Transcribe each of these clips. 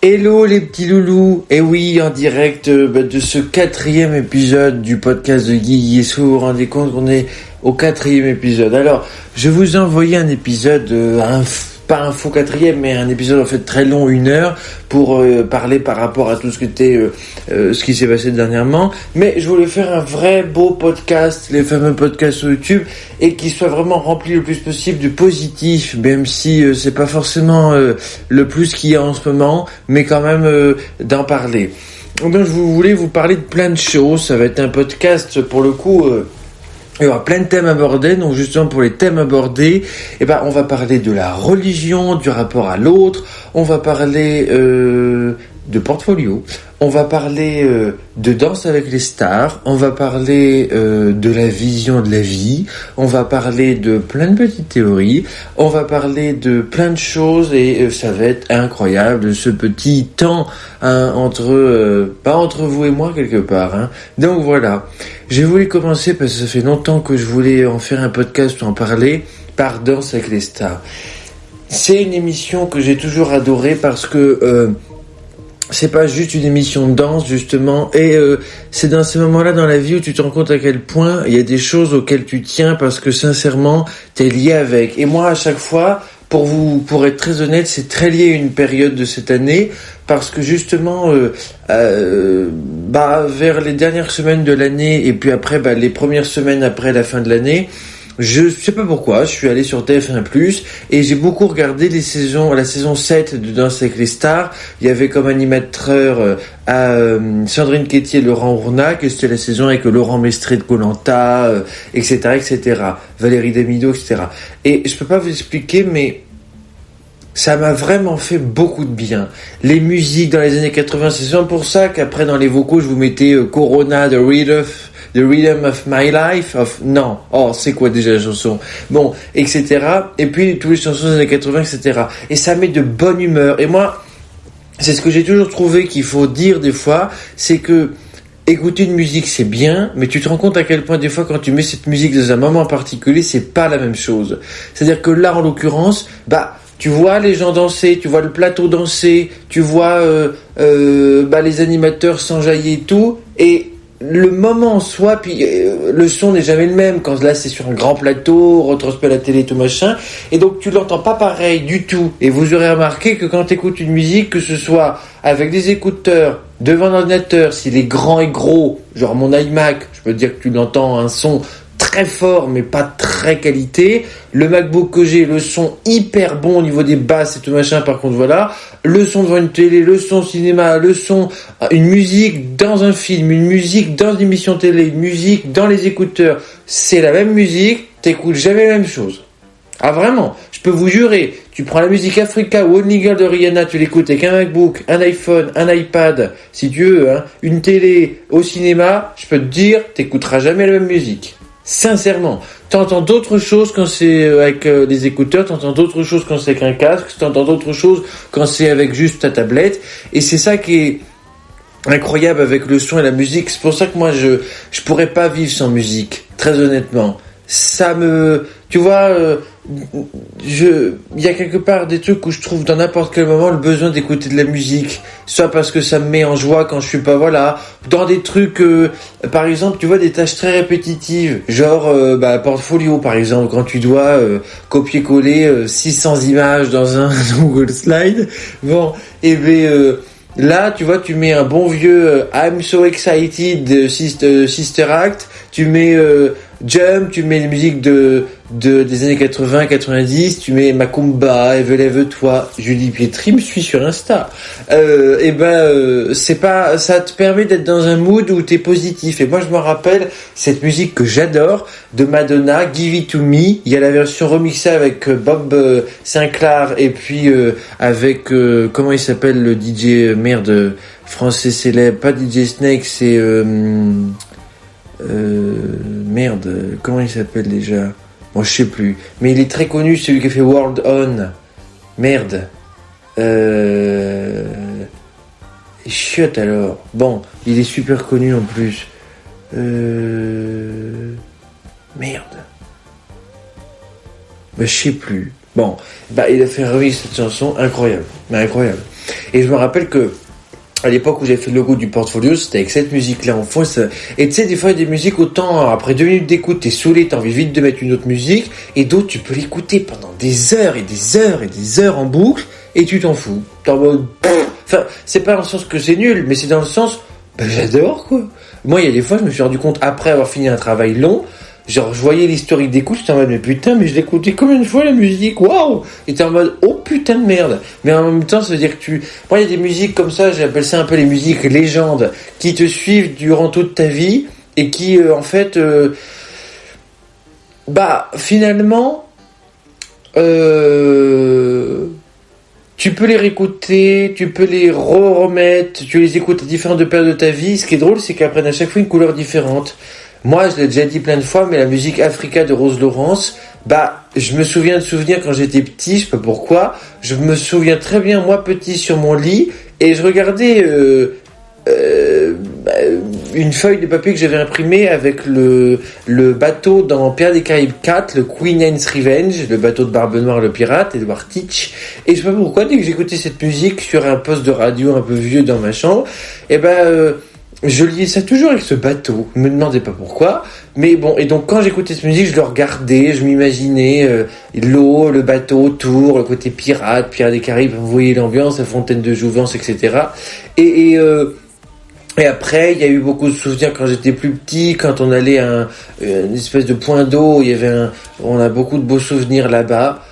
Hello les petits loulous, et oui, en direct de ce 4e épisode du podcast de Guy. Est-ce que vous vous rendez compte qu'on est au 4e épisode? Alors, je vous ai envoyé un épisode, pas un faux 4e, mais un épisode en fait très long, 1 heure, pour parler par rapport à tout ce ce qui s'est passé dernièrement. Mais je voulais faire un vrai beau podcast, les fameux podcasts sur YouTube, et qui soit vraiment rempli le plus possible de positif, même si c'est pas forcément le plus qu'il y a en ce moment, mais quand même d'en parler. Donc je voulais vous parler de plein de choses. Ça va être un podcast pour le coup. Il y aura plein de thèmes abordés, donc justement pour les thèmes abordés, on va parler de la religion, du rapport à l'autre, on va parler de portfolio, on va parler de danse avec les stars, on va parler de la vision de la vie, on va parler de plein de petites théories, on va parler de plein de choses et ça va être incroyable ce petit temps entre vous et moi quelque part. Donc voilà, j'ai voulu commencer parce que ça fait longtemps que je voulais en faire un podcast ou en parler par Danse avec les stars. C'est une émission que j'ai toujours adorée parce que c'est pas juste une émission de danse justement, et c'est dans ces moments-là dans la vie où tu te rends compte à quel point il y a des choses auxquelles tu tiens parce que sincèrement t'es lié avec. Et moi à chaque fois, pour être très honnête, c'est très lié à une période de cette année parce que justement vers les dernières semaines de l'année et puis après les premières semaines après la fin de l'année, je sais pas pourquoi, je suis allé sur TF1+, et j'ai beaucoup regardé la saison 7 de Danse avec les stars. Il y avait comme animateur Sandrine Quétier et Laurent Ournac, et c'était la saison avec Laurent Mestré de Koh-Lanta, etc., Valérie Damido, etc. Et je peux pas vous expliquer, mais ça m'a vraiment fait beaucoup de bien. Les musiques dans les années 80, c'est souvent pour ça qu'après dans les vocaux, je vous mettais Corona, The Rhythm of My Life, c'est quoi déjà la chanson? Bon, etc. Et puis, toutes les chansons des années 80, etc. Et ça met de bonne humeur. Et moi, c'est ce que j'ai toujours trouvé qu'il faut dire des fois, c'est que écouter une musique, c'est bien, mais tu te rends compte à quel point des fois, quand tu mets cette musique dans un moment particulier, c'est pas la même chose. C'est-à-dire que là, en l'occurrence, tu vois les gens danser, tu vois le plateau danser, tu vois les animateurs s'enjailler et tout, et le moment en soi, puis le son n'est jamais le même quand là c'est sur un grand plateau, retransmis à la télé, tout machin, et donc tu l'entends pas pareil du tout. Et vous aurez remarqué que quand tu écoutes une musique, que ce soit avec des écouteurs, devant un ordinateur, s'il est grand et gros, genre mon iMac, je peux te dire que tu l'entends un son très fort mais pas très qualité. Le MacBook que j'ai, le son hyper bon au niveau des basses et tout machin, par contre voilà, le son devant une télé, le son cinéma, le son, une musique dans un film, une musique dans une émission télé, une musique dans les écouteurs, c'est la même musique, t'écoutes jamais la même chose. Ah vraiment, je peux vous jurer, tu prends la musique Africa ou Only Girl de Rihanna, tu l'écoutes avec un MacBook, un iPhone, un iPad, si tu veux, une télé, au cinéma, je peux te dire, t'écouteras jamais la même musique. Sincèrement, t'entends d'autres choses quand c'est avec des écouteurs, t'entends d'autres choses quand c'est avec un casque, t'entends d'autres choses quand c'est avec juste ta tablette, et c'est ça qui est incroyable avec le son et la musique. C'est pour ça que moi je pourrais pas vivre sans musique, très honnêtement. Tu vois, il y a quelque part des trucs où je trouve dans n'importe quel moment le besoin d'écouter de la musique, soit parce que ça me met en joie quand je suis pas dans des trucs, par exemple, tu vois, des tâches très répétitives, genre portfolio par exemple, quand tu dois copier-coller 600 images dans un Google Slide. Bon, là, tu vois, tu mets un bon vieux I'm So Excited de Sister Act, tu mets Jump, tu mets les musiques des années 80, 90, tu mets Macumba, Lève-toi, Julie Pietri me suit sur Insta. C'est pas, ça te permet d'être dans un mood où t'es positif. Et moi, je me rappelle cette musique que j'adore de Madonna, Give It To Me. Il y a la version remixée avec Bob Sinclair et puis avec comment il s'appelle le DJ français célèbre, pas DJ Snake, c'est comment il s'appelle déjà? Bon, je sais plus. Mais il est très connu, celui qui a fait World On. Chiotte alors. Bon, il est super connu en plus. Je sais plus. Bon, il a fait un remix cette chanson, incroyable. Et je me rappelle que à l'époque où j'avais fait le logo du portfolio, c'était avec cette musique-là en fond. Et tu sais, des fois, il y a des musiques, autant après 2 minutes d'écoute, t'es saoulé, t'as envie vite de mettre une autre musique, et d'autres, tu peux l'écouter pendant des heures et des heures et des heures en boucle, et tu t'en fous. T'es en mode... Enfin, c'est pas dans le sens que c'est nul, mais c'est dans le sens, j'adore, quoi. Moi, il y a des fois, je me suis rendu compte, après avoir fini un travail long, genre, je voyais l'historique d'écoute, j'étais en mode, mais putain, mais je l'écoutais combien de fois la musique, waouh! Et t'es en mode, oh putain de merde! Mais en même temps, ça veut dire que moi, il y a des musiques comme ça, j'appelle ça un peu les musiques légendes, qui te suivent durant toute ta vie, et qui, en fait, finalement, tu peux les réécouter, tu peux les remettre, tu les écoutes à différentes périodes de ta vie. Ce qui est drôle, c'est qu'elles prennent à chaque fois une couleur différente. Moi, je l'ai déjà dit plein de fois, mais la musique Africa de Rose Laurence, je me souviens de souvenirs quand j'étais petit, je sais pas pourquoi. Je me souviens très bien, moi petit, sur mon lit, et je regardais une feuille de papier que j'avais imprimée avec le bateau dans Pirates des Caraïbes 4, le Queen Anne's Revenge, le bateau de Barbe Noire, le pirate, Edward Teach. Et je sais pas pourquoi, dès que j'écoutais cette musique sur un poste de radio un peu vieux dans ma chambre, je liais ça toujours avec ce bateau. Je me demandais pas pourquoi. Mais bon, et donc quand j'écoutais cette musique, je le regardais, je m'imaginais l'eau, le bateau autour, le côté pirate, Pirates des Caraïbes, vous voyez l'ambiance, la fontaine de Jouvence, etc. Et après, il y a eu beaucoup de souvenirs quand j'étais plus petit, quand on allait à une espèce de point d'eau, on a beaucoup de beaux souvenirs là-bas.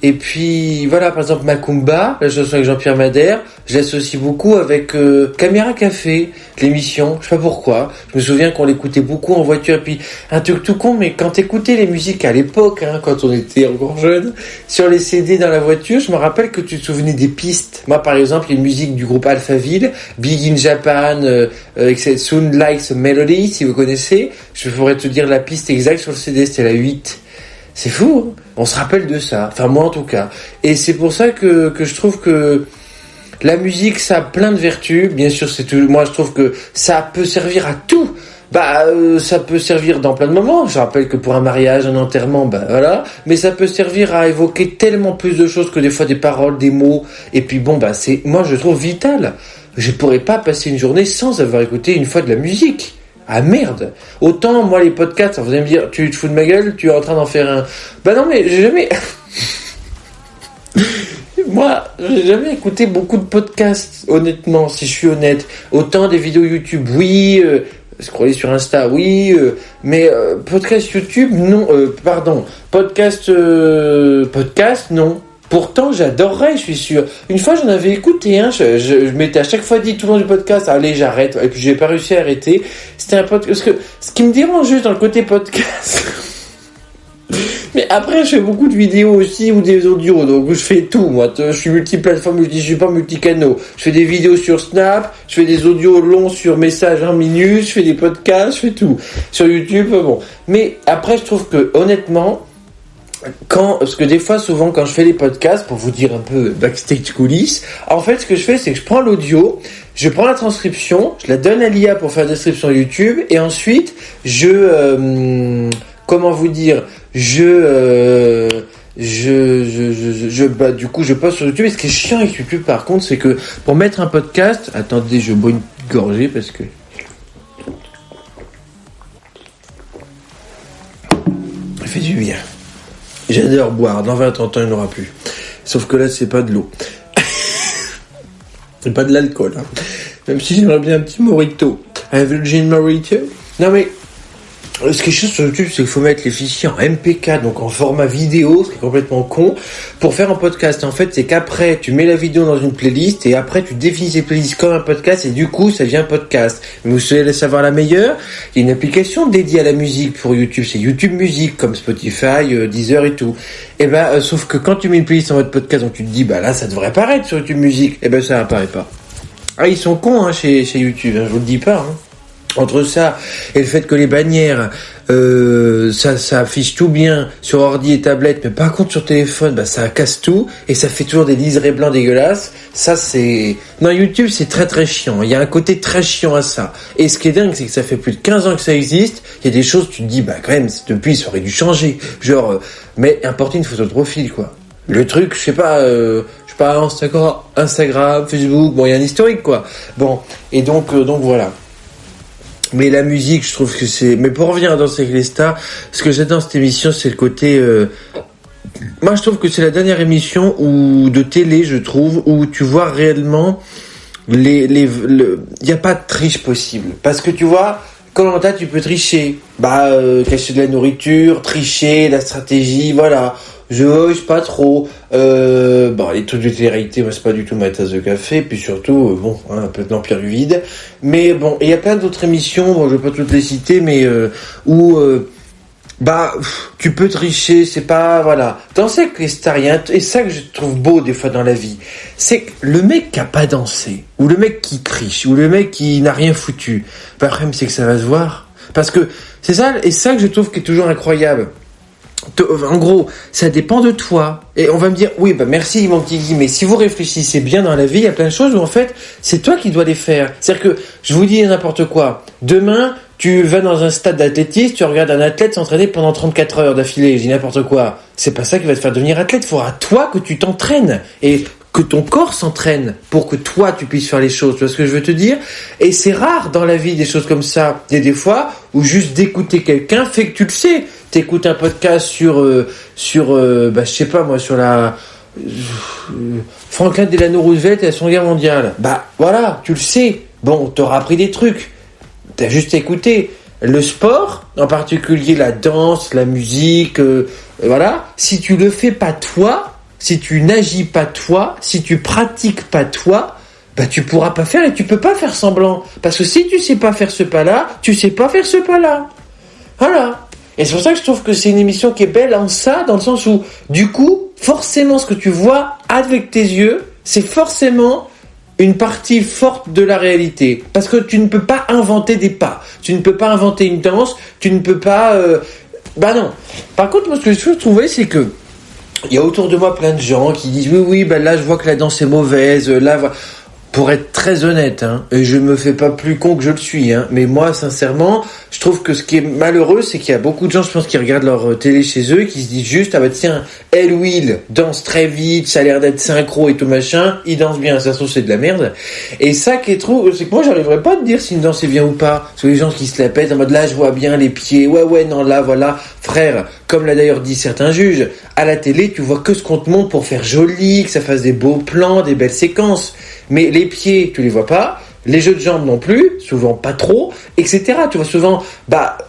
Et puis, voilà, par exemple, Macumba, la chanson avec Jean-Pierre Madère, je l'associe beaucoup avec Caméra Café, l'émission, je sais pas pourquoi. Je me souviens qu'on l'écoutait beaucoup en voiture, et puis un truc tout con, mais quand t'écoutais les musiques à l'époque, quand on était encore jeune, sur les CD dans la voiture, je me rappelle que tu te souvenais des pistes. Moi, par exemple, les musiques du groupe Alphaville, Big in Japan, Sound Like a Melody, si vous connaissez, je pourrais te dire la piste exacte sur le CD, c'était la 8. C'est fou, hein, on se rappelle de ça. Enfin, moi en tout cas. Et c'est pour ça que je trouve que la musique, ça a plein de vertus. Bien sûr, c'est tout. Moi, je trouve que ça peut servir à tout. Ça peut servir dans plein de moments. Je rappelle que pour un mariage, un enterrement, voilà. Mais ça peut servir à évoquer tellement plus de choses que des fois des paroles, des mots. Et puis moi, je trouve vital. Je pourrais pas passer une journée sans avoir écouté une fois de la musique. Ah merde! Autant, moi, les podcasts, vous allez me dire, tu te fous de ma gueule, tu es en train d'en faire un... Non, mais j'ai jamais... Moi, j'ai jamais écouté beaucoup de podcasts, honnêtement, si je suis honnête. Autant des vidéos YouTube, oui, scroller sur Insta, oui, mais podcast YouTube, non, podcast, non. Pourtant, j'adorerais, je suis sûr. Une fois, j'en avais écouté un, je m'étais à chaque fois dit tout le long du podcast, allez, j'arrête. Et puis, j'ai pas réussi à arrêter. C'était un podcast, parce que ce qui me dérange juste dans le côté podcast, mais après, je fais beaucoup de vidéos aussi ou des audios, donc je fais tout, moi. Je suis multiplateforme, je suis pas multicanaux. Je fais des vidéos sur Snap, je fais des audios longs sur message 1 minute, je fais des podcasts, je fais tout. Sur YouTube, bon. Mais après, je trouve que, honnêtement, parce que des fois, souvent, quand je fais les podcasts, pour vous dire un peu backstage coulisses, en fait, ce que je fais, c'est que je prends l'audio, je prends la transcription, je la donne à l'IA pour faire la description YouTube, et ensuite, comment vous dire, du coup, je poste sur YouTube. Et ce qui est chiant avec YouTube, par contre, c'est que pour mettre un podcast, attendez, je bois une gorgée parce que ça fait du bien. J'adore boire. Dans 20-30 ans, il n'y en aura plus. Sauf que là, c'est pas de l'eau. C'est pas de l'alcool. Hein. Même si j'aimerais bien un petit mojito. Un virgin mojito. Non mais, ce qui est chiant sur YouTube, c'est qu'il faut mettre les fichiers en MPK, donc en format vidéo, ce qui est complètement con, pour faire un podcast. En fait, c'est qu'après, tu mets la vidéo dans une playlist, et après, tu définis ces playlists comme un podcast, et du coup, ça devient un podcast. Mais vous savez savoir la meilleure? Il y a une application dédiée à la musique pour YouTube, c'est YouTube Music, comme Spotify, Deezer et tout. Et sauf que quand tu mets une playlist en mode podcast, donc tu te dis, là, ça devrait apparaître sur YouTube Music. Ça apparaît pas. Ah, ils sont cons, chez YouTube, je vous le dis pas, Entre ça et le fait que les bannières, ça affiche tout bien sur ordi et tablette, mais par contre sur téléphone, ça casse tout et ça fait toujours des liserés blancs dégueulasses. Ça c'est... Non, YouTube c'est très très chiant. Il y a un côté très chiant à ça. Et ce qui est dingue, c'est que ça fait plus de 15 ans que ça existe. Il y a des choses, tu te dis, quand même, depuis ça aurait dû changer. Genre, mais importer une photo de profil, quoi. Le truc, je sais pas, je sais pas, Instagram, Facebook, bon, il y a un historique, quoi. Bon, et donc voilà. Mais la musique, je trouve que c'est... Mais pour revenir à Danser avec les stars, ce que j'adore dans cette émission, c'est le côté... Moi, je trouve que c'est la dernière émission de télé, je trouve, où tu vois réellement il y a pas de triche possible. Parce que tu vois, Koh-Lanta, tu peux tricher. Cacher de la nourriture, tricher, la stratégie, voilà. Je sais pas trop. Les trucs de télé-réalité, moi, c'est pas du tout ma tasse de café. Puis surtout, un peu de l'Empire du Vide. Mais bon, il y a plein d'autres émissions, bon, je vais pas toutes les citer, mais où... tu peux tricher, c'est pas, voilà. Danser avec les stars, et ça que je trouve beau des fois dans la vie, c'est que le mec qui a pas dansé, ou le mec qui triche, ou le mec qui n'a rien foutu, le problème c'est que ça va se voir. Parce que c'est ça, et ça que je trouve qui est toujours incroyable. En gros, ça dépend de toi. Et on va me dire, oui, merci mon petit Guy, mais si vous réfléchissez bien dans la vie, il y a plein de choses où en fait, c'est toi qui dois les faire. C'est-à-dire que, je vous dis n'importe quoi, demain, tu vas dans un stade d'athlétisme, tu regardes un athlète s'entraîner pendant 34 heures d'affilée, je dis n'importe quoi. C'est pas ça qui va te faire devenir athlète, il faudra toi que tu t'entraînes. Et que ton corps s'entraîne pour que toi tu puisses faire les choses, tu vois ce que je veux te dire? Et c'est rare dans la vie des choses comme ça. Il y a des fois où juste d'écouter quelqu'un fait que tu le sais. T'écoutes un podcast sur je sais pas moi, sur la Franklin Delano Roosevelt et la Seconde Guerre mondiale. Voilà, tu le sais. Bon, t'auras appris des trucs. T'as juste écouté. Le sport, en particulier la danse, la musique, voilà. Si tu le fais pas toi, si tu n'agis pas toi, si tu pratiques pas toi, tu pourras pas faire et tu peux pas faire semblant. Parce que si tu sais pas faire ce pas-là, tu sais pas faire ce pas-là. Voilà. Et c'est pour ça que je trouve que c'est une émission qui est belle en ça, dans le sens où, du coup, forcément, ce que tu vois avec tes yeux, c'est forcément une partie forte de la réalité. Parce que tu ne peux pas inventer des pas. Tu ne peux pas inventer une danse. Tu ne peux pas... non. Par contre, moi, ce que je trouvais, c'est que il y a autour de moi plein de gens qui disent oui, là, je vois que la danse est mauvaise. Là, pour être très honnête, et je me fais pas plus con que je le suis, mais moi, sincèrement, je trouve que ce qui est malheureux, c'est qu'il y a beaucoup de gens, je pense, qui regardent leur télé chez eux et qui se disent juste, tiens, elle Will danse très vite, ça a l'air d'être synchro et tout machin, il danse bien, ça se trouve, c'est de la merde. Et ça qui est trop, c'est que moi, j'arriverais pas à te dire si une danse est bien ou pas. Parce que les gens qui se la pètent en mode, là, je vois bien les pieds, ouais, non, là, voilà. Frère, comme l'a d'ailleurs dit certains juges, à la télé, tu vois que ce qu'on te montre pour faire joli, que ça fasse des beaux plans, des belles séquences. Mais les pieds, tu les vois pas. Les jeux de jambes non plus, souvent pas trop, etc. Tu vois souvent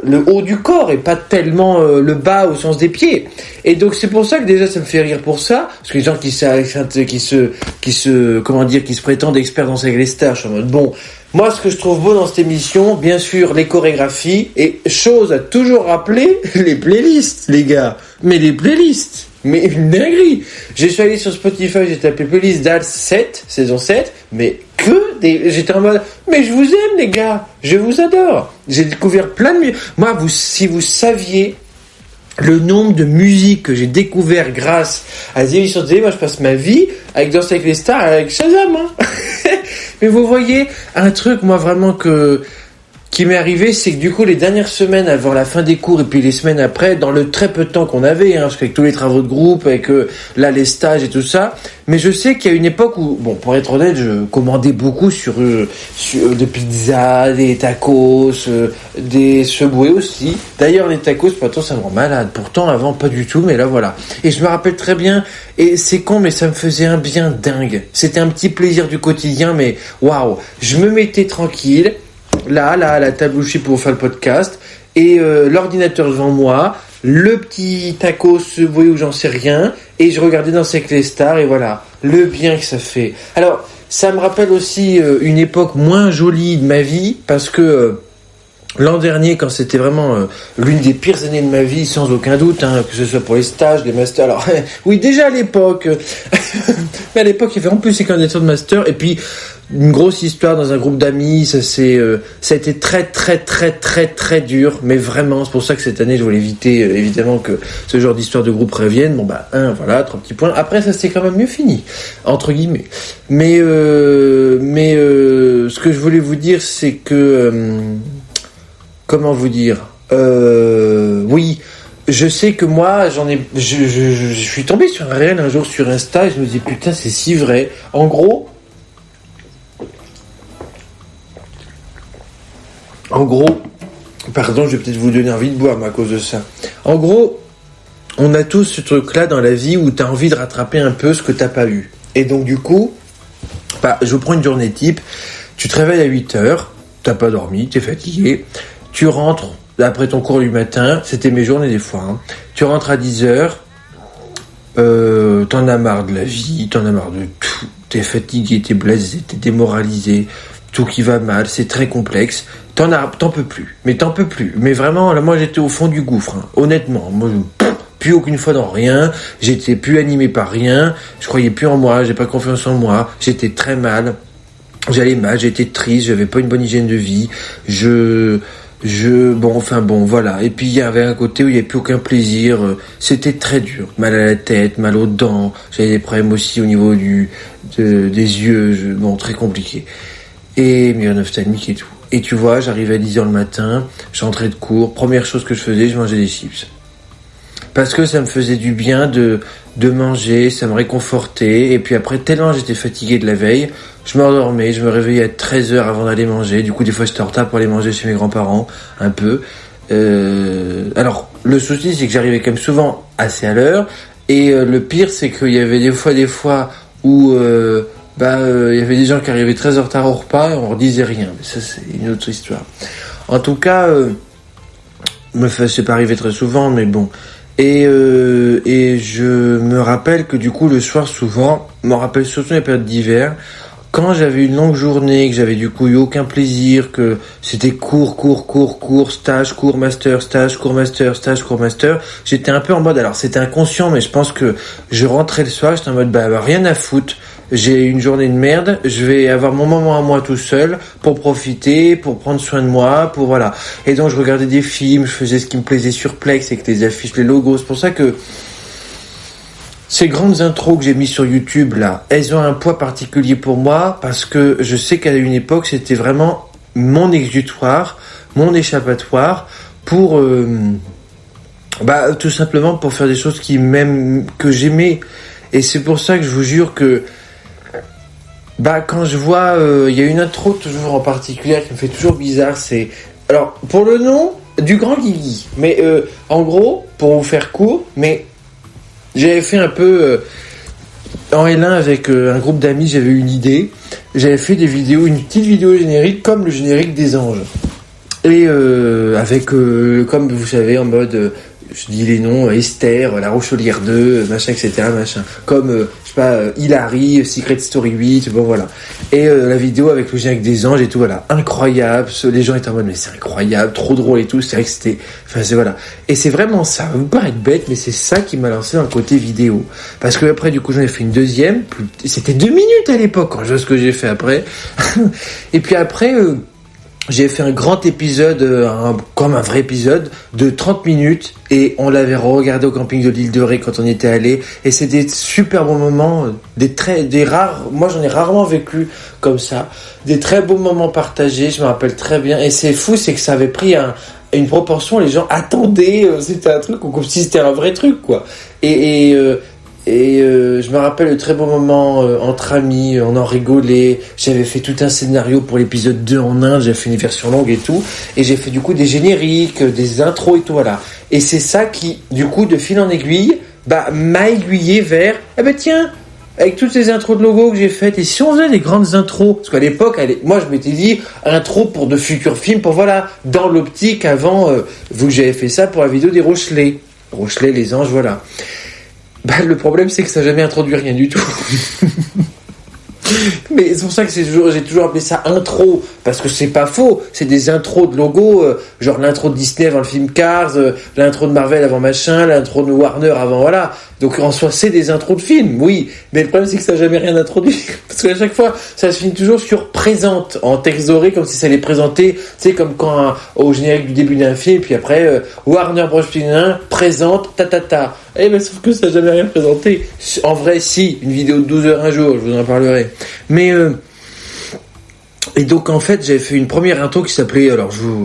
le haut du corps et pas tellement le bas au sens des pieds. Et donc c'est pour ça que déjà ça me fait rire pour ça, parce que les gens qui se prétendent experts dans ces stars, je suis en mode bon. Moi, ce que je trouve beau dans cette émission, bien sûr, les chorégraphies et chose à toujours rappeler, les playlists, les gars. Mais les playlists. Mais une dinguerie. Je suis allé sur Spotify, j'ai tapé playlist d'Als 7, saison 7, mais j'étais en mode, mais je vous aime les gars, je vous adore. J'ai découvert plein de musique. Moi, si vous saviez le nombre de musiques que j'ai découvert grâce à des émissions de télé, moi je passe ma vie avec Danser avec les stars, avec Shazam. Mais vous voyez, un truc, moi vraiment qui m'est arrivé, c'est que du coup, les dernières semaines avant la fin des cours et puis les semaines après, dans le très peu de temps qu'on avait, parce qu'avec tous les travaux de groupe, avec là les stages et tout ça, mais je sais qu'il y a une époque où, bon, pour être honnête, je commandais beaucoup sur des pizzas, des tacos, des Subway aussi. D'ailleurs, les tacos, pourtant, ça me rend malade. Pourtant, avant, pas du tout, mais là, voilà. Et je me rappelle très bien, et c'est con, mais ça me faisait un bien dingue. C'était un petit plaisir du quotidien, mais waouh, je me mettais tranquille. Là, à la table où je suis pour faire le podcast, et l'ordinateur devant moi, le petit tacos, vous voyez où j'en sais rien, et je regardais Danser avec les stars, et voilà, le bien que ça fait. Alors, ça me rappelle aussi une époque moins jolie de ma vie, parce que l'an dernier, quand c'était vraiment l'une des pires années de ma vie, sans aucun doute, que ce soit pour les stages, les masters. Alors, oui, déjà à l'époque, mais à l'époque, il y avait en plus les candidatures de master, et puis une grosse histoire dans un groupe d'amis, ça a été très, très, très, très, très dur, mais vraiment, c'est pour ça que cette année, je voulais éviter, évidemment, que ce genre d'histoire de groupe revienne. Bon, voilà, 3 petits points. Après, ça s'est quand même mieux fini, entre guillemets. Mais ce que je voulais vous dire, c'est que, comment vous dire, oui, je sais que moi, je suis tombé sur un réel un jour sur Insta et je me dis putain, c'est si vrai. En gros, pardon, je vais peut-être vous donner envie de boire à cause de ça. En gros, on a tous ce truc-là dans la vie où t'as envie de rattraper un peu ce que t'as pas eu. Et donc du coup, je vous prends une journée type, tu te réveilles à 8h, t'as pas dormi, t'es fatigué, tu rentres après ton cours du matin, c'était mes journées des fois, hein. Tu rentres à 10h, t'en as marre de la vie, t'en as marre de tout, t'es fatigué, t'es blasé, t'es démoralisé, tout qui va mal, c'est très complexe, t'en peux plus, mais vraiment, là, moi j'étais au fond du gouffre, hein. Honnêtement, moi plus aucune fois dans rien, j'étais plus animé par rien, je croyais plus en moi, j'ai pas confiance en moi, j'étais très mal, j'allais mal, j'étais triste, j'avais pas une bonne hygiène de vie, voilà. Et puis il y avait un côté où il y avait plus aucun plaisir, c'était très dur, mal à la tête, mal aux dents, j'avais des problèmes aussi au niveau des yeux, très compliqué. Et mais un ophtalmique et tout. Et tu vois, j'arrivais à 10h le matin, j'entrais de cours, première chose que je faisais, je mangeais des chips. Parce que ça me faisait du bien de manger, ça me réconfortait, et puis après, tellement j'étais fatigué de la veille, je m'endormais, je me réveillais à 13h avant d'aller manger, du coup des fois j'étais en retard pour aller manger chez mes grands-parents, un peu. Alors, le souci c'est que j'arrivais quand même souvent assez à l'heure, et le pire c'est qu'il y avait des fois où il y avait des gens qui arrivaient très en retard au repas, et on leur disait rien, mais ça c'est une autre histoire. En tout cas, c'est pas arrivé très souvent, mais bon. Et je me rappelle que du coup le soir souvent, me rappelle surtout les périodes d'hiver, quand j'avais une longue journée, que j'avais du coup eu aucun plaisir, que c'était cours, stage, cours, master, stage, cours, master, stage, cours, master, j'étais un peu en mode, alors c'était inconscient, mais je pense que je rentrais le soir, j'étais en mode, rien à foutre, j'ai une journée de merde, je vais avoir mon moment à moi tout seul, pour profiter, pour prendre soin de moi, pour voilà. Et donc je regardais des films, je faisais ce qui me plaisait sur Plex, avec les affiches, les logos, c'est pour ça que ces grandes intros que j'ai mis sur YouTube là, elles ont un poids particulier pour moi parce que je sais qu'à une époque c'était vraiment mon exutoire, mon échappatoire pour tout simplement pour faire des choses que j'aimais. Et c'est pour ça que je vous jure que quand je vois il y a une intro toujours en particulier qui me fait toujours bizarre, c'est alors pour le nom du Grand Guigui, mais en gros pour vous faire court, mais j'avais fait un peu en L1 avec un groupe d'amis, j'avais une idée. J'avais fait une petite vidéo générique comme le générique des Anges. Et avec, comme vous savez, en mode, je dis les noms, Esther, La Rochelière 2, machin, etc. Machin. Comme, Hilary, Secret Story 8, bon voilà. Et la vidéo avec le générique des Anges et tout, voilà. Incroyable. Les gens étaient en mode, mais c'est incroyable, trop drôle et tout. C'est vrai que voilà. Et c'est vraiment ça. Vous paraît bête, mais c'est ça qui m'a lancé dans le côté vidéo. Parce que après, du coup, j'en ai fait une deuxième. C'était 2 minutes à l'époque, quand je vois ce que j'ai fait après. Et puis après, j'ai fait un grand épisode, comme un vrai épisode, de 30 minutes, et on l'avait regardé au camping de l'île de Ré quand on y était allé, et c'est des super bons moments, des rares, moi j'en ai rarement vécu comme ça, des très beaux moments partagés, je me rappelle très bien, et c'est fou, c'est que ça avait pris une proportion, les gens attendaient, c'était un truc, comme si c'était un vrai truc, quoi, je me rappelle le très beau moment entre amis, on en rigolait, j'avais fait tout un scénario pour l'épisode 2 en Inde, j'ai fait une version longue et tout, et j'ai fait du coup des génériques, des intros et tout, voilà. Et c'est ça qui, du coup, de fil en aiguille, m'a aiguillé vers, tiens, avec toutes ces intros de logos que j'ai faites, et si on faisait des grandes intros, parce qu'à l'époque, moi je m'étais dit, intro pour de futurs films, pour voilà, dans l'optique avant, vu que j'avais fait ça pour la vidéo des Rochelais, les Anges, voilà. Le problème, c'est que ça n'a jamais introduit rien du tout. Mais c'est pour ça que j'ai toujours appelé ça intro, parce que c'est pas faux, c'est des intros de logos, genre l'intro de Disney avant le film Cars, l'intro de Marvel avant machin, l'intro de Warner avant voilà. Donc en soi, c'est des intros de films, oui, mais le problème c'est que ça n'a jamais rien introduit, parce qu'à chaque fois, ça se finit toujours sur présente, en texte doré, comme si ça allait présenter, tu sais, comme quand au générique du début d'un film, puis après, Warner Bros. Présente, ta. Sauf que ça n'a jamais rien présenté. En vrai, si, une vidéo de 12 heures un jour, je vous en parlerai. Mais Et donc en fait j'avais fait une première intro qui s'appelait,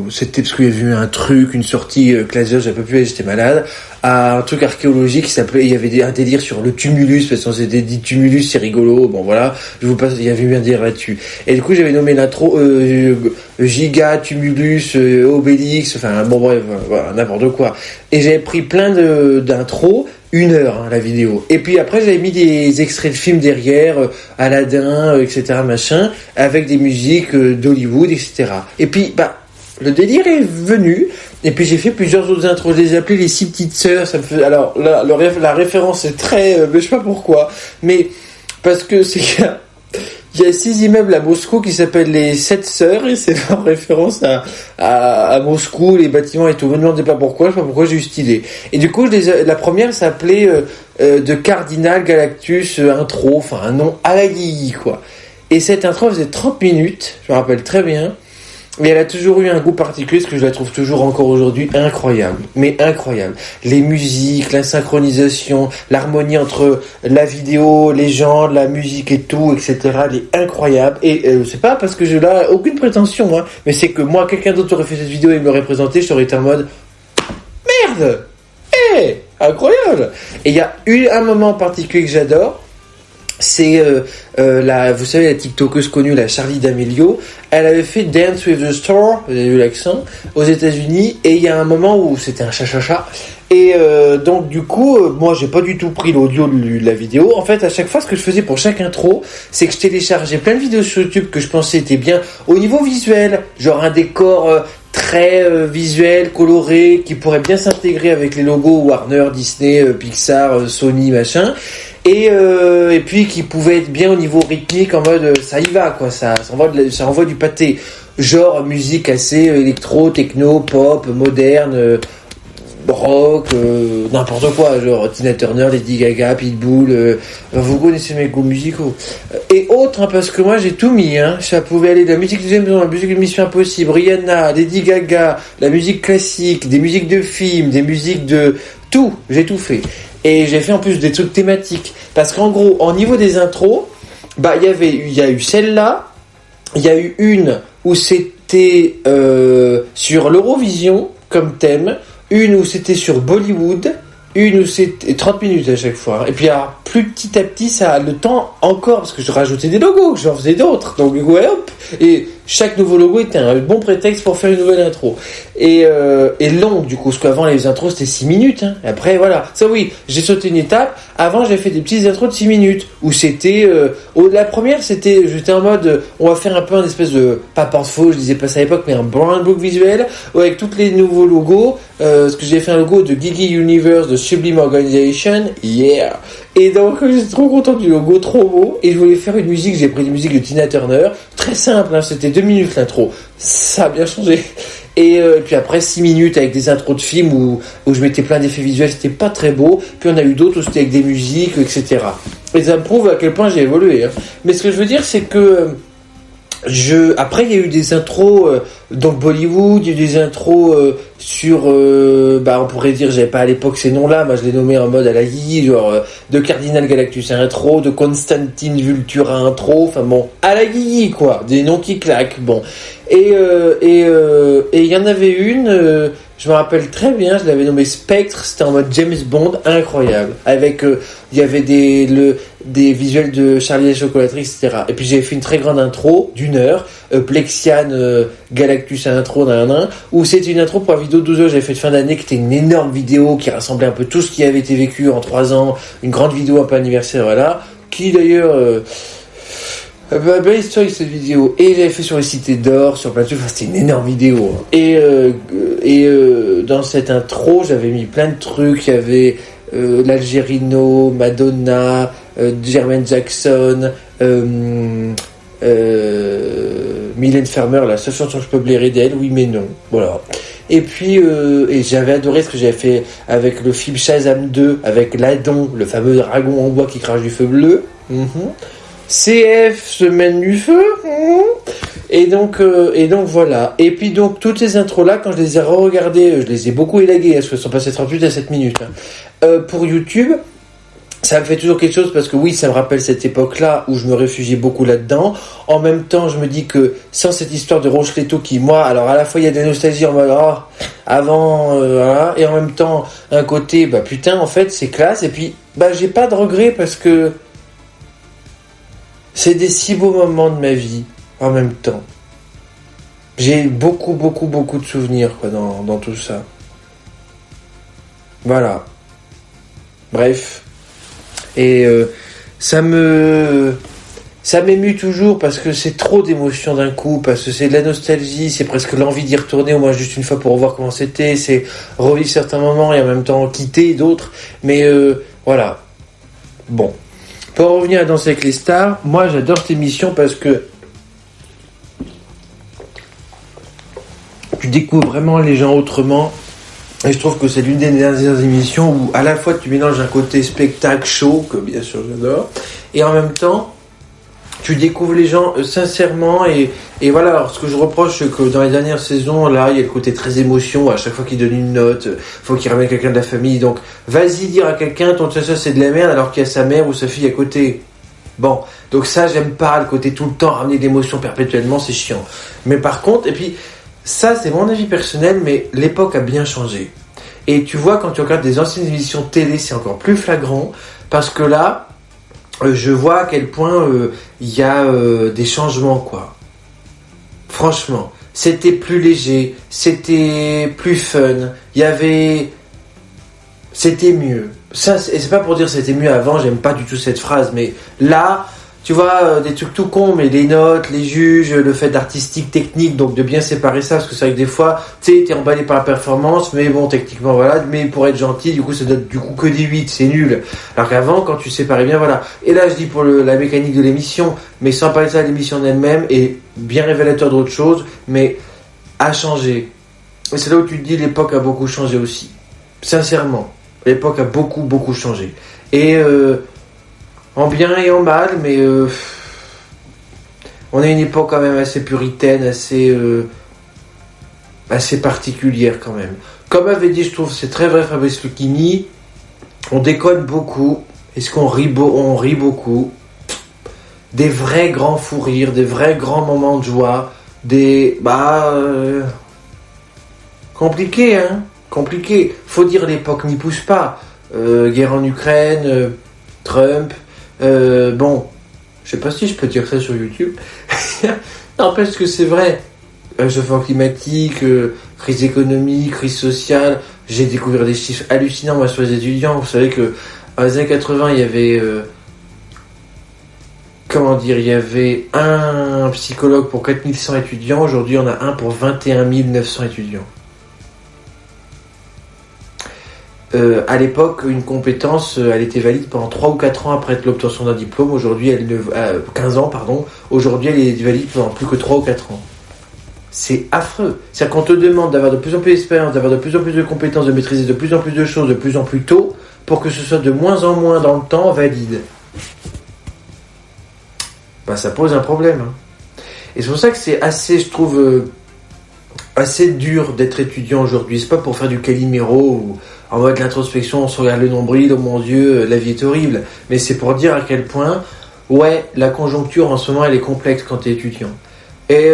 c'était parce que j'avais vu un truc, une sortie Clasier, j'avais pas pu aller, j'étais malade, à un truc archéologique qui s'appelait, il y avait un délire sur le tumulus, parce qu'on s'était dit tumulus c'est rigolo, bon voilà, je vous passe, il y avait eu un délire là-dessus. Et du coup j'avais nommé l'intro Giga, Tumulus, Obélix, enfin bon bref, voilà, n'importe quoi. Et j'avais pris plein d'intros, 1 heure la vidéo. Et puis après j'avais mis des extraits de films derrière, Aladdin, etc. machin, avec des musiques d'Hollywood, etc. Et puis le délire est venu. Et puis j'ai fait plusieurs autres intros. Je les ai appelés les 6 petites sœurs. Ça me fait. Alors là, la référence est très, mais je sais pas pourquoi. Mais parce que c'est il y a 6 immeubles à Moscou qui s'appellent les 7 sœurs et c'est en référence à Moscou, les bâtiments et tout. Me demandez pas pourquoi, je sais pas pourquoi j'ai eu cette idée. Et du coup, la première s'appelait de Cardinal Galactus intro, enfin un nom à la guille, quoi. Et cette intro faisait 30 minutes, je me rappelle très bien. Mais elle a toujours eu un goût particulier, parce que je la trouve toujours encore aujourd'hui incroyable. Mais incroyable. Les musiques, la synchronisation, l'harmonie entre la vidéo, les gens, la musique et tout, etc. Elle est incroyable. Et c'est pas parce que je n'ai aucune prétention, hein, mais c'est que moi, quelqu'un d'autre aurait fait cette vidéo et me l'aurait présentée, je serais été en mode merde, incroyable. Et il y a eu un moment particulier que j'adore. C'est vous savez, la TikTokeuse connue, la Charli D'Amelio. Elle avait fait Dance with the Star, vous avez vu l'accent, aux États-Unis. Et il y a un moment où c'était un cha-cha-cha. Et donc du coup, moi j'ai pas du tout pris l'audio de la vidéo. En fait, à chaque fois, ce que je faisais pour chaque intro, c'est que je téléchargeais plein de vidéos sur YouTube que je pensais étaient bien au niveau visuel, genre un décor très visuel, coloré, qui pourrait bien s'intégrer avec les logos Warner, Disney, Pixar, Sony, machin. Et puis qui pouvait être bien au niveau rythmique, en mode ça y va quoi, ça envoie du pâté, genre musique assez électro, techno, pop, moderne, rock, n'importe quoi, genre Tina Turner, Lady Gaga, Pitbull, vous connaissez mes goûts musicaux et autres, hein, parce que moi j'ai tout mis, hein. Ça pouvait aller de la musique de James Bond, la musique de Mission Impossible, Rihanna, Lady Gaga, la musique classique, des musiques de films, des musiques de tout, j'ai tout fait. Et j'ai fait en plus des trucs thématiques. Parce qu'en gros, au niveau des intros, il y a eu celle-là, il y a eu une où c'était sur l'Eurovision comme thème, une où c'était sur Bollywood, une où c'était 30 minutes à chaque fois. Et puis alors, plus petit à petit, ça a le temps encore, parce que je rajoutais des logos, j'en faisais d'autres. Donc ouais, hop, et chaque nouveau logo était un bon prétexte pour faire une nouvelle intro. Et long, du coup, parce qu'avant les intros c'était 6 minutes. Hein. Et après, voilà. Ça oui, j'ai sauté une étape. Avant, j'ai fait des petites intros de 6 minutes, où c'était... la première, j'étais en mode, on va faire un peu un espèce de, pas portfolio, je disais pas ça à l'époque, mais un brand book visuel, avec tous les nouveaux logos. Parce que j'ai fait un logo de Gigi Universe, de Sublime Organization. Yeah. Et donc, j'étais trop content du logo, trop beau. Et je voulais faire une musique, j'ai pris des musiques de Tina Turner. Très simple, hein, c'était 2 minutes l'intro. Ça a bien changé. Et puis après 6 minutes avec des intros de films où je mettais plein d'effets visuels, c'était pas très beau. Puis on a eu d'autres où c'était avec des musiques, etc. Et ça me prouve à quel point j'ai évolué. Hein. Mais ce que je veux dire, c'est que après il y a eu des intros dans Bollywood, il y a eu des intros sur on pourrait dire, j'avais pas à l'époque ces noms là, moi je les nommais en mode à la guille, genre de Cardinal Galactus intro, de Constantine Vultura intro, enfin bon, à la guille quoi, des noms qui claquent, bon. Et il y en avait une, je me rappelle très bien, je l'avais nommée Spectre, c'était en mode James Bond, incroyable, avec il y avait des visuels de Charlie et la chocolaterie, etc. Et puis j'ai fait une très grande intro d'1 heure, Plexian Galactus intro où c'était une intro pour la vidéo 12 heures que j'avais fait de fin d'année, qui était une énorme vidéo qui rassemblait un peu tout ce qui avait été vécu en 3 ans, une grande vidéo un peu anniversaire, voilà, qui d'ailleurs belle historique cette vidéo, et j'avais fait sur les cités d'or, sur plein de trucs, enfin, c'était une énorme vidéo, hein. Et dans cette intro j'avais mis plein de trucs, il y avait l'Algérino, Madonna, Jermaine Jackson, Mylène Farmer, la seule chanson que je peux blairer d'elle, oui mais non, voilà. Et puis et j'avais adoré ce que j'avais fait avec le film Shazam 2, avec Ladon, le fameux dragon en bois qui crache du feu bleu. CF semaine du feu. Et donc voilà. Et puis donc toutes ces intros là, quand je les ai re-regardées, je les ai beaucoup élaguées parce qu'elles sont passées 38 à 7 minutes pour YouTube. ça me fait toujours quelque chose parce que oui, ça me rappelle cette époque-là où je me réfugiais beaucoup là-dedans. En même temps, je me dis que sans cette histoire de Rocheletto qui, moi, alors à la fois il y a des nostalgies en mode avant, voilà, et en même temps un côté, putain, en fait c'est classe. Et puis, j'ai pas de regrets parce que c'est des si beaux moments de ma vie en même temps. J'ai beaucoup, beaucoup, beaucoup de souvenirs quoi, dans tout ça. Voilà. Bref. Et ça m'émue toujours parce que c'est trop d'émotions d'un coup, parce que c'est de la nostalgie, c'est presque l'envie d'y retourner au moins juste une fois pour revoir comment c'était, c'est revivre certains moments et en même temps quitter d'autres. Mais voilà. Bon. Pour revenir à Danser avec les stars, moi j'adore cette émission parce que tu découvres vraiment les gens autrement. Et je trouve que c'est l'une des dernières émissions où à la fois tu mélanges un côté spectacle, show, que bien sûr j'adore, et en même temps tu découvres les gens sincèrement et voilà. Alors ce que je reproche, c'est que dans les dernières saisons, là, il y a le côté très émotion, à chaque fois qu'il donne une note, faut qu'il ramène quelqu'un de la famille, donc vas-y dire à quelqu'un, ton ça c'est de la merde, alors qu'il y a sa mère ou sa fille à côté. Bon, donc ça j'aime pas, le côté tout le temps ramener d'émotions perpétuellement, c'est chiant. Mais par contre, et puis ça c'est mon avis personnel, mais l'époque a bien changé. Et tu vois, quand tu regardes des anciennes émissions télé, c'est encore plus flagrant, parce que là, je vois à quel point il y a des changements, quoi. Franchement, c'était plus léger, c'était plus fun, c'était mieux. Ça, et c'est pas pour dire c'était mieux avant, j'aime pas du tout cette phrase, mais là, tu vois, des trucs tout cons, mais les notes, les juges, le fait d'artistique, technique, donc de bien séparer ça, parce que c'est vrai que des fois, tu sais, t'es emballé par la performance, mais bon, techniquement, voilà, mais pour être gentil, du coup, ça donne du coup que des 8, c'est nul. Alors qu'avant, quand tu séparais bien, voilà. Et là, je dis pour la mécanique de l'émission, mais sans parler de ça, l'émission en elle-même est bien révélateur d'autres choses, mais a changé. Et c'est là où tu te dis, l'époque a beaucoup changé aussi. Sincèrement, l'époque a beaucoup, beaucoup changé. Et, en bien et en mal, mais on a une époque quand même assez puritaine, assez particulière quand même. Comme avait dit, je trouve, c'est très vrai Fabrice Lucchini, on déconne beaucoup, est-ce qu'on rit, on rit beaucoup, des vrais grands fous rires, des vrais grands moments de joie, compliqué, hein, compliqué. Faut dire l'époque n'y pousse pas. Guerre en Ukraine, Trump. Bon, je sais pas si je peux dire ça sur YouTube. N'empêche que c'est vrai. Réchauffement climatique, crise économique, crise sociale. J'ai découvert des chiffres hallucinants moi sur les étudiants. Vous savez que dans les années 80, il y avait il y avait un psychologue pour 4100 étudiants. Aujourd'hui, il y en a un pour 21 900 étudiants. À l'époque, une compétence, elle était valide pendant 3 ou 4 ans après l'obtention d'un diplôme. Aujourd'hui, 15 ans, pardon. Aujourd'hui, elle est valide pendant plus que 3 ou 4 ans. C'est affreux. C'est-à-dire qu'on te demande d'avoir de plus en plus d'expérience, d'avoir de plus en plus de compétences, de maîtriser de plus en plus de choses, de plus en plus tôt, pour que ce soit de moins en moins dans le temps valide. Ça pose un problème. Hein. Et c'est pour ça que c'est assez, je trouve, assez dur d'être étudiant aujourd'hui. C'est pas pour faire du Calimero ou en mode l'introspection, on se regarde le nombril, oh mon Dieu, la vie est horrible. Mais c'est pour dire à quel point, la conjoncture en ce moment, elle est complexe quand t'es étudiant. Et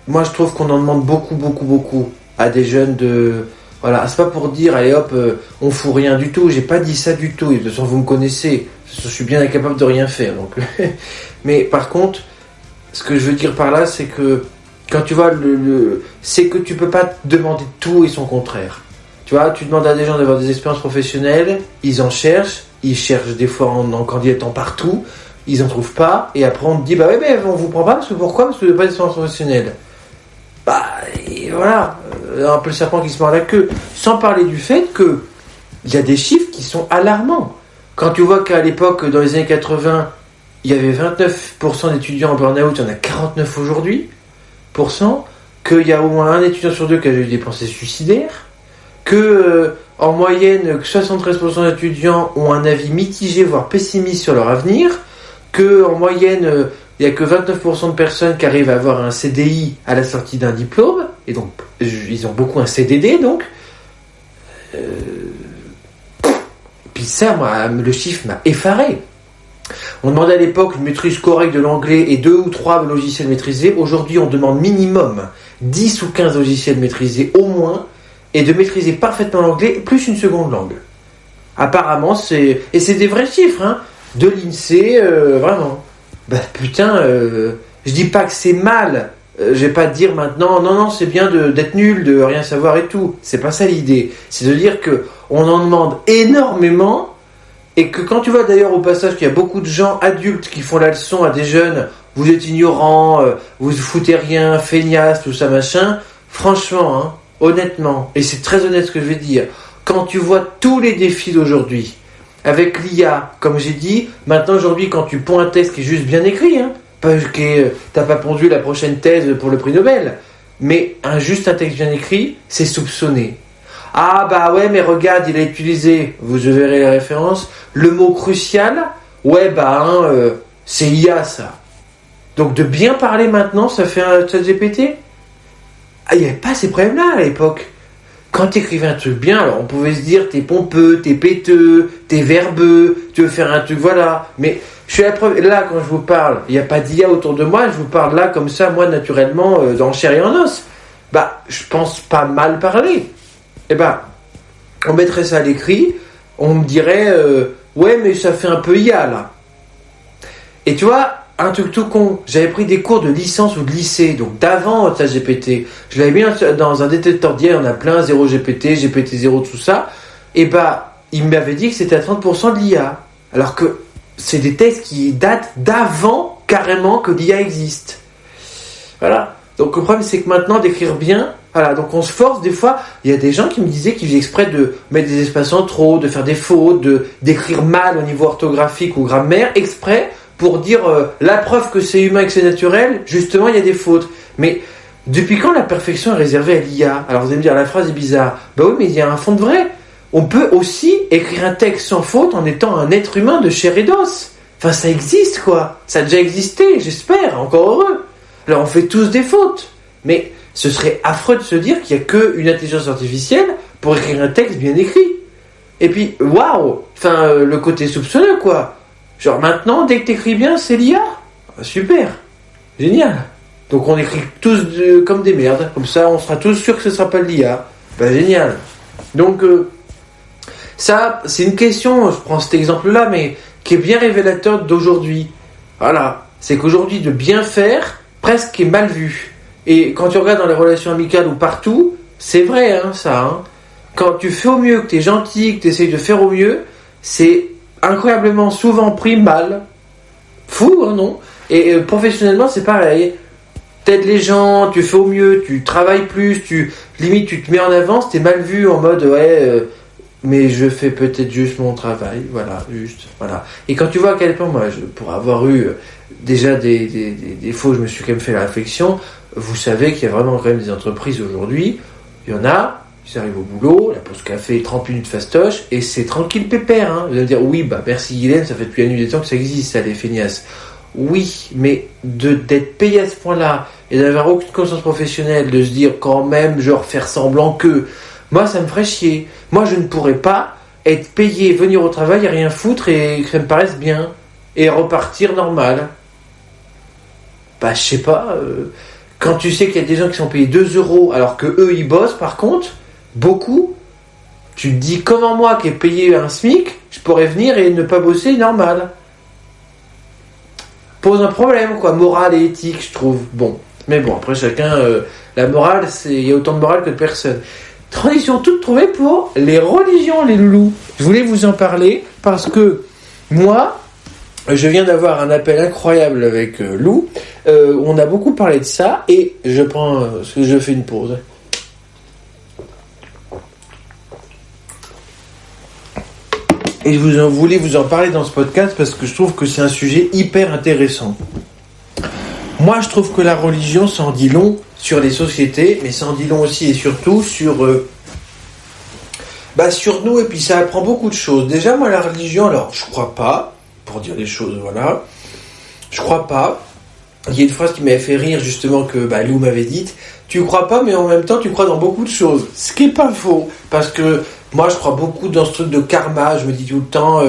moi, je trouve qu'on en demande beaucoup, beaucoup, beaucoup à des jeunes de... Voilà, c'est pas pour dire, allez hop, on fout rien du tout. J'ai pas dit ça du tout. Et de toute façon, vous me connaissez. Je suis bien incapable de rien faire. Donc... Mais par contre, ce que je veux dire par là, c'est que quand tu vois c'est que tu peux pas demander tout et son contraire. Tu vois, tu demandes à des gens d'avoir des expériences professionnelles, ils en cherchent, ils cherchent des fois en candidatant partout, ils en trouvent pas, et après on te dit, mais on vous prend pas, parce que pourquoi ? Parce que vous n'avez pas d'expérience professionnelle. Et voilà, un peu le serpent qui se mord la queue. Sans parler du fait que il y a des chiffres qui sont alarmants. Quand tu vois qu'à l'époque, dans les années 80, il y avait 29% d'étudiants en burn-out, il y en a 49 aujourd'hui, qu'il y a au moins un étudiant sur deux qui a eu des pensées suicidaires, que en moyenne 73% d'étudiants ont un avis mitigé voire pessimiste sur leur avenir, que en moyenne il n'y a que 29% de personnes qui arrivent à avoir un CDI à la sortie d'un diplôme, et donc ils ont beaucoup un CDD donc. Puis ça, moi, le chiffre m'a effaré. On demandait à l'époque une maîtrise correcte de l'anglais et 2 ou 3 logiciels maîtrisés. Aujourd'hui, on demande minimum 10 ou 15 logiciels maîtrisés au moins et de maîtriser parfaitement l'anglais plus une seconde langue. Apparemment, c'est des vrais chiffres, hein, de l'INSEE, vraiment. Bah putain, je dis pas que c'est mal. Je vais pas te dire maintenant, non, c'est bien d'être nul, de rien savoir et tout. C'est pas ça l'idée. C'est de dire que on en demande énormément et que quand tu vois d'ailleurs au passage qu'il y a beaucoup de gens adultes qui font la leçon à des jeunes, vous êtes ignorants, vous foutez rien, feignasses, tout ça machin. Franchement, hein, honnêtement, et c'est très honnête ce que je vais dire, quand tu vois tous les défis d'aujourd'hui, avec l'IA, comme j'ai dit, maintenant aujourd'hui quand tu ponds un texte qui est juste bien écrit, hein, t'as pas pondu la prochaine thèse pour le prix Nobel, mais juste un texte bien écrit, c'est soupçonné. Ah bah ouais, mais regarde, il a utilisé, vous verrez les références, le mot crucial, ouais bah c'est IA ça. Donc de bien parler maintenant, ça fait un ChatGPT. Ah, il n'y avait pas ces problèmes-là à l'époque. Quand tu écrivais un truc bien, alors on pouvait se dire t'es pompeux, t'es péteux, t'es verbeux, tu veux faire un truc, voilà. Mais je suis la preuve, là quand je vous parle, il n'y a pas d'IA autour de moi, je vous parle là comme ça, moi naturellement, dans chair et en os. Bah, je pense pas mal parler. Eh bah, on mettrait ça à l'écrit, on me dirait, ouais mais ça fait un peu IA là. Et tu vois, un truc tout con, j'avais pris des cours de licence ou de lycée, donc d'avant ChatGPT. Je l'avais mis dans un détecteur d'IA, on a plein, 0 GPT, GPT-0, tout ça. Et bah, il m'avait dit que c'était à 30% de l'IA. Alors que c'est des textes qui datent d'avant carrément que l'IA existe. Voilà. Donc le problème c'est que maintenant d'écrire bien, voilà, donc on se force des fois, il y a des gens qui me disaient qu'ils faisaient exprès de mettre des espaces en trop, de faire des fautes, d'écrire mal au niveau orthographique ou grammaire, exprès pour dire la preuve que c'est humain et que c'est naturel, justement il y a des fautes. Mais depuis quand la perfection est réservée à l'IA ? Alors vous allez me dire la phrase est bizarre. Bah oui mais il y a un fond de vrai. On peut aussi écrire un texte sans faute en étant un être humain de chair et d'os. Enfin ça existe quoi. Ça a déjà existé, j'espère, encore heureux. Alors on fait tous des fautes. Mais ce serait affreux de se dire qu'il n'y a qu'une intelligence artificielle pour écrire un texte bien écrit. Et puis waouh, enfin le côté soupçonneux quoi. Genre maintenant, dès que t'écris bien, c'est l'IA. Ah, super, génial. Donc on écrit tous comme des merdes. Comme ça, on sera tous sûrs que ce sera pas de l'IA. Bah génial. Donc ça, c'est une question, je prends cet exemple-là, mais qui est bien révélateur d'aujourd'hui. Voilà, c'est qu'aujourd'hui, de bien faire, presque est mal vu. Et quand tu regardes dans les relations amicales ou partout, c'est vrai, hein, ça. Hein. Quand tu fais au mieux, que t'es gentil, que t'essayes de faire au mieux, c'est incroyablement souvent pris mal. Fou, hein, non ? Et professionnellement, c'est pareil. T'aides les gens, tu fais au mieux, tu travailles plus, limite tu te mets en avance, t'es mal vu en mode mais je fais peut-être juste mon travail, voilà, juste, voilà. Et quand tu vois à quel point, moi, pour avoir eu déjà des défauts, je me suis quand même fait la réflexion, vous savez qu'il y a vraiment quand même des entreprises aujourd'hui, il y en a, ils arrivent au boulot, la pause café, 30 minutes fastoche, et c'est tranquille pépère, hein. Vous allez me dire, oui, bah merci Guylaine, ça fait depuis la nuit des temps que ça existe, ça, les feignasses. Oui, mais d'être payé à ce point-là, et d'avoir aucune conscience professionnelle, de se dire quand même, genre faire semblant que, moi ça me ferait chier. Moi je ne pourrais pas être payé, venir au travail et rien foutre et que ça me paraisse bien, et repartir normal. Bah je sais pas, quand tu sais qu'il y a des gens qui sont payés 2 euros alors que eux ils bossent par contre, beaucoup, tu te dis comment moi qui ai payé un SMIC, je pourrais venir et ne pas bosser normal. Pose un problème quoi, morale et éthique je trouve. Bon, mais bon après chacun, la morale, il y a autant de morale que de personnes. Transition toute trouvée pour les religions les loulous. Je voulais vous en parler parce que moi, je viens d'avoir un appel incroyable avec Lou. On a beaucoup parlé de ça et je fais une pause. Et je voulais vous en parler dans ce podcast parce que je trouve que c'est un sujet hyper intéressant. Moi, je trouve que la religion, ça en dit long sur les sociétés, mais ça en dit long aussi et surtout sur nous, et puis ça apprend beaucoup de choses. Déjà, moi, la religion, alors, je crois pas, pour dire les choses, voilà, je crois pas, il y a une phrase qui m'avait fait rire, justement, que Lou m'avait dite. Tu crois pas, mais en même temps, tu crois dans beaucoup de choses. Ce qui est pas faux. Parce que moi, je crois beaucoup dans ce truc de karma. Je me dis tout le temps,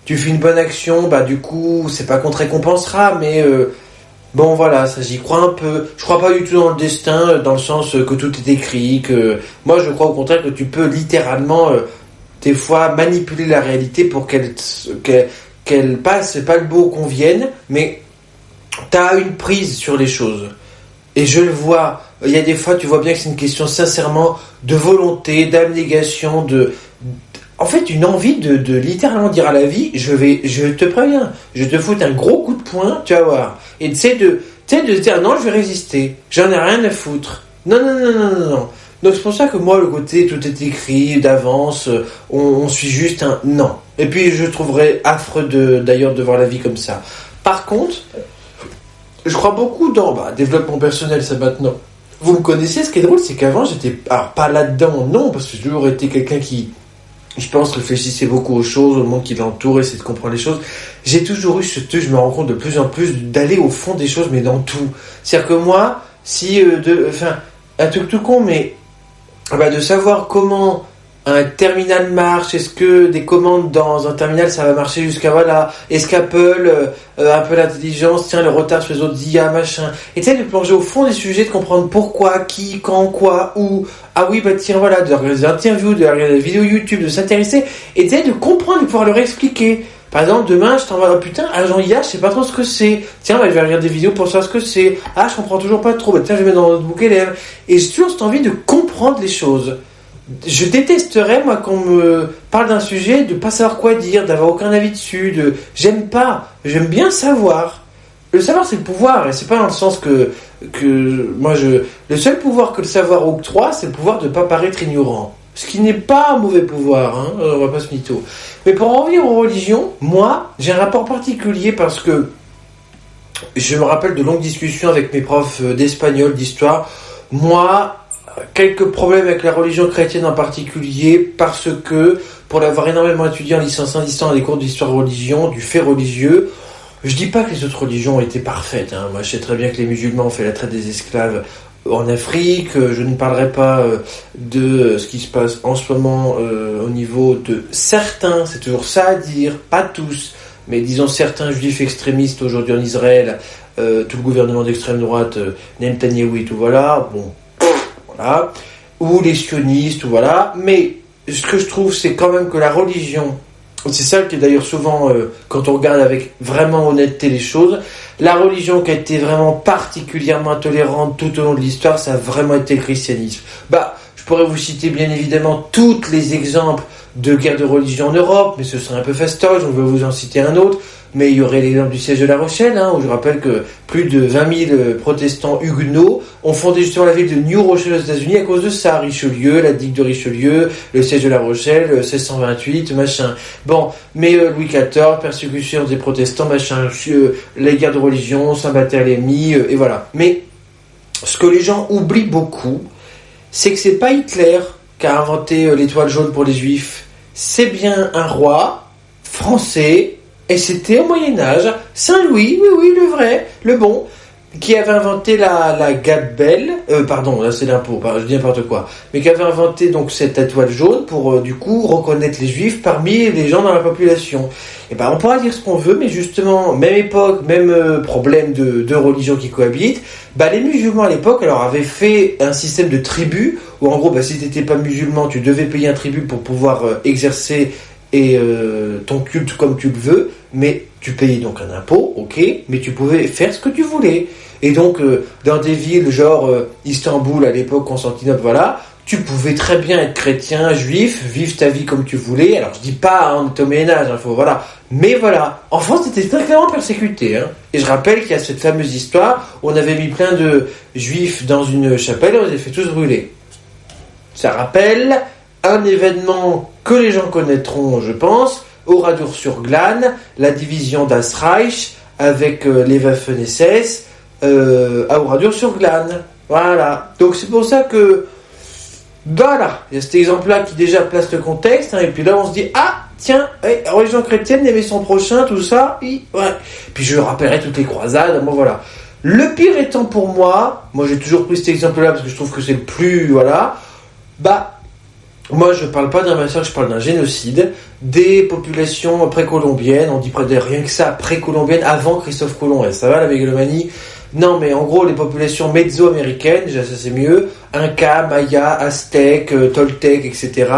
tu fais une bonne action, du coup, c'est pas qu'on te récompensera, mais bon, voilà, ça j'y crois un peu. Je crois pas du tout dans le destin, dans le sens que tout est écrit, que moi, je crois au contraire que tu peux littéralement, des fois, manipuler la réalité pour qu'elle passe, c'est pas le beau qu'on vienne, mais t'as une prise sur les choses. Et je le vois. Il y a des fois, tu vois bien que c'est une question sincèrement de volonté, d'abnégation, en fait, une envie de littéralement dire à la vie, je te préviens, je te fous un gros coup de poing, tu vas voir. Et tu sais de se dire, non, je vais résister, j'en ai rien à foutre. Non, non, non, non, non, non. Donc c'est pour ça que moi, le côté tout est écrit d'avance, on suit juste un non. Et puis je trouverais affreux d'ailleurs de voir la vie comme ça. Par contre, je crois beaucoup dans développement personnel, ça maintenant. Vous me connaissez, ce qui est drôle, c'est qu'avant, j'étais... Alors, pas là-dedans, non, parce que j'ai toujours été quelqu'un qui, je pense, réfléchissait beaucoup aux choses, au monde qui l'entoure, essayait de comprendre les choses. J'ai toujours eu je me rends compte de plus en plus d'aller au fond des choses, mais dans tout. C'est-à-dire que moi, si... un truc tout con, mais... de savoir comment un terminal marche, est-ce que des commandes dans un terminal ça va marcher jusqu'à voilà, est-ce qu'Apple un peu l'intelligence tient le retard sur les autres IA machin, et tu sais de plonger au fond des sujets, de comprendre pourquoi, qui, quand, quoi, où, ah oui tiens voilà, de regarder des interviews, de regarder des vidéos YouTube, de s'intéresser, et tu sais de comprendre, de pouvoir leur expliquer. Par exemple, demain, je t'envoie agent IA, je sais pas trop ce que c'est. Tiens, je vais regarder des vidéos pour savoir ce que c'est. Ah, je comprends toujours pas trop. Tiens, je vais mettre dans notre bouquet élève. Et j'ai toujours cette envie de comprendre les choses. Je détesterais, moi, qu'on me parle d'un sujet, de pas savoir quoi dire, d'avoir aucun avis dessus, j'aime pas. J'aime bien savoir. Le savoir, c'est le pouvoir, et c'est pas dans le sens que le seul pouvoir que le savoir octroie, c'est le pouvoir de pas paraître ignorant. Ce qui n'est pas un mauvais pouvoir, hein, on va pas se mytho. Mais pour en revenir aux religions, moi, j'ai un rapport particulier parce que je me rappelle de longues discussions avec mes profs d'espagnol, d'histoire. Moi, quelques problèmes avec la religion chrétienne en particulier, parce que, pour l'avoir énormément étudié en licence 1 d'histoire, dans des cours d'histoire religion, du fait religieux, je dis pas que les autres religions ont été parfaites, hein. Moi, je sais très bien que les musulmans ont fait la traite des esclaves en Afrique. Je ne parlerai pas de ce qui se passe en ce moment au niveau de certains, c'est toujours ça à dire, pas tous, mais disons certains juifs extrémistes aujourd'hui en Israël, tout le gouvernement d'extrême droite, Netanyahou et tout, voilà, bon, voilà, ou les sionistes, ou voilà, mais ce que je trouve, c'est quand même que la religion, c'est ça qui est d'ailleurs souvent, quand on regarde avec vraiment honnêteté les choses, la religion qui a été vraiment particulièrement intolérante tout au long de l'histoire, ça a vraiment été le christianisme. Je pourrais vous citer bien évidemment tous les exemples de guerres de religion en Europe, mais ce serait un peu fastoche, on veut vous en citer un autre. Mais il y aurait l'exemple du siège de La Rochelle, hein, où je rappelle que plus de 20 000 protestants huguenots ont fondé justement la ville de New Rochelle aux États-Unis à cause de ça. Richelieu, la digue de Richelieu, le siège de La Rochelle, 1628, machin. Bon, mais Louis XIV, persécution des protestants, machin, les guerres de religion, s'abattait à l'ennemi, et voilà. Mais ce que les gens oublient beaucoup, c'est que c'est pas Hitler qui a inventé l'étoile jaune pour les juifs. C'est bien un roi français. Et c'était au Moyen-Âge, Saint-Louis, oui, le vrai, le bon, qui avait inventé la gabelle, pardon, là c'est l'impôt, je dis n'importe quoi, mais qui avait inventé donc cette étoile jaune pour du coup reconnaître les juifs parmi les gens dans la population. Et on pourra dire ce qu'on veut, mais justement, même époque, même problème de religion qui cohabitent, les musulmans à l'époque alors avaient fait un système de tribus, où en gros, si t'étais pas musulman, tu devais payer un tribut pour pouvoir exercer ton culte comme tu le veux, mais tu payais donc un impôt, ok, mais tu pouvais faire ce que tu voulais. Et donc dans des villes genre Istanbul à l'époque, Constantinople, voilà, tu pouvais très bien être chrétien, juif, vivre ta vie comme tu voulais. Alors je dis pas on est au Moyen-Âge, voilà, mais voilà, en France c'était très clairement persécuté, hein. Et je rappelle qu'il y a cette fameuse histoire où on avait mis plein de juifs dans une chapelle et on les a fait tous brûler. Ça rappelle un événement que les gens connaîtront, je pense, Oradour-sur-Glane, la division das Reich avec les Waffen-SS à Oradour-sur-Glane. Voilà. Donc c'est pour ça que, voilà, il y a cet exemple-là qui déjà place le contexte, hein, et puis là on se dit, tiens, religion chrétienne, il y avait son prochain, tout ça, ouais. Puis je rappellerai toutes les croisades, voilà. Le pire étant pour moi j'ai toujours pris cet exemple-là parce que je trouve que c'est le plus, voilà, moi je parle pas d'un massacre, je parle d'un génocide des populations précolombiennes, on dit rien que ça, précolombiennes, avant Christophe Colomb, et ça va la mégalomanie. Non mais en gros les populations mésoaméricaines, déjà ça c'est mieux, Inca, Maya, Aztèques, Toltèques, etc.,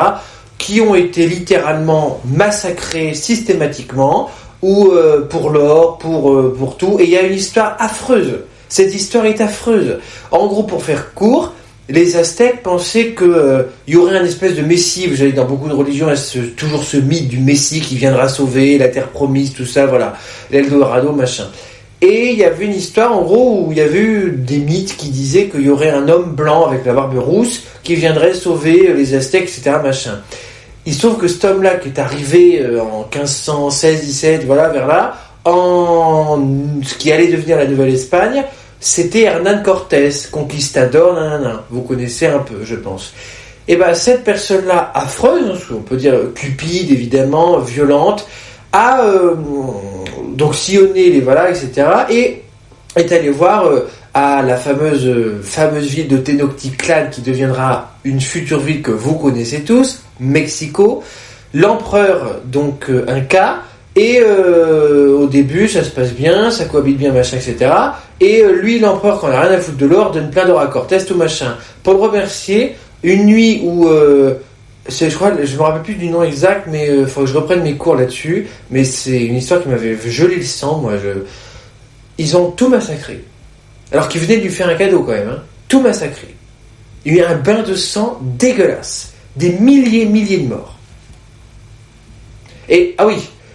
qui ont été littéralement massacrés systématiquement, ou pour l'or, pour tout, et il y a une histoire affreuse. Cette histoire est affreuse. En gros, pour faire court, les Aztèques pensaient que y aurait un espèce de messie. Vous savez, dans beaucoup de religions, il y a toujours ce mythe du messie qui viendra sauver la terre promise, tout ça, voilà, l'Eldorado, machin. Et il y avait une histoire, en gros, où il y avait eu des mythes qui disaient qu'il y aurait un homme blanc avec la barbe rousse qui viendrait sauver les Aztèques, etc., machin. Il se trouve que cet homme-là, qui est arrivé en 1516-17, voilà, vers là, en ce qui allait devenir la Nouvelle-Espagne, c'était Hernán Cortés, conquistador, nanana. Vous connaissez un peu, je pense. Et cette personne-là, affreuse, on peut dire cupide, évidemment, violente, a donc sillonné les voilà, etc., et est allé voir à la fameuse ville de Tenochtitlan, qui deviendra une future ville que vous connaissez tous, Mexico, l'empereur donc Inca, et au début ça se passe bien, ça cohabite bien, machin, etc. Et lui, l'empereur, quand il n'a rien à foutre de l'or, donne plein d'or à Cortés, tout machin. Pour le remercier, une nuit où je me rappelle plus du nom exact, mais faut que je reprenne mes cours là-dessus, mais c'est une histoire qui m'avait gelé le sang, ils ont tout massacré. Alors qu'ils venaient de lui faire un cadeau quand même, hein. Tout massacré. Il y a eu un bain de sang dégueulasse. Des milliers de morts. Et, ah oui,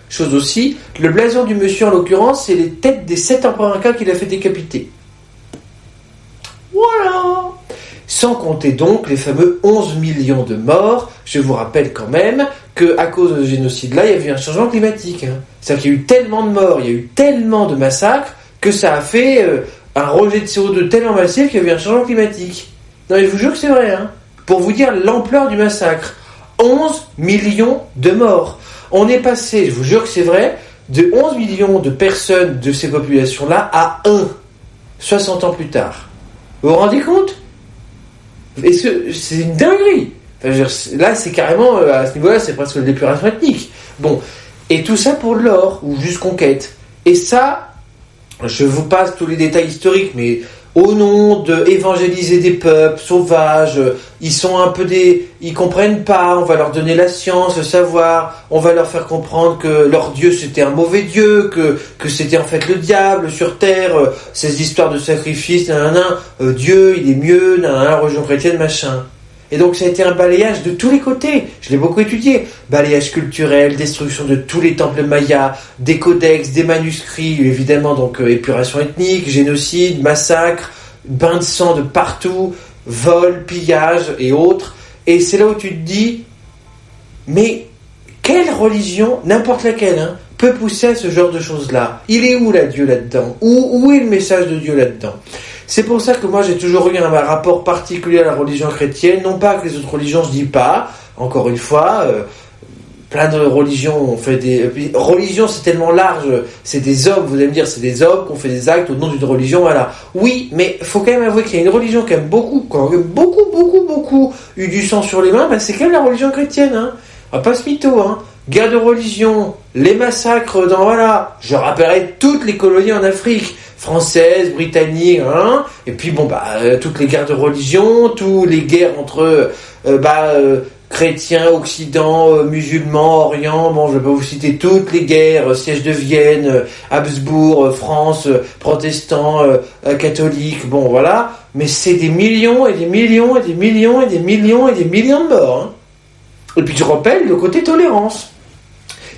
chose aussi, le blason du monsieur en l'occurrence, c'est les têtes des 7 empereurs incas qu'il a fait décapiter. Voilà. Sans compter donc les fameux 11 millions de morts. Je vous rappelle quand même qu'à cause de ce génocide-là, il y avait un changement climatique. Hein. C'est-à-dire qu'il y a eu tellement de morts, il y a eu tellement de massacres, que ça a fait un rejet de CO2 tellement massif qu'il y avait un changement climatique. Non mais je vous jure que c'est vrai, hein. Pour vous dire l'ampleur du massacre. 11 millions de morts. On est passé, je vous jure que c'est vrai, de 11 millions de personnes de ces populations-là à 1, 60 ans plus tard. Vous vous rendez compte ? Est-ce que c'est une dinguerie ? Enfin, là, c'est carrément, à ce niveau-là, c'est presque l'épuration ethnique. Bon, et tout ça pour l'or, ou juste conquête. Et ça, je vous passe tous les détails historiques, mais au nom de évangéliser des peuples sauvages, ils sont un peu ils comprennent pas, on va leur donner la science, le savoir, on va leur faire comprendre que leur Dieu c'était un mauvais Dieu, que c'était en fait le diable sur terre, ces histoires de sacrifice, Dieu il est mieux, religion chrétienne, machin. Et donc ça a été un balayage de tous les côtés, je l'ai beaucoup étudié, balayage culturel, destruction de tous les temples mayas, des codex, des manuscrits, évidemment donc épuration ethnique, génocide, massacre, bain de sang de partout, vol, pillage et autres. Et c'est là où tu te dis, mais quelle religion, n'importe laquelle, hein, peut pousser à ce genre de choses-là ? Il est où là Dieu là-dedans ? Où est le message de Dieu là-dedans ? C'est pour ça que moi j'ai toujours eu un rapport particulier à la religion chrétienne, non pas que les autres religions je dis pas, encore une fois, plein de religions ont fait des... Religion c'est tellement large, c'est des hommes, vous allez me dire, c'est des hommes qui ont fait des actes au nom d'une religion, voilà. Oui, mais il faut quand même avouer qu'il y a une religion qui aime beaucoup, eu du sang sur les mains, c'est quand même la religion chrétienne, hein. On va pas se mytho, hein. Guerre de religion, les massacres je rappellerai toutes les colonies en Afrique, françaises, britanniques, hein, et puis toutes les guerres de religion, toutes les guerres entre chrétiens, occident, musulmans, orient, je vais pas vous citer toutes les guerres, siège de Vienne, Habsbourg, France, protestants, catholiques, voilà, mais c'est des millions et des millions et des millions et des millions et des millions de morts, hein. Et puis je rappelle le côté tolérance.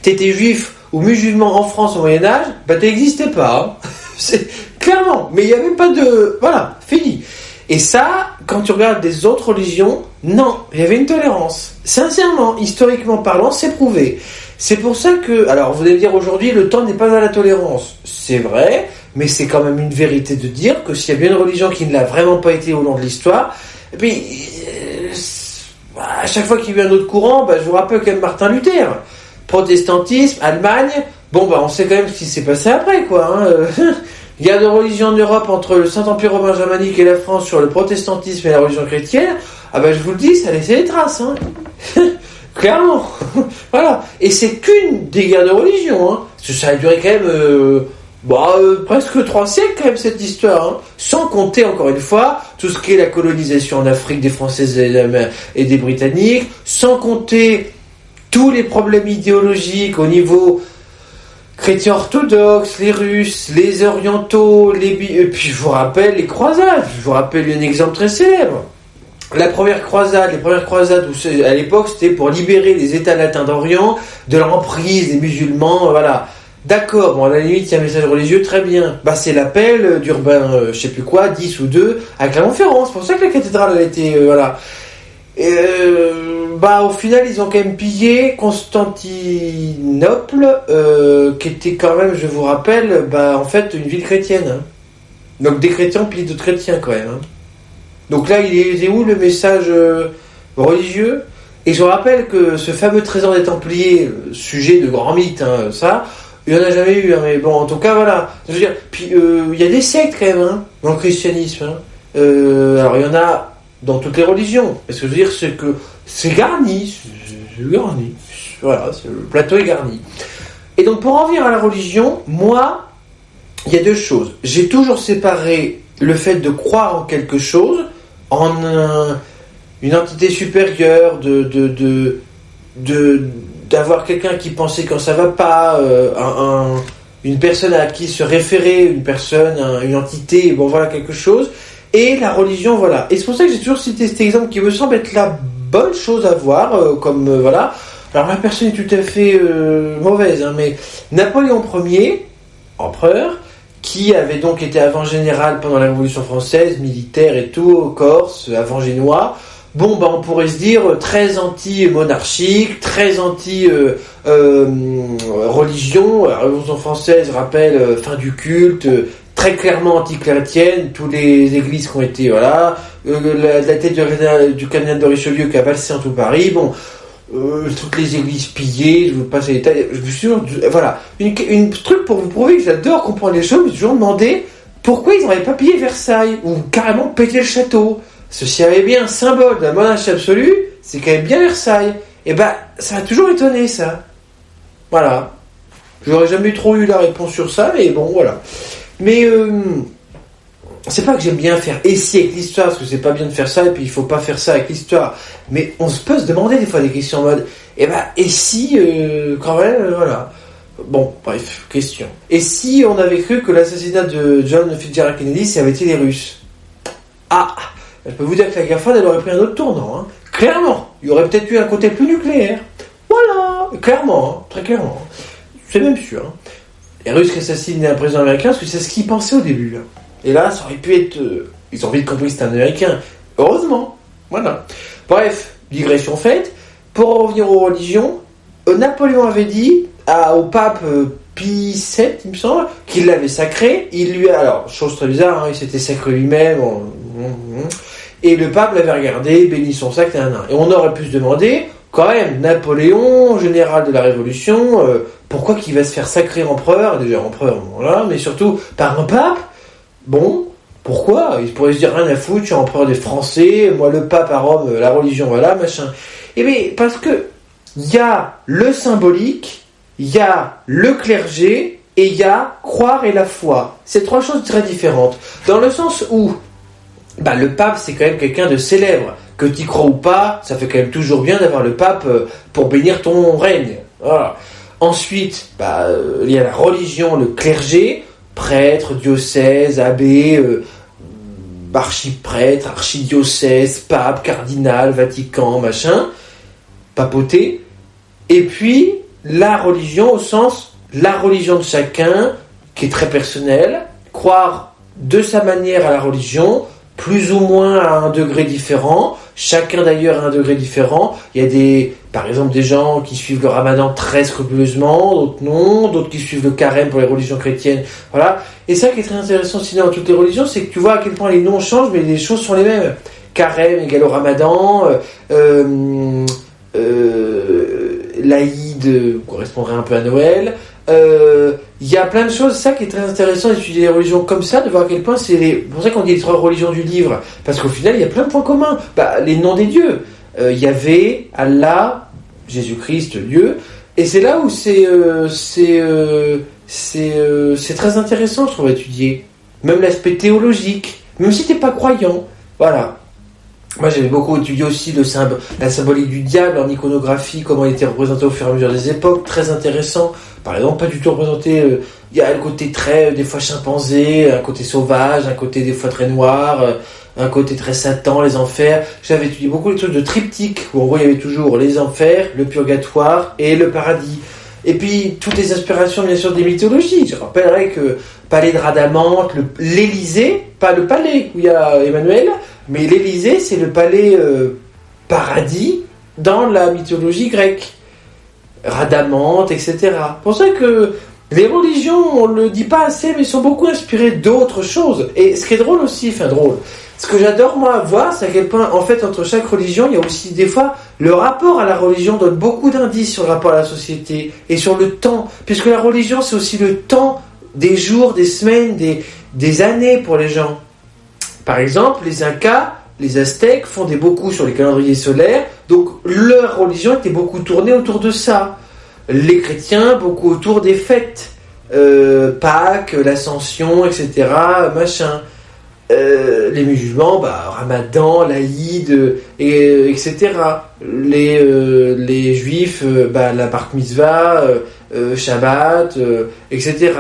T'étais juif ou musulman en France au Moyen-Âge, t'existais pas, hein. C'est clairement, mais il n'y avait pas de... Voilà, fini. Et ça, quand tu regardes des autres religions, non, il y avait une tolérance. Sincèrement, historiquement parlant, c'est prouvé. C'est pour ça que... Alors, vous allez me dire aujourd'hui, le temps n'est pas à la tolérance. C'est vrai, mais c'est quand même une vérité de dire que s'il y a bien une religion qui ne l'a vraiment pas été au long de l'histoire, et puis... à chaque fois qu'il y a eu un autre courant, je vous rappelle quand même Martin Luther. Protestantisme, Allemagne... on sait quand même ce qui s'est passé après, quoi. Hein. Guerre de religion en Europe entre le Saint-Empire romain germanique et la France sur le protestantisme et la religion chrétienne, ah ben je vous le dis, ça laissait des traces, hein. Clairement. Voilà. Et c'est qu'une des guerres de religion, hein. Parce que ça a duré quand même presque 3 siècles quand même cette histoire, hein. Sans compter encore une fois tout ce qui est la colonisation en Afrique des Français et des Britanniques, sans compter tous les problèmes idéologiques au niveau chrétiens orthodoxes, les Russes, les Orientaux, et puis je vous rappelle les croisades. Je vous rappelle un exemple très célèbre. Les premières croisades où à l'époque c'était pour libérer les États latins d'Orient de l'emprise des musulmans, voilà. D'accord, bon à la limite il y a un message religieux, très bien. Bah c'est l'appel d'Urbain, je sais plus quoi, 10 ou 2 à Clermont-Ferrand. C'est pour ça que la cathédrale a été, voilà. Au final ils ont quand même pillé Constantinople, qui était quand même, je vous rappelle, en fait une ville chrétienne. Hein. Donc des chrétiens pillent d'autres chrétiens quand même. Hein. Donc là il est où le message religieux? Et je vous rappelle que ce fameux trésor des Templiers, sujet de grand mythe, hein, ça, il n'y en a jamais eu. Hein, mais bon, en tout cas voilà. Je veux dire, puis il y a des sectes quand même hein, dans le christianisme. Hein. Alors il y en a dans toutes les religions. Ce que je veux dire, c'est que c'est garni. C'est garni. Voilà, le plateau est garni. Et donc, pour en venir à la religion, moi, il y a 2 choses. J'ai toujours séparé le fait de croire en quelque chose, en une entité supérieure, d'avoir quelqu'un qui pensait quand ça va pas, une personne à qui se référer, une entité, bon voilà, quelque chose. Et la religion, voilà. Et c'est pour ça que j'ai toujours cité cet exemple qui me semble être la bonne chose à voir, voilà. Alors la personne est tout à fait mauvaise, hein, mais Napoléon Ier, empereur, qui avait donc été avant-général pendant la Révolution française, militaire et tout, corse, avant-génois, on pourrait se dire très anti-monarchique, très anti-religion. La Révolution française rappelle fin du culte, très clairement anti-chrétienne, toutes les églises qui ont été, voilà, la tête du cardinal de Richelieu qui a valsé en tout Paris, toutes les églises pillées, je vous passe les détails, je suis sûr, voilà. Une truc pour vous prouver que j'adore comprendre les choses, je me suis toujours demandé pourquoi ils n'avaient pas pillé Versailles, ou carrément pété le château. S'il y avait bien un symbole de la monarchie absolue, c'est quand même bien Versailles. Et ça m'a toujours étonné, ça. Voilà. J'aurais jamais trop eu la réponse sur ça, mais bon, voilà. Mais c'est pas que j'aime bien faire et si avec l'histoire, parce que c'est pas bien de faire ça, et puis il faut pas faire ça avec l'histoire. Mais on peut se demander des fois des questions en mode, et si, quand même, voilà. Bon, bref, question. Et si on avait cru que l'assassinat de John Fitzgerald Kennedy, ça avait été les Russes? Ah, je peux vous dire que la guerre froide, elle aurait pris un autre tournant, hein. Clairement. Il y aurait peut-être eu un côté plus nucléaire. Voilà, clairement, hein, très clairement. C'est même sûr, hein. Les Russes qui assassinent un président américain, parce que c'est ce qu'ils pensaient au début, là. Et là, ça aurait pu être... ils ont vite compris que c'était un Américain. Heureusement. Voilà. Bref, digression faite. Pour en revenir aux religions, Napoléon avait dit au pape Pie VII, il me semble, qu'il l'avait sacré. Il lui a... Alors, chose très bizarre, hein, il s'était sacré lui-même. Et le pape l'avait regardé, béni son sac, et on aurait pu se demander, quand même, Napoléon, général de la Révolution, pourquoi qu'il va se faire sacrer empereur, déjà empereur, voilà, mais surtout par un pape. Bon, pourquoi? Il pourrait se dire rien à foutre, je suis empereur des Français, moi le pape à Rome, la religion, voilà, machin. Eh bien, parce que il y a le symbolique, il y a le clergé, et il y a croire et la foi. C'est 3 choses très différentes. Dans le sens où, le pape, c'est quand même quelqu'un de célèbre. Que tu y crois ou pas, ça fait quand même toujours bien d'avoir le pape pour bénir ton règne. Voilà. Ensuite, il y a la religion, le clergé, prêtre, diocèse, abbé, archiprêtre, archidiocèse, pape, cardinal, Vatican, machin, papauté. Et puis, la religion au sens, la religion de chacun, qui est très personnelle, croire de sa manière à la religion, plus ou moins à un degré différent, chacun d'ailleurs à un degré différent. Il y a par exemple des gens qui suivent le ramadan très scrupuleusement, d'autres non, d'autres qui suivent le carême pour les religions chrétiennes, voilà. Et ça qui est très intéressant aussi dans toutes les religions, c'est que tu vois à quel point les noms changent, mais les choses sont les mêmes. Carême égale au ramadan, l'Aïd correspondrait un peu à Noël, il y a plein de choses, ça qui est très intéressant d'étudier les religions comme ça, de voir à quel point c'est pour ça qu'on dit les 3 religions du livre, parce qu'au final il y a plein de points communs. Les noms des dieux, Yahvé, Allah, Jésus-Christ, Dieu, et c'est là où c'est très intéressant, je trouve, à étudier. Même l'aspect théologique, même si t'es pas croyant, voilà. Moi, j'avais beaucoup étudié aussi la symbolique du diable en iconographie, comment il était représenté au fur et à mesure des époques, très intéressant. Par exemple, pas du tout représenté, il y a le côté très, des fois chimpanzé, un côté sauvage, un côté des fois très noir, un côté très Satan, les enfers. J'avais étudié beaucoup les trucs de triptyque, où en gros il y avait toujours les enfers, le purgatoire et le paradis. Et puis, toutes les inspirations, bien sûr, des mythologies. Je rappellerai que palais de Rhadamante, l'Élysée, pas le palais où il y a Emmanuel, mais l'Élysée, c'est le palais paradis dans la mythologie grecque. Radamante, etc. C'est pour ça que les religions, on le dit pas assez, mais sont beaucoup inspirées d'autres choses. Et ce qui est drôle aussi, ce que j'adore moi voir, c'est à quel point, en fait, entre chaque religion, il y a aussi des fois, le rapport à la religion donne beaucoup d'indices sur le rapport à la société et sur le temps. Puisque la religion, c'est aussi le temps des jours, des semaines, des années pour les gens. Par exemple, les Incas, les Aztèques fondaient beaucoup sur les calendriers solaires, donc leur religion était beaucoup tournée autour de ça. Les chrétiens, beaucoup autour des fêtes, Pâques, l'Ascension, etc., machin. Les musulmans, Ramadan, l'Aïd, etc. Les juifs, la Bar Mitzvah, Shabbat, etc.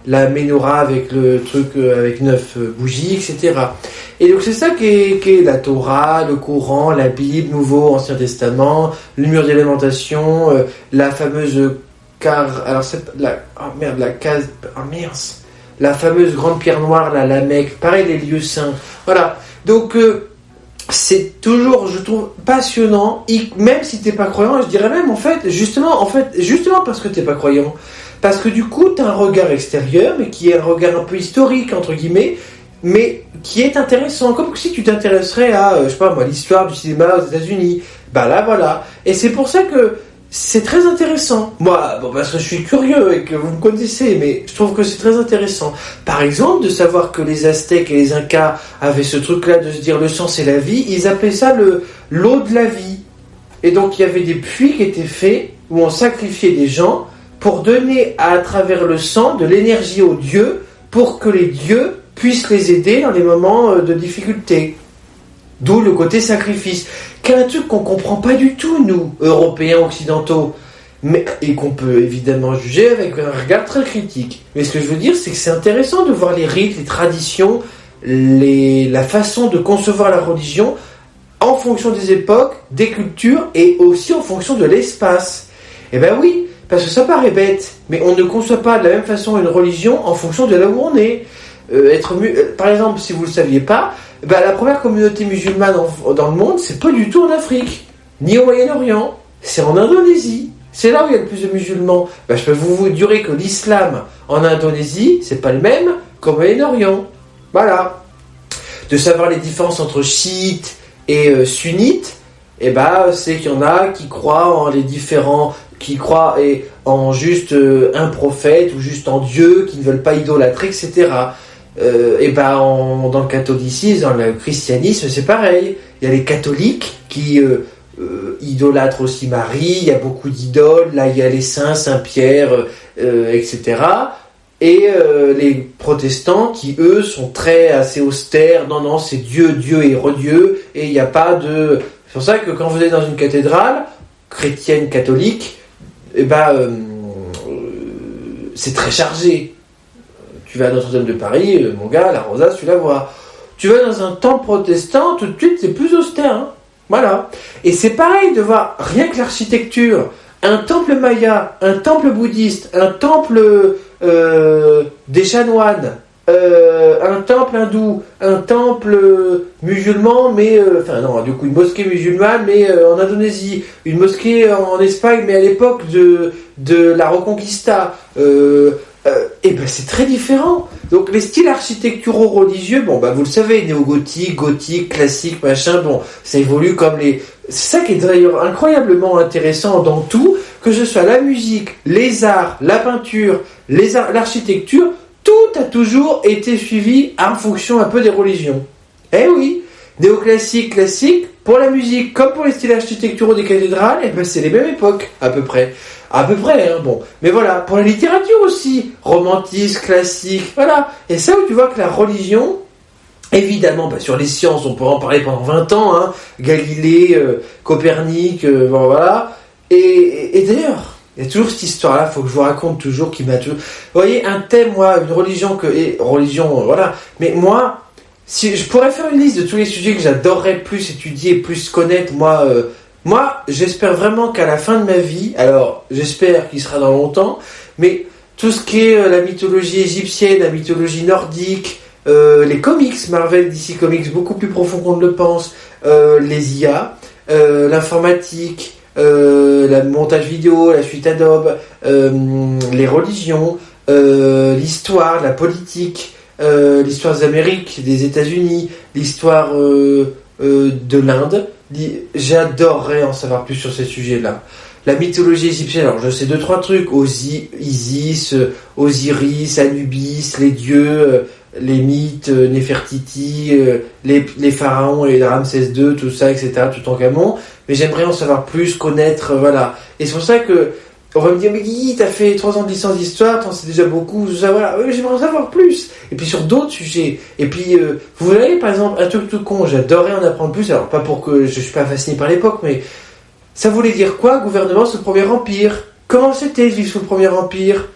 La Menorah avec le truc avec 9 bougies, etc. Et donc c'est ça qui est la Torah, le Coran, la Bible, Nouveau, Ancien Testament, le mur des lamentations, la fameuse la fameuse grande pierre noire, la Mecque, pareil les lieux saints. Voilà. Donc c'est toujours, je trouve, passionnant, même si t'es pas croyant, et je dirais même justement parce que t'es pas croyant, parce que du coup t'as un regard extérieur, mais qui est un regard un peu historique entre guillemets, mais qui est intéressant, comme si tu t'intéresserais à, l'histoire du cinéma aux États-Unis. Là voilà, et c'est pour ça que c'est très intéressant. Moi, parce que je suis curieux et que vous me connaissez, mais je trouve que c'est très intéressant. Par exemple, de savoir que les Aztèques et les Incas avaient ce truc-là de se dire le sang c'est la vie, ils appelaient ça l'eau de la vie. Et donc il y avait des puits qui étaient faits où on sacrifiait des gens pour donner à travers le sang de l'énergie aux dieux pour que les dieux puissent les aider dans les moments de difficulté. D'où le côté sacrifice, qui est un truc qu'on comprend pas du tout, nous, Européens, Occidentaux, et qu'on peut évidemment juger avec un regard très critique. Mais ce que je veux dire, c'est que c'est intéressant de voir les rites, les traditions, la façon de concevoir la religion en fonction des époques, des cultures, et aussi en fonction de l'espace. Eh ben oui, parce que ça paraît bête, mais on ne conçoit pas de la même façon une religion en fonction de là où on est. Par exemple, si vous ne le saviez pas, la première communauté musulmane dans le monde, c'est pas du tout en Afrique, ni au Moyen-Orient, c'est en Indonésie. C'est là où il y a le plus de musulmans. Je peux vous dire que l'islam en Indonésie, c'est pas le même qu'au Moyen-Orient. Voilà. De savoir les différences entre chiites et sunnites, c'est qu'il y en a qui croient en les différents, qui croient en juste un prophète ou juste en Dieu, qui ne veulent pas idolâtrer, etc. Dans le catholicisme, dans le christianisme, c'est pareil. Il y a les catholiques qui idolâtrent aussi Marie, il y a beaucoup d'idoles, là il y a les saints, Saint-Pierre, etc. Et les protestants qui, eux, sont assez austères, non, c'est Dieu et re-Dieu, et il n'y a pas de... C'est pour ça que quand vous êtes dans une cathédrale chrétienne, catholique, c'est très chargé. Tu vas à Notre-Dame de Paris, mon gars, la rosace, tu la vois. Tu vas dans un temple protestant, tout de suite, c'est plus austère. Hein. Voilà. Et c'est pareil de voir, rien que l'architecture, un temple maya, un temple bouddhiste, un temple des chanoines, un temple hindou, un temple musulman, mais... une mosquée musulmane, mais en Indonésie, une mosquée en Espagne, mais à l'époque de la Reconquista... c'est très différent. Donc les styles architecturaux religieux, vous le savez, néo-gothique, gothique, classique, machin, ça évolue comme les... C'est ça qui est d'ailleurs incroyablement intéressant dans tout. que ce soit la musique, les arts, la peinture, l'architecture, tout a toujours été suivi en fonction un peu des religions. Eh oui, néoclassique, classique, pour la musique, comme pour les styles architecturaux des cathédrales, eh ben c'est les mêmes époques, à peu près. À peu près, hein, bon. Mais voilà, pour la littérature aussi, romantisme, classique, voilà. Et ça où tu vois que la religion, évidemment, sur les sciences, on pourrait en parler pendant 20 ans, hein, Galilée, Copernic, bon, voilà. Et d'ailleurs, il y a toujours cette histoire-là, faut que je vous raconte toujours, qui m'a toujours... Vous voyez, un thème, moi, une religion, voilà. Mais moi, si je pourrais faire une liste de tous les sujets que j'adorerais plus étudier, plus connaître, moi, j'espère vraiment qu'à la fin de ma vie, alors j'espère qu'il sera dans longtemps, mais tout ce qui est la mythologie égyptienne, la mythologie nordique, les comics, Marvel, DC Comics, beaucoup plus profond qu'on ne le pense, les IA, l'informatique, le montage vidéo, la suite Adobe, les religions, l'histoire, la politique, l'histoire des Amériques, des États-Unis, l'histoire de l'Inde. J'adorerais en savoir plus sur ces sujets-là. La mythologie égyptienne, alors je sais 2-3 trucs, Isis, Osiris, Anubis, les dieux, les mythes, Néfertiti, les pharaons et Ramsès II, tout ça, etc., tout en Camon, mais j'aimerais en savoir plus, connaître, voilà. Et c'est pour ça que on va me dire, mais Guy, t'as fait 3 ans de licence d'histoire, t'en sais déjà beaucoup, tout ça, voilà. Oui, j'aimerais en savoir plus. Et puis sur d'autres sujets. Et puis, vous voyez, par exemple, un truc tout con, j'adorais en apprendre plus, alors pas pour que je suis pas fasciné par l'époque, mais ça voulait dire quoi, gouvernement sous le Premier Empire? Comment c'était vivre sous le Premier Empire?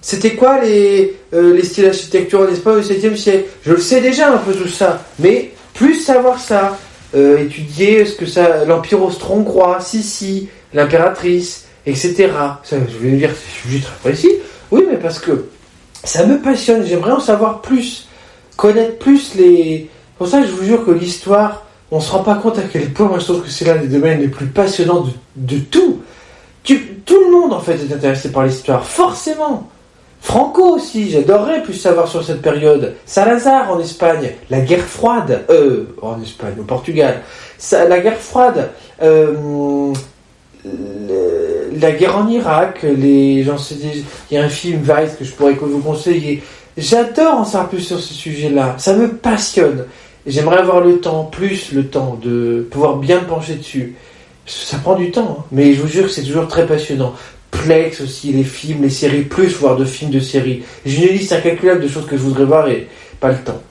C'était quoi les styles architecturaux, n'est-ce pas, au XVIIe siècle? Je le sais déjà un peu tout ça, mais plus savoir ça, étudier ce que ça, l'Empire austro-hongrois, Sissi, l'impératrice, etc. Ça, je vais dire, c'est un sujet très précis. Oui, mais parce que ça me passionne, j'aimerais en savoir plus, connaître plus les... Pour ça, je vous jure que l'histoire, on se rend pas compte à quel point, moi je trouve que c'est l'un des domaines les plus passionnants de tout. Tout le monde en fait est intéressé par l'histoire, forcément. Franco aussi, j'adorerais plus savoir sur cette période. Salazar en Espagne, la guerre froide, en Espagne, au Portugal, la guerre froide, la guerre en Irak, il y a un film Vice que je pourrais vous conseiller. J'adore en savoir plus sur ce sujet-là, ça me passionne. J'aimerais avoir plus le temps de pouvoir bien me pencher dessus. Ça prend du temps, hein, mais je vous jure que c'est toujours très passionnant. Plex aussi, les films, les séries, plus voire de films, de séries. J'ai une liste incalculable de choses que je voudrais voir et pas le temps.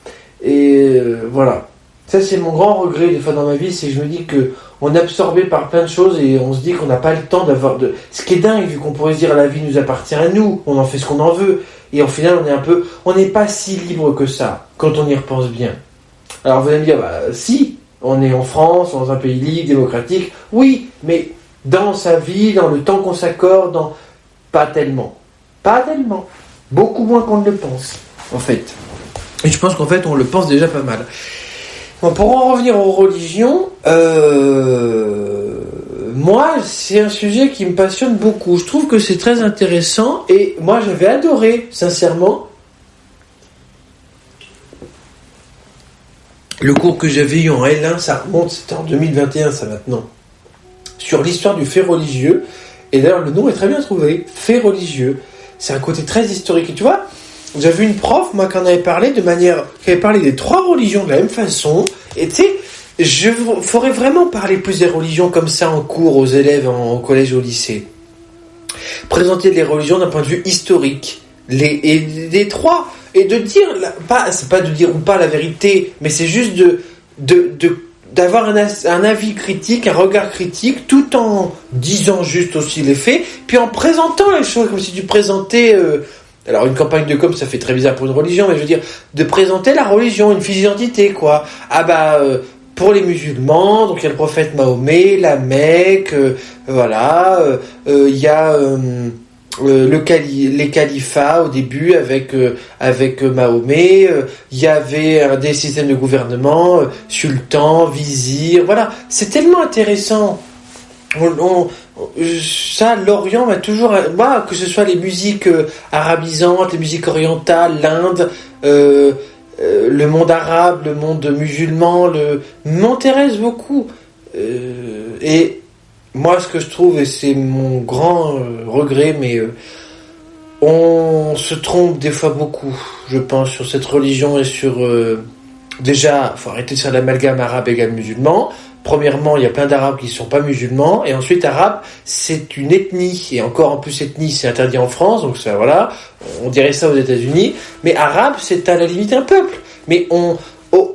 Et voilà. Ça, c'est mon grand regret des fois dans ma vie, c'est que je me dis que on est absorbé par plein de choses et on se dit qu'on n'a pas le temps d'avoir de... Ce qui est dingue, vu qu'on pourrait se dire la vie nous appartient à nous, on en fait ce qu'on en veut. Et au final, on n'est pas si libre que ça, quand on y repense bien. Alors vous allez me dire, si, on est en France, dans un pays libre, démocratique, oui, mais dans sa vie, dans le temps qu'on s'accorde, pas tellement. Pas tellement. Beaucoup moins qu'on ne le pense, en fait. Et je pense qu'en fait, on le pense déjà pas mal. Bon, pour en revenir aux religions, moi, c'est un sujet qui me passionne beaucoup. Je trouve que c'est très intéressant et moi, j'avais adoré, sincèrement, le cours que j'avais eu en L1, ça remonte, c'était en 2021, ça maintenant, sur l'histoire du fait religieux. Et d'ailleurs, le nom est très bien trouvé, fait religieux. C'est un côté très historique. Et tu vois, j'avais une prof, moi, qui en avait parlé qui avait parlé des 3 religions de la même façon. Et tu sais, je ferais vraiment parler plus des religions comme ça en cours aux élèves au collège et au lycée. Présenter les religions d'un point de vue historique. Les 3. Et de dire, c'est pas de dire ou pas la vérité, mais c'est juste d'avoir un avis critique, un regard critique, tout en disant juste aussi les faits, puis en présentant les choses comme si tu présentais... alors une campagne de com, ça fait très bizarre pour une religion, mais je veux dire, de présenter la religion, une fiche d'identité, quoi. Pour les musulmans, donc il y a le prophète Mahomet, la Mecque, voilà, il y a... les califats au début avec Mahomet, il y avait des systèmes de gouvernement, sultan, vizir, voilà, c'est tellement intéressant. Ça, l'Orient m'a toujours, que ce soit les musiques arabisantes, les musiques orientales, l'Inde, le monde arabe, le monde musulman, m'intéresse beaucoup. Et moi, ce que je trouve, et c'est mon grand regret, mais on se trompe des fois beaucoup, je pense, sur cette religion et sur... déjà, faut arrêter de faire l'amalgame arabe égale musulman. Premièrement, il y a plein d'arabes qui ne sont pas musulmans. Et ensuite, arabe, c'est une ethnie. Et encore en plus, ethnie, c'est interdit en France. Donc ça, voilà, on dirait ça aux États-Unis. Mais arabe, c'est à la limite un peuple. Mais